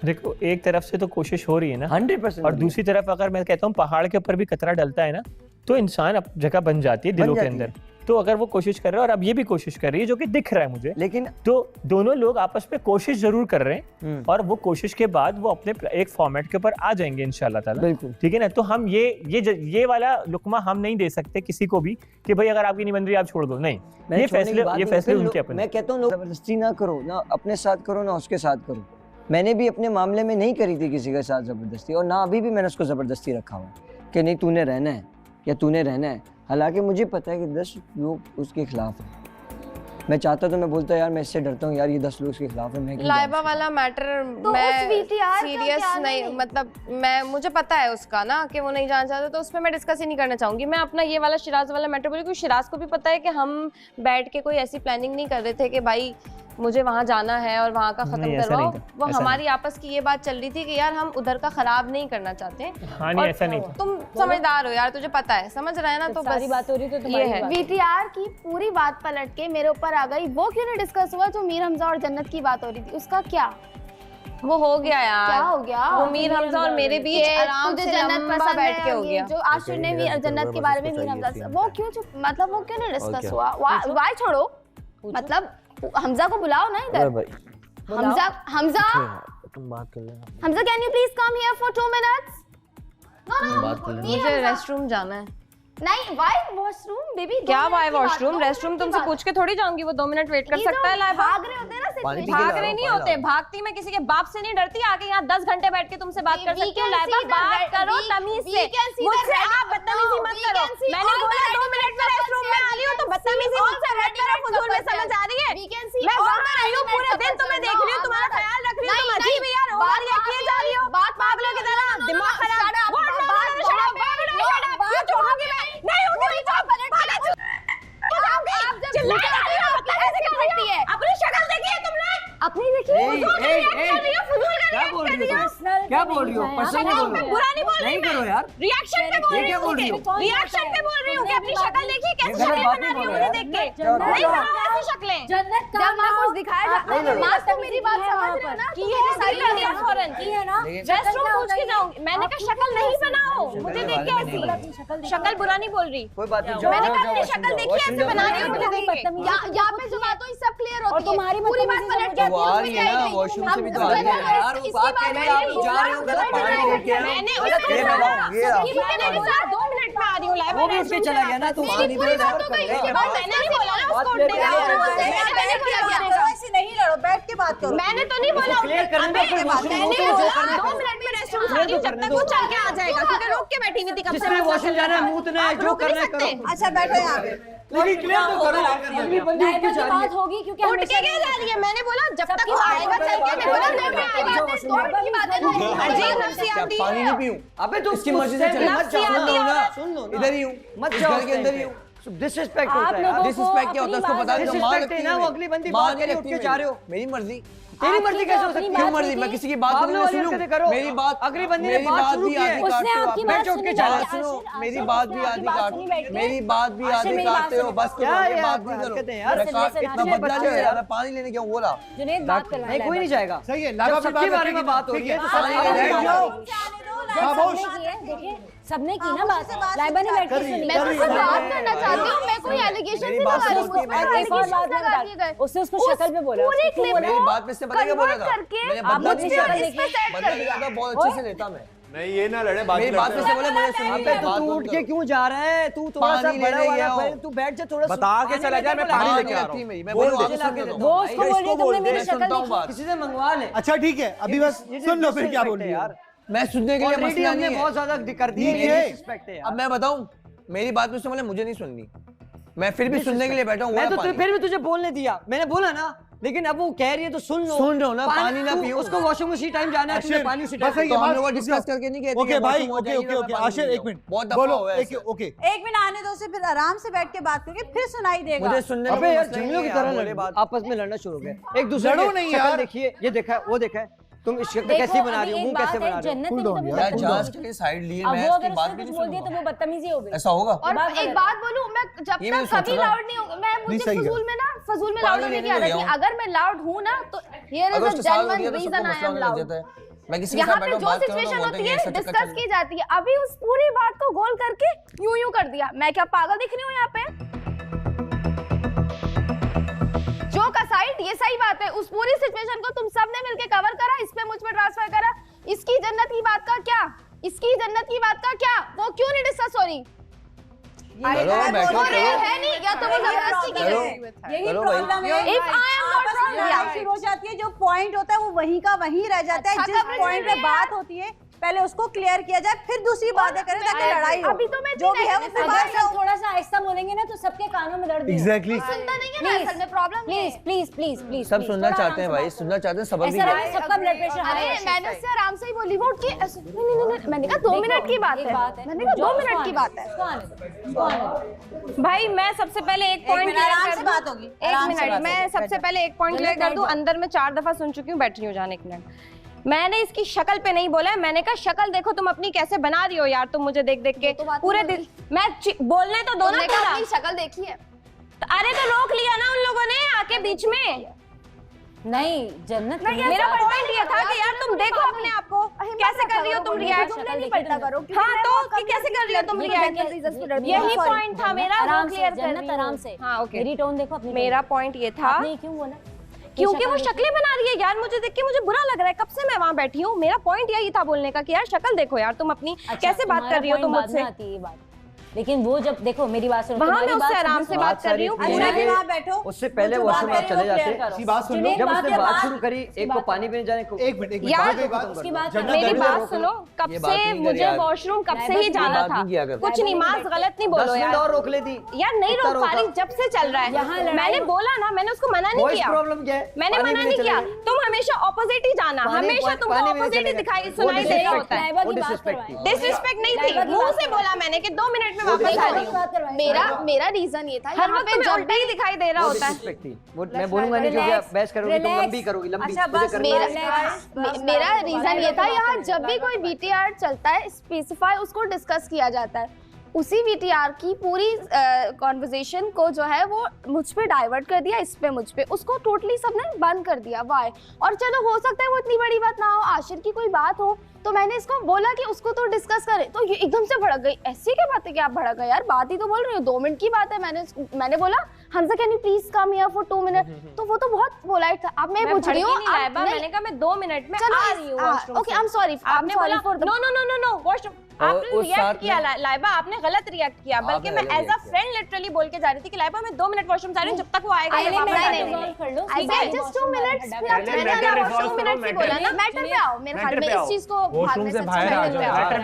B: देखो एक तरफ से तो कोशिश हो रही है ना
A: 100%,
B: और दूसरी तरफ अगर मैं कहता हूँ पहाड़ के ऊपर भी कतरा डलता है ना, तो इंसान जगह बन जाती है दिलों के अंदर। तो अगर वो कोशिश कर रहा है और अब ये भी कोशिश कर रही है जो कि दिख रहा है मुझे,
A: लेकिन
B: तो दोनों लोग आपस में कोशिश जरूर कर रहे हैं और वो कोशिश के बाद वो अपने एक फॉर्मेट के ऊपर आ जाएंगे इंशाल्लाह ताला।
A: बिल्कुल
B: ठीक है ना। तो हम ये वाला लुकमा हम नहीं दे सकते किसी को भी कि भाई अगर आपकी नहीं बन रही आप छोड़ दो, नहीं। ये फैसले उनके अपने।
A: मैं कहता हूँ जबरदस्ती ना करो, ना अपने साथ करो ना उसके साथ करो। मैंने भी अपने मामले में नहीं करी थी किसी के साथ ज़बरदस्ती, और ना अभी भी मैंने उसको ज़बरदस्ती रखा हुआ कि नहीं तूने रहना है या तूने रहना है। हालांकि मुझे पता है कि 10 लोग उसके खिलाफ हैं। मैं चाहता तो मैं बोलता यार मैं इससे डरता हूँ यार, ये 10 लोग उसके खिलाफ है। मैं
K: लाइबा वाला मैटर
L: तो
K: मैं
L: उस VTR का
K: सीरियस
L: क्या
K: नहीं,
L: नहीं?
K: मतलब मैं मुझे पता है उसका ना कि वो नहीं जाना चाहता, तो उस पर मैं डिस्कस ही नहीं करना चाहूंगी। मैं अपना ये वाला शिराज वाला मैटर बोली, क्योंकि शिराज को भी पता है कि हम बैठ के कोई ऐसी प्लानिंग नहीं कर रहे थे कि भाई मुझे वहाँ जाना है और वहाँ का खत्म करवाओ। वो हमारी आपस की ये बात चल रही थी कि यार हम उधर का खराब नहीं करना चाहते।
B: हाँ नहीं ऐसा नहीं था।
K: तुम समझदार हो यार, तुझे पता है, समझ रहे हैं ना। तो
F: सारी
K: बस
F: बात हो रही तो
K: ये
F: तुम्हारी
K: है।
F: बात।
L: VTR की पूरी बात पलट के मेरे ऊपर आ गई। वो क्यों नहीं डिस्कस हुआ जो मीर हमजा और जन्नत की बात हो रही थी, उसका क्या?
K: वो हो गया यार,
L: क्या हो गया?
K: वो मीर हमजा और मेरे बीच आराम
L: तुझे
K: से
L: जन्नत
K: लंबा
L: पसंद
K: बैठ
L: है,
K: के हो
L: ये
K: गया।
L: जो आशिर ने मीर जन्नत के बारे में मीर हमजा से वो क्यों चुप, मतलब वो क्यों नहीं डिस्कस हुआ? वाई छोड़ो, मतलब हमजा को बुलाओ ना इधर। हमजा
M: तुम बात कर लेना।
L: Hamza can you please come here for 2 minutes?
M: बात कर लेना।
K: मुझे रेस्टरूम जाना है।
L: नहीं, वाई वॉशरूम बेबी?
K: क्या वाई वॉशरूम? रेस्टरूम तुमसे पूछ के थोड़ी जाऊंगी, वो 2 मिनट वेट कर सकता है। लाइबा
L: भाग रहे होते हैं ना,
M: पानी पी के
K: भाग
M: लाओ,
K: रहे नहीं
M: पानी
K: होते,
M: लाओ।
K: भागती मैं किसी के बाप से नहीं डरती। आके यहाँ 10 घंटे बैठ के तुमसे बात कर सकती हूँ। लाइबा बात करो तमीज से, मुझसे आप बदतमीजी मत करो। मैंने बोला 2 मिनट में रेस्टरूम में आ रही हूँ, तो बदतमीजी मुझसे मत करो। फुजूल में समझ आ रही है? मैं वहाँ आई हूँ, पूरे दिन तुम्हें देख रही हूँ, तुम्हारा ख्याल रख रही हूँ, तुम अजीब ही यार ओवर रिएक्ट किए जा रही हो पागलों की तरह, दिमाग खराब। अपनी शक्ल देखी है तुमने?
L: अपनी देखिए
A: क्या बोल रही हो? क्या बोल रही हो? पर्सनल नहीं बोलो।
K: बुरा नहीं बोल रही,
A: नहीं करो यार।
K: रिएक्शन पे बोल रही हूँ, रिएक्शन पे बोल रही हूँ कि अपनी शक्ल देखी, कैसी शक्ल बना रही हूँ मुझे देख के। नहीं बनाओ ऐसी शक्लें।
F: जन्नत
L: जब मैं कुछ दिखाया जाता है, माँ तो मेरी बात समझ रहे हो ना?
K: की है सारी दुनिया फौरन की है ना। रेस्टरूम पूछ के जाऊंगी। मैंने कहा शक्ल नहीं बनाओ, मुझे देख के ऐसी शक्ल बुरा नहीं बोल रही।
A: कोई बात नहीं,
K: मैंने कहा अपनी शक्ल देखी ऐसे बना रही हूँ मुझे देख के।
L: यहाँ पे जो बात हुई सब क्लियर होती है,
F: तुम्हारी
L: पूरी बात पलट के
A: वो आ रही है ना, वॉशरूम से भी तो आ रही है यार। वो बात कहने आप जा रहे हो गलत पानी लेके आए हो।
K: मैंने
A: गलत
K: उसको
A: ये बताओ, ये आप।
K: मैंने कहा 2 मिनट में आ रही हूँ। लाइव
A: वो भी उसके चला गया ना, तू पानी
L: पूरी बात हो गई।
K: मैंने नहीं बोला ना उसको
A: बात
K: उठने का। मैंने बोला
J: ऐसे नहीं लड़ो, बैठ के बात करो।
K: मैंने तो नहीं बोला
A: क्लियर करने दो, फिर वॉशरूम
K: मैंने
A: जो
K: बोला
A: करना है
K: 2 मिनट में रेस्टरूम से आ रही हूँ, जब तक वो चल के आ जाएगा, क्योंकि रोक के बैठी हुई थी कब से।
A: जिसने वॉशरूम जाना है मूतना है, जो करना है करो।
J: अच्छा बैठो यहाँ पे।
A: लेकिन क्लियर तो करो। अगली बंदी उठ के जा रही है।
F: बात होगी क्योंकि
K: उठ के क्या जा रही है? मैंने बोला जब तक वो आएगा चल के। मैं बोला नहीं मैं आएगा,
L: की बात है।
K: अजीब नफसियाती
C: पानी नहीं पीऊं।
A: अबे तो
C: इसकी मर्जी से चले मत जाओ ना।
A: सुन लो ना,
C: इधर ही हूँ,
A: मत
C: इस
A: जाओ
C: घर के अंदर ही हूँ।
A: डिसरिस्पेक्ट होता है यार।
M: डिसरिस्पेक्ट क्या होता है उसको पता है,
A: डिसरिस्पेक्ट है ना, वो अगली बंदी बात के लिए उठ के जा रहे हो।
M: मेरी मर्जी,
A: तेरी मर्जी कैसे हो सकती है?
M: क्यों मर्जी? मैं किसी की बात नहीं सुनूं, मेरी बात,
A: अगली बंदी ने बात शुरू की है,
F: उसने आपकी बात
A: सुनी है।
M: सुनो, मेरी बात भी आधी काटो, मेरी बात भी आधी काटते हो, बस
A: क्या
M: करो,
A: बात
M: बात नहीं करो
A: यार,
M: इतना बदला नहीं है यार, मैं पानी लेने गया हूं, बोला
F: जुनैद बात करवाएं।
A: नहीं कोई नहीं जाएगा।
I: सही है,
A: जब
I: लाइबा
A: सबके बारे में बात हो रही है तो
I: सबने
F: सबने की है, देखिए सबने की ना बात, लाइबा ने बैठ के सुनी।
L: मैं तो सिर्फ बात करना चाहती हूँ, मैं कोई एलिगेशन नहीं लगा रही हूँ,
F: एक और बात लगा दिए, उसने उसको शक्ल पे बोला,
L: पूरे क्लिप
M: मेरी बात पे से बदला क्या बोलेगा?
L: करके
M: मैंने
F: आप
M: बदला
F: मुझसे
M: नहीं
F: शक्ल
M: किया,
F: देखिए,
M: बदला लिया था, बहुत अच्छे से लेता मैं।
C: नहीं ये ना लड़े, बात
M: मेरी बात पे से बोले मुझे सुनिए,
A: अबे तो तू उठ के क्यों जा रहा है? तू थोड़ा सा
M: पानी
A: बड़ा
M: लेने
A: वाला
M: गया हूँ।
A: भाई, तू बैठ जा थोड़ा।
C: बता के चला जाए, मैं पानी लेके आ रहा हूँ।
M: मैं
C: बोल
M: बोलूँ,
C: दे।
M: आप सुन लो।
F: वो उसको बोल रही है, तुमने मेरी शक्ल
M: सुनता हूँ
F: देखी।
M: बात।
A: किसी से मंगवा ले
I: अच्छा ठीक है, अभी बस सुन लो फिर क्या बोल रही है
A: यार।
M: मैं सुनने के लिए
A: ऑलरेडी
M: मसला
A: हमने
M: नहीं है।
A: बहुत ज्यादा कर दी है,
I: ठीक है।
A: डिसरिस्पेक्ट है
M: अब
A: यार।
M: मैं बताऊं, मेरी बात में से बोले मुझे नहीं सुननी, मैं फिर भी सुनने के लिए बैठा हूँ।
A: मैं तो फिर भी तुझे बोलने दिया, मैंने बोला ना, लेकिन अब वो कह रही है तो सुन लो।
M: सुन रहे हो ना, पानी ना
A: तू-
M: पियो।
A: उसको वॉशरूम उसी टाइम जाना है, तुझे
I: आशिर,
A: पानी उसी
I: बस
A: टाइम।
I: ये
M: तो हम
I: बात-
M: लोग डिस्कस करके नहीं कहते
I: ओके
M: कि
I: भाई,
M: बाथरूम हो
I: ओके
M: जाइए,
I: ओके
M: मैं
I: ओके
M: पानी
I: आशिर
M: ले
I: एक
M: जाऊं।
I: मिनट
M: बहुत दफा
I: बोलो,
M: हुआ है
I: एक
M: ऐसे।
I: ओके
N: एक मिनट आने दो, उसे फिर आराम से बैठ के बात करोगे, फिर सुनाई देगा।
M: मुझे सुनने
A: अबे
M: में
A: यार
M: मसला नहीं
A: झुमलों की
M: है
A: तरह
M: यार,
A: लड़
M: बोले बात।
A: आपस में लड़ना शुरू हो गए, एक दूसरे
I: लड़ो
A: की
I: नहीं
A: शक्ल
I: यार।
A: देखिए, ये देखा है, वो देखा है, तुम इस शक्ल
F: देखो,
A: कैसी बना रही हो,
F: अभी
A: मुंह
F: एक
A: कैसे
F: बात है,
A: बना रही हो।
F: जन्नत
I: Cool
F: ने भी तो
I: down
F: बहुत
M: यार
F: बदतमीजी
M: जहाज
F: की।
M: के लिए साइड लिए,
F: अब
M: मैं
F: वो
M: उसकी
F: अगर
M: बात
F: उसने
M: भी
F: कुछ
M: नहीं
F: बोल दिया तो
M: सुनूंगा।
F: वो बदतमीजी हो गई।
M: ऐसा होगा?
L: और
F: बात
L: एक
F: गलत
L: बात बोलूं, मैं जब
M: ये मैंने
L: तक कभी
M: सोचा था।
L: लाउड नहीं हूँ, मैं मुझे
I: सही है।
L: फजूल में
M: पानी
L: लाउड होने
M: लेने
L: की आदत
M: गया
L: है।
M: हूँ।
L: अगर मैं लाउड हूँ ना तो हियर
M: अगर
L: इज
M: उसके
L: अ
M: साथ हो
L: जेन्युइन
M: गया तो सबको
L: रीजन आई
M: मसला
L: एम
M: होने लग
L: लाउड।
M: जाता है। मैं किसी के
L: यहाँ
M: साथ
L: पे
M: बैठा हूँ,
L: जो
M: बात कर रहा हूँ,
L: सिचुएशन
M: बोलते
L: होती
M: हैं
L: है
M: ऐसा चक्कर
L: डिस्कस
M: चल
L: की जाती है, अभी उस पूरी बात को गोल करके यूं कर दिया। मैं क्या पागल दिख रही हूँ यहाँ पे? जो का साइड, ये सही बात है, उस पूरी सिचुएशन को तुम सबने मिलके कवर करा, इस पे मुझ पे ट्रांसफर करा। इसकी जन्नत की बात का क्या? इसकी जन्नत की बात का क्या? वो क्यों नहीं डिस्कस हो रही?
M: चलो बैठो,
L: वो
M: चलो।
L: रियल है नहीं, या तो वो जबरदस्ती की
M: चलो।
L: है।
N: यही
M: चलो भाई।
N: प्रॉब्लम है।
L: If I am not wrong, yeah.
N: शुरू हो जाती है, जो पॉइंट होता है वो वहीं का वहीं रह जाता है।
L: अच्छा,
N: जिस
L: coverage
N: पॉइंट
L: नहीं
N: पे
L: है
N: बात होती है पहले उसको क्लियर किया जाए, फिर दूसरी बातें करें ताकि लड़ाई हो।
L: अभी तो मैं
N: जो भी है
L: नहीं
N: उससे
F: अगर
N: बात
F: सब थोड़ा सा आहिस्ता बोलेंगे ना तो सबके कानों में दर्द नहीं होगा।
I: एग्जैक्टली
L: सुनता नहीं है ना, असल में problem
F: please please please please
M: सब सुनना चाहते हैं भाई, सुनना चाहते हैं, सबर भी
F: ऐसा
M: क्या
F: रहा है, सबका ब्लड प्रेशर हाई
L: अरे
F: है।
L: मैंने उससे आराम से ही बोली, वो उठ के ऐसे नहीं, मैंने कहा 2 मिनट की बात है, मैंने कहा 2 मिनट की बात है।
K: भाई मैं सबसे पहले एक पॉइंट
N: मिनट आराम से बात होगी,
K: एक
N: आराम से
K: मिनट
N: बात
K: मैं
N: होगी।
K: सबसे पहले एक पॉइंट क्लियर कर दूं। अंदर में 4 दफा सुन चुकी हूँ, बैठ रही हूँ जाने एक मिनट। मैंने इसकी शक्ल पे नहीं बोला है, मैंने कहा शक्ल देखो तुम अपनी कैसे बना रही हो यार, तुम मुझे देख देख के पूरे दिल। मैं बोलने तो दो ना
L: तुमने कहा
K: थोड़ा।
L: अपनी शक्ल देखी है?
K: अरे तो रोक लिया ना उन लोगों ने आके बीच में।
F: नहीं जन्नत
K: मेरा पॉइंट ये था कि यार तुम देखो अपने आप को कैसे कर रही हो तुम रिएक्ट।
L: नहीं पड़ता करो।
K: हाँ तो कि कैसे कर रही हो तुम रिएक्ट, यही पॉइंट था मेरा, वो क्लियर कर रही हूँ।
F: आराम से।
K: हाँ ओके,
F: मेरी टोन देखो अपनी।
K: मेरा पॉइंट ये था,
F: आपने क्यों बोला?
K: क्योंकि वो शक्लें बना रही है यार, मुझे देख के मुझे बुरा लग रहा है, कब से मैं वहाँ बैठी हूँ। मेरा पॉइंट यही था बोलने का कि यार शक्ल देखो यार तुम अपनी कैसे बात कर रही हो तुम मुझसे।
F: लेकिन वो जब देखो मेरी बात सुनो,
K: वहाँ मैं उससे आराम से बात कर रही हूँ।
N: वहाँ बैठो,
A: उससे पहले वॉशरूम आप चले जाते।
I: इसी बात सुन लो।
A: जब उसने बात शुरू करी, एक को पानी पीने जाने को,
I: एक मिनट
K: यार
I: जन्नत
K: मेरी
I: दर्द
K: बात सुनो, कब से मुझे वॉशरूम कब से ही जाना था, कुछ नहीं माँ गलत नहीं बोलो
A: 10 मिनट
K: यार।
A: और रोक लेती
K: यार नहीं रोक पा रही, जब से चल रहा है। मैंने बोला ना, मैंने उसको मना नहीं किया,
A: प्रॉब्लम क्या है?
K: मैंने मना नहीं किया। तुम हमेशा ऑपोजिट ही जाना, हमेशा तुमको ऑपोजिट ही दिखाई सुनाई दे रहा होता है। डिसरिस्पेक्ट नहीं थी, मुंह से बोला मैंने कि 2 मिनट में वापस आ रही हूँ।
L: मेरा रीजन ये था,
K: हर वक्त में उल्टा ही दिखाई दे रहा होता है।
A: मैं बोलूंगा नहीं क्योंकि आप बहस करोगी, तुम लंबी करोगी, लंबी।
N: अच्छा बस
L: मेरा रीजन ये था, यहाँ जब भी कोई VTR चलता है स्पेसिफाई उसको डिस्कस किया जाता है। उसी VTR की पूरी कॉन्वर्जेशन को जो है वो मुझ पे डाइवर्ट कर दिया, इस पे मुझ पे, उसको टोटली सबने बंद कर दिया। वाई? और चलो हो सकता है वो इतनी बड़ी बात ना हो, आशिर की कोई बात हो, तो मैंने इसको बोला कि उसको तो डिस्कस करे, तो ये एकदम से भड़क गई। ऐसी क्या बात है कि आप भड़क गए यार, बात ही तो बोल रही हो, 2 मिनट की बात है। मैंने बोला Hamza can you please come here for 2 minute, तो वो तो बहुत पोलाइट था। अब मैं पूछ रही हूँ,
K: मैंने कहा मैं 2 मिनट में आ रही हूँ वॉशरूम से।
L: ओके आई एम सॉरी,
K: आपने बोला no no no no no washroom, आपने रिएक्ट किया लाइबा, आपने गलत रिएक्ट किया। बल्कि मैं एज अ फ्रेंड लिटरली बोल के जा रही थी कि लाइबा मैं 2 मिनट वॉशरूम जा रही हूँ, जब तक वो आएगा
L: नहीं जस्ट 2 मिनट्स, फिर आप चले जाना। वॉशरूम मिनट से बोला ना, मैटर पे आओ। मेरे ख्याल में इस चीज को बाद में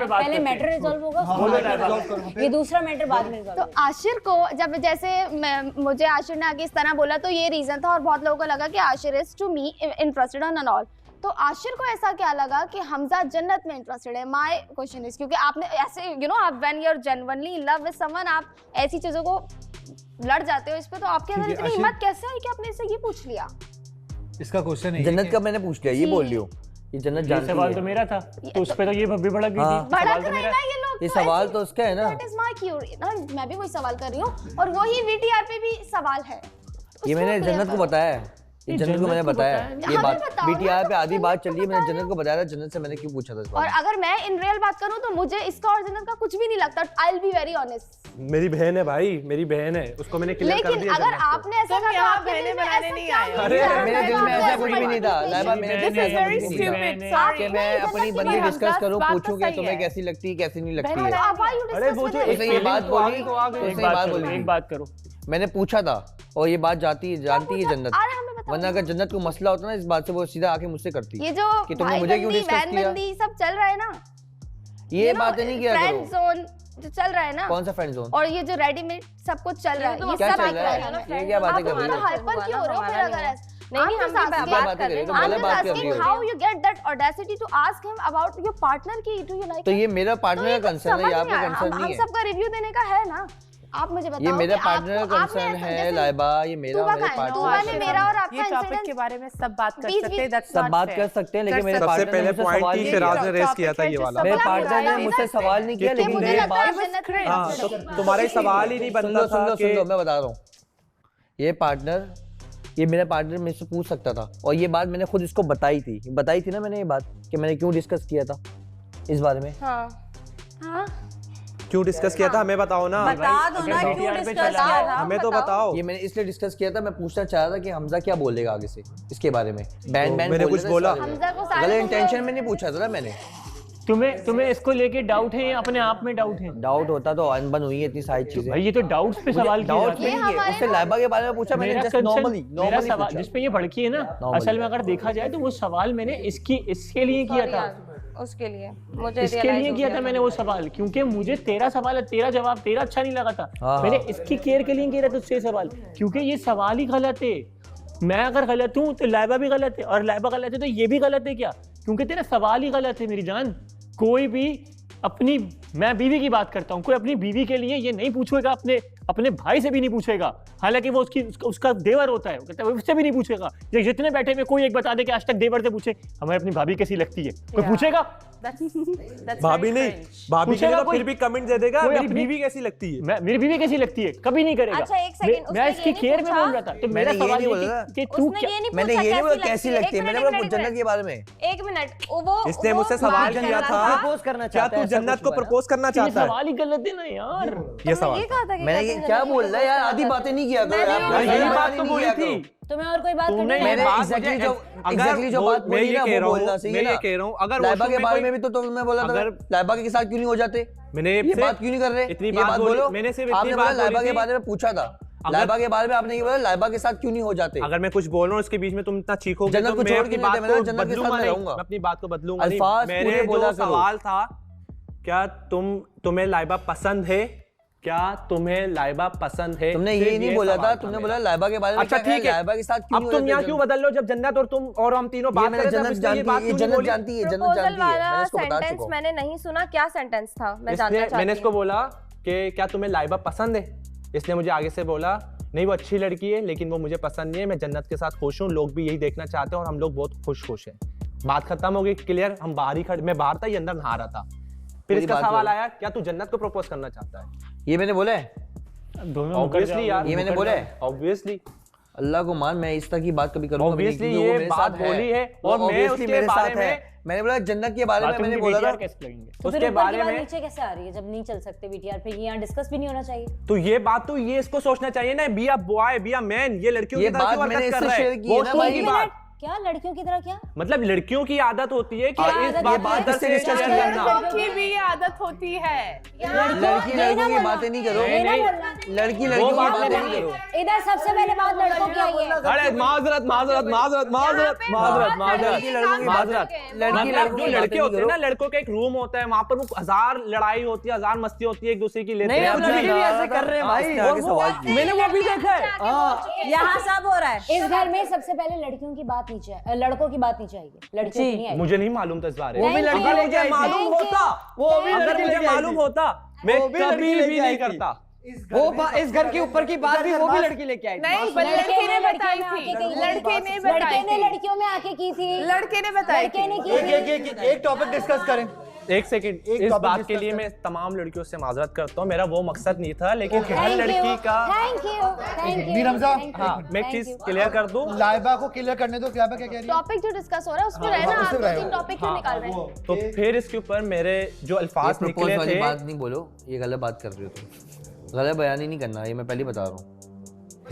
F: पहले मैटर रिजॉल्व होगा, ये दूसरा मैटर बाद में रिजॉल्व।
L: तो आशिर को जब जैसे मुझे आशिर ने आगे इस तरह बोला, तो ये रीजन था और बहुत लोगों को लगा कि Ashir is to me interested on and all. तो आशिर को ऐसा क्या लगा कि हमजा जन्नत में इंटरेस्टेड है? माय क्वेश्चन इज, क्योंकि आपने ऐसे आप when you are genuinely in love with someone, आप ऐसी चीजों को लड़ जाते हो इस पे, तो आपके अंदर इतनी हिम्मत कैसे आई कि आपने इससे ये पूछ लिया?
I: इसका क्वेश्चन है
M: जन्नत का मैंने पूछ लिया, ये बोल रही हो ये जन्नत जानती है।
B: सवाल तो मेरा था, तो उस पे तो ये भी भड़क गई थी।
L: भड़क रहे ना ये लोग,
M: ये सवाल तो उसका है ना।
L: दैट इज माय क्यूरियोसिटी, मैं भी वही सवाल कर रही हूँ और वही वीटीआर पे भी सवाल है।
M: ये मैंने जन्नत को बताया है, ये जन्नत को मैंने बताया है, ये बात बीटीआर पे आधी बात चल रही है, मैंने जन्नत को बताया था, जन्नत से मैंने क्यों पूछा था इस बारे
L: और अगर मैं इन रियल बात करूं तो मुझे इसका और जन्नत का कुछ भी नहीं लगता। I will be very honest.
G: मेरी बहन है भाई, मेरी बहन है, उसको मैंने क्लियर कर दिया।
L: लेकिन अगर आपने ऐसा कहा,
J: यहाँ बहने बनाने नहीं आए।
M: अरे मेरे दिल में ऐसा कुछ भी नहीं था लाइबा, मेरे दिल में ऐसा कुछ भी नहीं था कि मैं अपनी बंदी डिस्कस करूं, पूछूं कि तुम्हें कैसी लगती है कैसी नहीं लगती है।
G: अरे वो जो
M: ये बात बोली,
B: एक बात करो,
M: मैंने पूछा था और ये बात जानती है जन्नत, वरना अगर जन्नत को मसला होता ना इस बात से वो सीधा आके मुझसे करती
L: ये जो
M: कि तुमने मुझे क्यों डिस्कस किया।
L: सब चल रहा है ना,
M: ये बातें नहीं किया
L: फ्रेंड जोन जो चल रहा है ना।
M: कौन सा फ्रेंड जोन?
L: और ये जो रेडीमेड सब कुछ चल रहा है, ये
M: क्या
L: सब
M: चल रहा है? ये क्या बातें कर रही हो?
L: हाइपर क्यों हो रहे हो फिर? अगर
K: नहीं हम बात कर रहे हैं,
M: गलत बात कर रही हो।
L: How you get that audacity to ask him about your partner की डू यू लाइक?
M: तो ये मेरा पार्टनर का कंसर्न है, आपका कंसर्न नहीं है।
L: हम सबका रिव्यू देने का है ना, आप मुझे बताओ।
M: ये मेरा पार्टनर का कंसर्न है लाइबा, ये मेरा
L: पार्टनर है। मेरा और आपका
J: टॉपिक के बारे में सब बात कर सकते हैं,
M: सब बात कर सकते हैं, लेकिन मेरे
C: सबसे
M: पार्टनर
C: पहले पॉइंट ही शिराज ने रेस किया था ये वाला।
M: मेरे पार्टनर ने मुझसे सवाल नहीं किया, लेकिन मेरे पास
G: तुम्हारा सवाल ही नहीं बनता था।
M: सुन लो मैं बता रहा हूँ, ये मेरा पार्टनर मेरे से पूछ सकता था और ये बात मैंने खुद इसको बताई थी ना मैंने ये बात कि मैंने क्यों डिस्कस किया था इस बारे में।
G: क्यों डिस्कस किया था हमें बताओ ना,
N: बता दो ना क्यों डिस्कस किया था,
G: हमें तो बताओ।
M: ये मैंने इसलिए डिस्कस किया था, मैं पूछना चाह रहा था कि हमजा क्या बोलेगा आगे से इसके बारे में। बैन
G: मैंने कुछ बोला,
M: गलत इंटेंशन में नहीं पूछा था ना मैंने।
B: तुम्हें इसको लेके डाउट है या अपने आप में डाउट है?
M: डाउट होता तो अनबन हुई है इतनी सारी चीजें
B: भाई, ये तो डाउट्स पे सवाल किया।
M: डाउट पे नहीं है, उससे लाइबा के बारे में पूछा मैंने, जस्ट नॉर्मली
B: सवाल जिस पे ये भड़की है ना, असल में अगर देखा जाए तो वो सवाल मैंने इसके लिए किया था,
K: उसके लिए मुझे
B: इसके लिए किया था मैंने वो सवाल, क्योंकि मुझे तेरा सवाल तेरा जवाब तेरा अच्छा नहीं लगा था। मैंने इसकी केयर के लिए किया था तुझसे सवाल, क्योंकि ये सवाल ही गलत है। मैं अगर गलत हूँ तो लाइबा भी गलत है, और लाइबा गलत है तो ये भी गलत है क्या? क्योंकि तेरा सवाल ही गलत है मेरी जान। कोई भी अपनी, मैं बीवी की बात करता हूँ, कोई अपनी बीवी के लिए ये नहीं पूछेगा, अपने भाई से भी नहीं पूछेगा, हालांकि वो उसका देवर होता है, वो कहता है उससे भी नहीं पूछेगा। ये जितने बैठे में कोई एक बता दे कि आज तक देवर से पूछे हमें अपनी भाभी कैसी लगती है, कोई पूछेगा?
G: भाभी नहीं, भाभी के लिए तो फिर भी कमेंट दे देगा मेरी बीवी कैसी लगती है,
B: मेरी बीवी कैसी लगती है, कभी नहीं करेगा।
K: अच्छा एक सेकंड,
B: मैं इसकी केयर में बोल रहा था, तो मेरा सवाल ये कि तू क्या,
M: मैंने ये नहीं बोला कैसी लगती है, मैंने बोला जन्नत के बारे में।
K: एक मिनट, वो
G: इसने मुझसे सवाल किया था
A: प्रपोज करना
G: क्या तू जन्नत को प्रपोज करना चाहता है?
B: सवाल ही गलत है ना यार,
G: ये सवाल
M: मैंने ये क्या बोल रहा है यार, आधी बातें नहीं किया करो यार,
G: यही बात तो बोली थी।
F: तुम्हें और कोई बात करनी
M: मैंने एग्जैक्टली जो बात बोली ना वो बोलना चाहिए ना।
G: मैं ये कह रहा हूं अगर
M: लाइबा के बारे में भी तो तुमने बोला था, लाइबा के साथ क्यों नहीं हो जाते?
G: मैंने
M: ये बात क्यों नहीं कर रहे?
G: इतनी
M: ये बात बोलो।
G: मैंने सिर्फ
M: आपने
G: इतनी
M: बोला
G: बात
M: लाइबा के बारे में पूछा था, लाइबा के बारे में आपने ये बोला लाइबा के साथ क्यों नहीं हो जाते?
G: अगर मैं कुछ बोल रहा हूँ इसके बीच में तुम इतना चीखोगे तो मैं अपनी बात को बदलूंगा नहीं, मैं अपनी बात को बदलूंगा नहीं। मेरे जो सवाल था, क्या तुम्हें लाइबा पसंद है? क्या तुम्हें लाइबा पसंद है?
M: तुमने ये नहीं बोला था, तुमने बोला लाइबा के बारे में।
G: अच्छा ठीक है,
M: लाइबा के साथ क्यों?
G: अब तुम यहाँ क्यों बदल लो जब जन्नत और तुम और हम तीनों बात कर रहे थे?
M: जन्नत जानती है,
K: वाला सेंटेंस मैंने नहीं सुना, क्या सेंटेंस था मैं जानना चाहती हूँ।
G: मैंने इसको बोला कि क्या तुम्हें लाइबा पसंद है? इसने मुझे आगे से बोला नहीं वो अच्छी लड़की है लेकिन वो मुझे पसंद नहीं है, मैं जन्नत के साथ खुश हूँ, लोग भी यही देखना चाहते हैं और हम लोग बहुत खुश हैं। बात खत्म हो गई, क्लियर। हम बाहर ही खड़े, मैं बाहर था, ये अंदर नहा रहा था। फिर इसका सवाल आया क्या तू जन्नत को प्रपोज करना चाहता है? ये मैंने बोला है ऑब्वियसली यार, ये मैंने बोला है ऑब्वियसली। अल्लाह को मान, मैं इस तरह की बात कभी करूंगा
C: ऑब्वियसली ये बात बोली है और मैं उसके बारे में
M: मैंने बोला जन्नत के बारे में मैंने बोला था
C: उसके बारे में
F: नीचे कैसे आ रही है जब नहीं चल सकते वीटीआर पे? ये यहाँ डिस्कस भी नहीं होना चाहिए।
C: तो ये बात तो ये इसको सोचना चाहिए ना, be a boy be a man, ये लड़कियों की तरह क्यों हरकत कर रहा है? वो की बात
F: क्या लड़कियों की तरह क्या
C: मतलब लड़कियों की आदत होती है कि इस बात से डिस्कस करना,
J: लड़कियों की भी आदत होती है।
M: लड़की लड़कों की बातें नहीं करो, लड़की लड़कियों की बातें नहीं करो।
F: इधर सबसे पहले बात लड़कों की आई है।
C: अरे माजरत माजरत माजरत माजरत माजरत माजरत लड़की लड़की लड़के होते हैं ना, लड़कों का एक रूम होता है, वहाँ पर वो हजार लड़ाई होती है, हजार मस्ती होती है, एक दूसरे की लेते हैं।
M: ऐसे कर रहे हैं भाई,
C: मैंने वो भी देखा है,
F: यहाँ सब हो रहा है। इस घर में सबसे पहले लड़कियों की बात बात नीचे लड़कों की बात नीचे आएगी, लड़कियों की नहीं आएगी।
G: मुझे नहीं मालूम था इस बारे
F: वो भी
G: में।
F: लड़की
G: अगर
F: लेके
G: मुझे
F: आई थी।
G: मालूम होता, अगर मुझे मालूम होता, मैं
A: वो भी
G: कभी
A: लड़की
G: भी
A: लेके आई
G: नहीं
A: थी।
G: करता।
A: इस घर के ऊपर की बात भी वो भी लड़की लेके आई थी।
J: नहीं, पर लड़के ने बताई थी, लड़के ने बताई
F: लड़के ने
J: थी,
F: लड़कियों में आके की थी,
J: लड़के ने बताई
F: लड़के ने
J: थी।
F: की थी।
I: एक टॉपिक डिस्कस करें।
G: एक सेकंड, इस
I: topic
G: बात के
I: discuss
G: लिए
I: करें।
G: मैं तमाम लड़कियों से माजरत करता हूँ, मेरा वो मकसद नहीं था, लेकिन हर
F: Thank you,
G: लड़की का
F: thank you।
I: मीर हमजा,
G: हाँ, मैं एक चीज क्लियर कर दूं।
I: लाइबा को क्लियर करने दो, लाइबा क्या कह रही है?
L: टॉपिक जो डिस्कस हो रहा है उस पर रहना, आप 2-3 टॉपिक क्यों निकाल रहे हैं?
G: तो फिर इसके ऊपर मेरे जो अल्फाज निकले
M: वाली
G: थे,
M: बात नहीं बोलो, ये गलत बात कर रहे हो तुम, गलत बयान ही नहीं करना, ये मैं पहले बता रहा हूँ।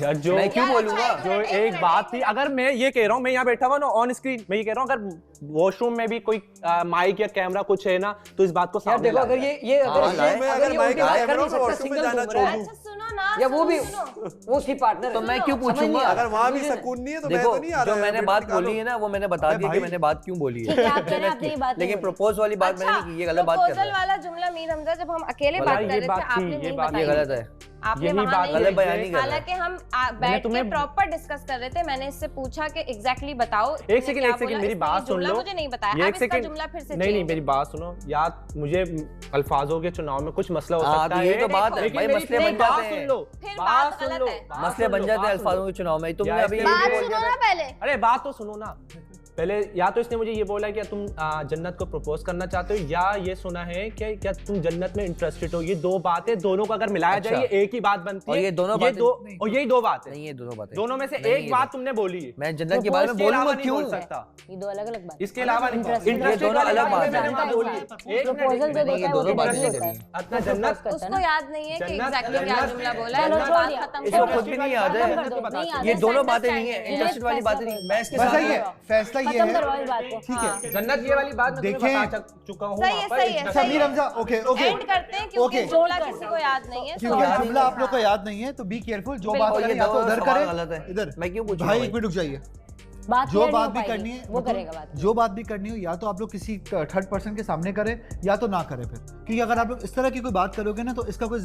G: यार जो
M: मैं क्यों बोलूंगा?
G: जो एक बात थी, अगर मैं ये कह रहा हूँ, मैं यहाँ बैठा हुआ ना ऑन स्क्रीन, मैं ये कह रहा हूँ अगर वॉशरूम में भी कोई माइक या कैमरा कुछ है ना, तो इस बात को
A: यार
G: सामने
A: देखो, अगर ये
C: अगर माइक कैमरा हो वॉशरूम में जाना छोड़ दूं,
K: सुनो ना,
A: या वो भी वो उसकी पार्टनर
M: तो मैं क्यों पूछूंगा?
C: अगर वहां भी सुकून नहीं है तो मैं
M: देखो,
C: तो नहीं आ रहा।
M: जो मैंने बात बोली है ना, वो मैंने बता दिया कि मैंने बात क्यों बोली है।
F: आप कह रहे हैं आपने ये बात
M: लेकिन प्रपोज वाली बात मैंने नहीं की, ये गलत बात कर रहा
K: प्रपोजल
M: है।
K: वाला जुमला मीर हमजा जब हम अकेले
G: वाला
K: बात
G: ये
K: कर रहे
G: बात
K: थे,
G: थी,
K: आपने
G: ये
K: नहीं
G: बात-
K: बताई।
M: ये गलत है।
K: आपने
G: यही
K: वहां
G: बात
K: नहीं
M: गलत
K: बताई।
M: बयान नहीं कर रहा।
K: हालांकि हम बैठ के
G: तुम्हें-
K: प्रॉपर डिस्कस कर रहे थे, मैंने इससे पूछा कि एग्जैक्टली बताओ।
G: एक सेकंड मेरी बात सुन लो।
K: मुझे नहीं बताया,
G: ये
K: अब
G: एक
K: इसका
G: सेकंड,
K: जुमला फिर से
G: नहीं
K: change
G: मेरी बात सुनो यार, मुझे अल्फाजों के चुनाव में कुछ मसला हो
M: हाँ,
G: सकता
M: तो
G: है,
M: यही तो बात है,
G: लेकिन
M: भाई,
G: मेरी
M: मसले
G: पूरी
M: बन
G: बात
M: जाते
G: सुन
M: हैं।
G: लो,
K: फिर
G: बात
K: बात
G: सुन
K: गलत
G: लो,
K: है।
G: बात
M: मसले
G: सुन
M: बन
G: लो,
M: जाते हैं
G: बात सुन
M: अल्फाजों
G: लो।
M: के चुनाव में। तुमने
G: यार,
M: अभी
G: इसके
M: ये
G: लिए-
M: भी बोल
L: सुनो
M: दिया
L: ना
M: था।
L: पहले।
G: अरे बात तो सुनो ना पहले। या तो इसने मुझे ये बोला कि तुम जन्नत को प्रपोज करना चाहते हो, या ये सुना है कि क्या तुम जन्नत में इंटरेस्टेड हो। ये दो बातें, दोनों को अगर मिलाया जाए ये एक ही बात बनती
M: और
G: है।
M: ये दोनों
G: बातें और यही दो बातें
M: नहीं, ये दोनों बातें
G: दोनों में से
M: नहीं,
G: एक
M: ये
G: बात तुमने बोली है।
M: मैं जन्नत के बारे में बोलूंगा क्यों?
F: ये दो अलग अलग बात।
G: इसके अलावा नहीं।
M: ये दोनों अलग बात है।
F: प्रपोजल जो
M: नहीं, ये
F: होता है वो
M: दोनों बातें
F: होता
M: नहीं
F: है।
M: करनी।
G: अपना जन्नत
K: उसको याद नहीं है कि
G: जन्नत-
K: एग्जैक्टली क्या जुमला बोला है।
F: चलो,
K: बात
F: छोड़ दिया।
K: खत्म
M: इसको
K: करो।
M: खुद भी नहीं याद है। ये दोनों बातें नहीं है, इंटरेस्टेड वाली बातें नहीं। मैं इसके
I: फैसला
M: साथ
I: ये है, फैसला ये
F: खत्म
I: है।
F: करवाओ इस बात को।
I: ठीक है,
G: जन्नत ये वाली बात मैं तुम्हें
I: देखें।
G: बता चुका हूँ।
K: सही है,
G: वहाँ पर
K: सही है,
G: एक
I: अच्छा
K: सही
I: मीर
K: है।
I: हमजा, ओके ओके
K: एंड करते हैं क्योंकि
I: ओके।
K: जुमला किसी को याद नहीं है।
I: क्योंकि जुमला आप लोग को याद नहीं है तो बी केयरफुल, जो बात
M: और
I: करें
M: ये
I: या तो
M: दोनों
I: उधर
M: सवाल
I: करें
M: गलत है।
I: इधर।
M: मैं क्यों पूछूं
I: भाई
M: भाई?
I: एक मिनट रुक जाइए।
F: बात
I: जो
F: clear
I: बात
F: नहीं
I: भी
F: हो
I: करनी है
F: पाएगी, वो करेगा बात।
I: जो बात भी करनी हो या तो आप लोग किसी थर्ड पर्सन के सामने करें या तो ना करें फिर, क्योंकि अगर आप लोग इस तरह की कोई बात करोगे ना तो इसका कोई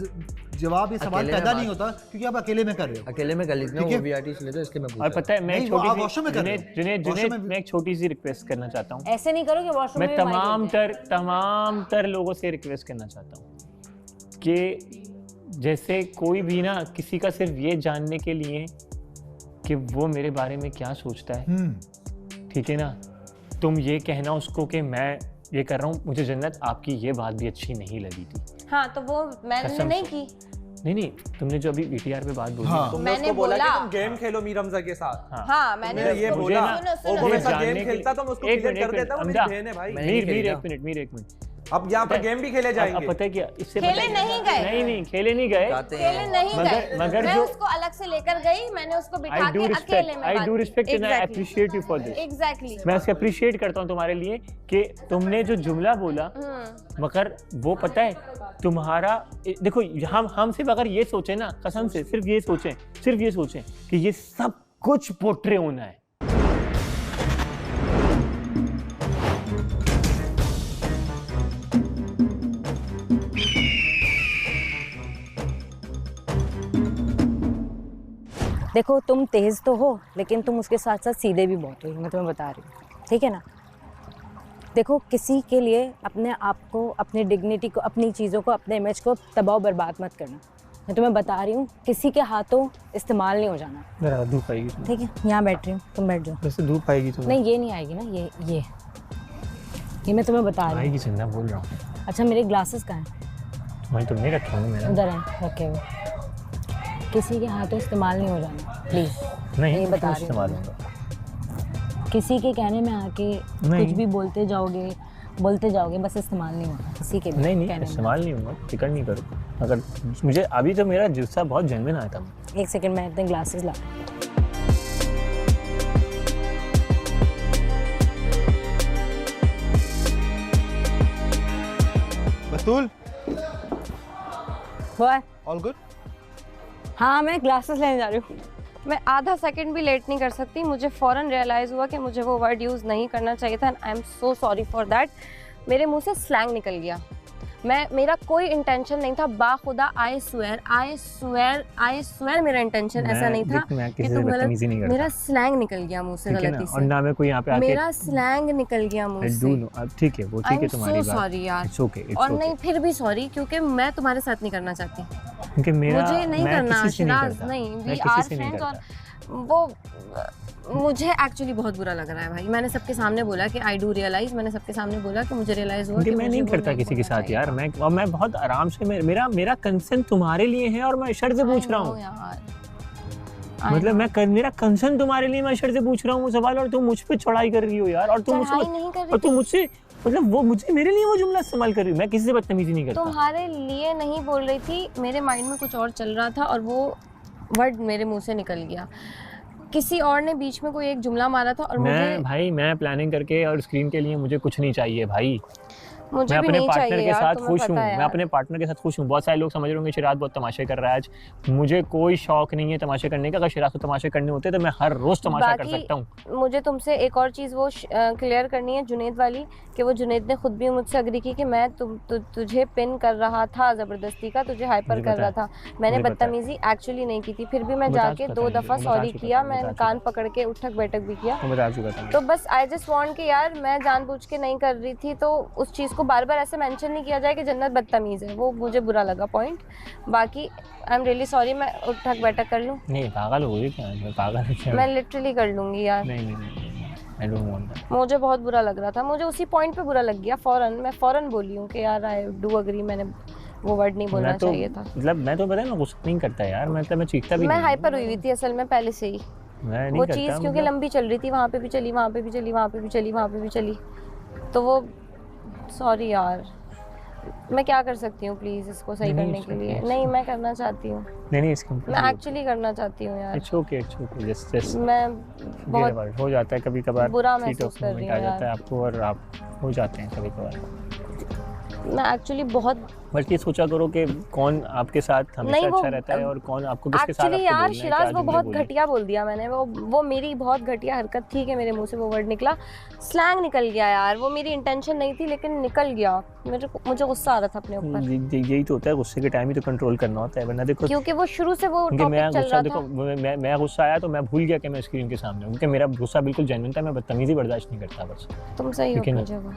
I: जवाब या सवाल
M: अकेले में
I: पैदा
M: बात-
I: नहीं होता, क्योंकि आप अकेले में कर रहे हो।
M: अकेले में कर लेते
I: ठीक
M: हैं,
I: है।
M: वो वीआईटी से लेते इसलिए मैं पूछ
B: और
M: रहा
B: पता है मैं
I: नहीं, वो आप
B: छोटी
I: वॉशरूम में कर रहे हो।
B: जुनेद
I: वॉशरूम में भी-
B: मैं एक छोटी सी रिक्वेस्ट करना चाहता हूँ।
F: ऐसे नहीं करो कि वॉशरूम
B: मैं
F: में भी माइक
B: तमाम तर लोगों से रिक्वेस्ट करना चाहता हूँ कि जैसे कोई भी ना किसी का सिर्फ ये जानने के लिए कि वो मेरे बारे में क्या सोचता है, ठीक है ना, तुम ये कहना उसको कि मैं ये कर रहा हूँ, मुझे जन्नत आपकी ये बात भी अच्छी नहीं लगी थी।
K: हाँ, तो वो मैंने
B: कसम
K: नहीं
B: से।
K: की।
B: नहीं तुमने जो अभी वीटीआर पे बात बोली,
I: हाँ।
G: तुमने
K: मैंने
G: उसको बोला कि
K: बोला।
G: तुम गेम खेलो मीर हमजा के साथ।
K: हाँ, मैंने
G: तुमने ये
K: उसको-
G: बोला।
K: सुनो, सुनो,
G: और वो
K: सुनो।
G: वैसा
B: जानने
G: गेम
B: के
G: खेलता तो मैं उसको
B: एक
G: क्लियर
B: मिनट,
G: कर
B: एक
G: देता, वो
B: मिनट,
G: मेरी बहन है भाई।
M: मैंने नहीं खेली
B: मीर एक मिनट।
G: अब यहाँ पर गेम भी खेले
B: अब
G: जाएंगे।
B: पता है क्या इससे
K: खेले
B: पता है-
K: नहीं गए।
B: नहीं खेले नहीं गए।
K: खेले नहीं गए।
B: मगर
K: मैं
B: जो
K: उसको अलग से लेकर गई, मैंने उसको बिठा
B: आई डू
K: के अकेले में
B: respect and I appreciate you for this.
K: Exactly.
B: मैं उसको अप्रिशिएट करता हूँ तुम्हारे लिए कि तुमने जो जुमला बोला, मगर वो पता है तुम्हारा देखो, हम सिर्फ अगर ये सोचें ना, कसम से सिर्फ ये सोचें कि ये सब कुछ पोट्रे होना है।
F: देखो तुम तेज तो हो लेकिन तुम उसके साथ साथ सीधे भी बहुत हो, मैं तुम्हें बता रही हूँ, ठीक है ना। देखो किसी के लिए अपने आप को, अपनी डिग्निटी को, अपनी चीज़ों को, अपने इमेज को तबाह बर्बाद मत करना। मैं तुम्हें बता रही हूँ, किसी के हाथों इस्तेमाल नहीं हो जाना,
B: जरा धूप आएगी,
F: ठीक है। यहाँ बैठ रही हूँ, तुम बैठ जाओ।
B: वैसे धूप आएगी तो
F: नहीं ये नहीं आएगी ना, ये मैं तुम्हें बता रही हूँ।
B: आएगी, चंदा बोल रहा हूँ।
F: अच्छा मेरे ग्लासेस कहाँ हैं?
B: वहीं तो नहीं रखे होंगे मैंने।
F: उधर हैं रखे हुए। किसी के हाथों इस्तेमाल नहीं हो जाना प्लीज़।
B: नहीं
F: ये बता रही
B: इस्तेमाल
F: हूँ।
B: होगा।
F: किसी के कहने में आके
B: नहीं।
F: कुछ भी बोलते जाओगे, बस इस्तेमाल नहीं होगा किसी के भी
B: नहीं
F: कहने में।
B: इस्तेमाल नहीं होगा, फिक्र नहीं करो। अगर मुझे अभी तो मेरा गुस्सा बहुत जेन्युइन आया था।
F: एक सेकंड मैं अपने ग्लासेस ला।
I: बतूल
K: ऑल
I: गुड।
F: हाँ मैं ग्लासेस लेने जा रही हूँ।
K: मैं आधा सेकंड भी लेट नहीं कर सकती। मुझे फौरन रियलाइज हुआ कि मुझे वो वर्ड यूज़ नहीं करना चाहिए था। I am so sorry for that. मेरे मुंह से स्लैंग निकल गया। मेरा कोई इंटेंशन नहीं था, बाखुदा आई स्वेयर मेरा इंटेंशन ऐसा नहीं था
B: मैं
K: कि
B: किसी से
K: तुम
B: बदतमीजी नहीं
K: गलत,
B: करता,
K: मेरा स्लैंग निकल गया मुंह से
B: ठीक है ना?
K: गलती
B: और
K: से,
B: ना मैं कोई यहाँ पे आके
K: मेरा स्लैंग निकल गया मुंह
B: I
K: से।
B: do know, अब ठीक है, वो ठीक है तुम्हारी बात,
K: सॉरी यार,
B: It's okay, it's
K: और
B: okay।
K: नहीं फिर भी सॉरी, क्योंकि मैं तुम्हारे साथ नहीं करना चाहती,
B: क्योंकि मेरा
K: मुझे नहीं
B: मैं
K: करना
B: किसी से नहीं
K: शिराज,
B: करता,
K: नहीं,
B: मैं
K: वी
B: किसी
K: आर
B: से नहीं
K: फ्रेंड्स।
B: करता।
K: और वो मुझे एक्चुअली बहुत बुरा लग रहा है भाई, मैंने सबके सामने बोला कि आई डू रियलाइज, मैंने सबके सामने बोला कि मुझे रियलाइज हुआ
B: क्योंकि
K: कि
B: मैं
K: मुझे
B: नहीं
K: वो
B: करता किसी के साथ यार, मैं बहुत आराम से, मेरा कंसर्न तुम्हारे लिए है और मैं शर्त से पूछ रहा हूँ मतलब मेरा कंसर्न तुम्हारे लिए, मैं शर्त से पूछ रहा हूँ सवाल, और तुम मुझ पे चढ़ाई कर रही हो यार, और तुम मुझसे मतलब वो मुझे मेरे लिए वो जुमला इस्तेमाल कर रही हो। मैं किसी से बदतमीजी नहीं करता,
K: तुम्हारे लिए नहीं बोल रही थी, मेरे माइंड में कुछ और चल रहा था और वो वर्ड मेरे मुंह से निकल गया, किसी और ने बीच में कोई एक जुमला मारा था और
B: मैं प्लानिंग करके और स्क्रीन के लिए मुझे कुछ नहीं चाहिए भाई,
K: मुझे
B: मैं
K: भी
B: अपने
K: नहीं
B: पार्टनर
K: चाहिए
B: के
K: यार,
B: साथ
K: तुम्हें
B: खुश हूँ,
K: पता है
B: मैं
K: यार।
B: अपने पार्टनर के साथ खुश हूँ। बहुत सारे लोग समझ रहे होंगे शिराज बहुत तमाशे कर रहा है आज, मुझे कोई शौक नहीं है तमाशे करने का, अगर शिराज को तमाशे करने होते तो मैं हर रोज तमाशा कर सकता हूँ।
K: मुझे तुमसे एक और चीज़ वो क्लियर करनी है जुनैद वाली, कि वो जुनैद ने खुद भी मुझसे अग्री की कि मैं तुझे पिन कर रहा था ज़बरदस्ती का, तुझे हाइपर कर रहा था, मैंने बदतमीजी एक्चुअली नहीं की थी, फिर भी मैं जाके 2 दफ़ा सॉरी किया, मैंने कान पकड़ के उठक बैठक भी किया, तो बस आई जस्ट वांट कि यार मैं जानबूझ के नहीं कर रही थी, तो उस चीज़ को बार बार ऐसे मेंशन नहीं किया जाए कि जन्नत बदतमीज़ है, वो मुझे बुरा लगा पॉइंट। बाकी आई एम रियली सॉरी, मैं उठक बैठक कर लूँ?
B: नहीं पागल हो गई क्या, मैं पागल क्या,
K: मैं लिटरली कर लूँगी यार,
B: नहीं आई डोंट वांट दैट।
K: मुझे बहुत बुरा लग रहा था, मुझे उसी पॉइंट पे बुरा लग गया, मैं फ़ौरन बोली हूँ कि यार आई डू अग्री, मैंने वो वर्ड नहीं बोलना चाहिए था।
B: मतलब मैं तो पता है मैं गुस्सा नहीं करता यार, मतलब मैं चीखता भी
K: मैं
B: नहीं,
K: हाइपर हुई थी असल में पहले से ही,
B: मैं नहीं
K: वो
B: करता,
K: चीज़ क्योंकि
B: मतलब
K: लंबी चल रही थी, वहाँ पे भी चली, वहाँ पे भी चली, वहाँ पे भी चली, वहाँ पे भी चली, तो वो सॉरी यार, मैं क्या कर सकती हूँ प्लीज़ इसको सही करने के लिए? नहीं, मैं करना चाहती हूँ,
B: नहीं इसका
K: मैं एक्चुअली करना चाहती हूँ यार,
B: इट्स ओके जस्ट
K: मैं बहुत
B: हो जाता है कभी कभार,
K: बुरा महसूस कर रही हूँ
B: आ जाता है
K: यार,
B: आपको, और आप हो जाते हैं कभी कभार।
K: मैं एक्चुअली बहुत,
B: बल्कि सोचा करो कि कौन आपके साथ हमेशा अच्छा रहता है और कौन आपको किसके साथ
K: एक्चुअली
B: आपको
K: यार
B: बोलना है,
K: शिराज
B: क्या
K: वो बहुत
B: जुमले
K: घटिया बोल दिया मैंने, वो मेरी बहुत घटिया हरकत थी कि मेरे मुंह से वो वर्ड निकला, स्लैंग निकल गया यार, वो मेरी इंटेंशन नहीं थी लेकिन निकल गया, मुझे गुस्सा आ रहा था अपने ऊपर।
B: यही तो होता है, गुस्से के टाइम ही तो कंट्रोल करना होता है, वरना देखो
K: क्योंकि वो शुरू से वो टॉपिक चल रहा था।
B: मैं गुस्सा आया तो मैं भूल गया कि मैं स्क्रीन के सामने हूं, क्योंकि मेरा गुस्सा बिल्कुल जेन्युइन था, मैं बदतमीजी बर्दाश्त नहीं करता बस।
K: तुम सही हो, मुझे वो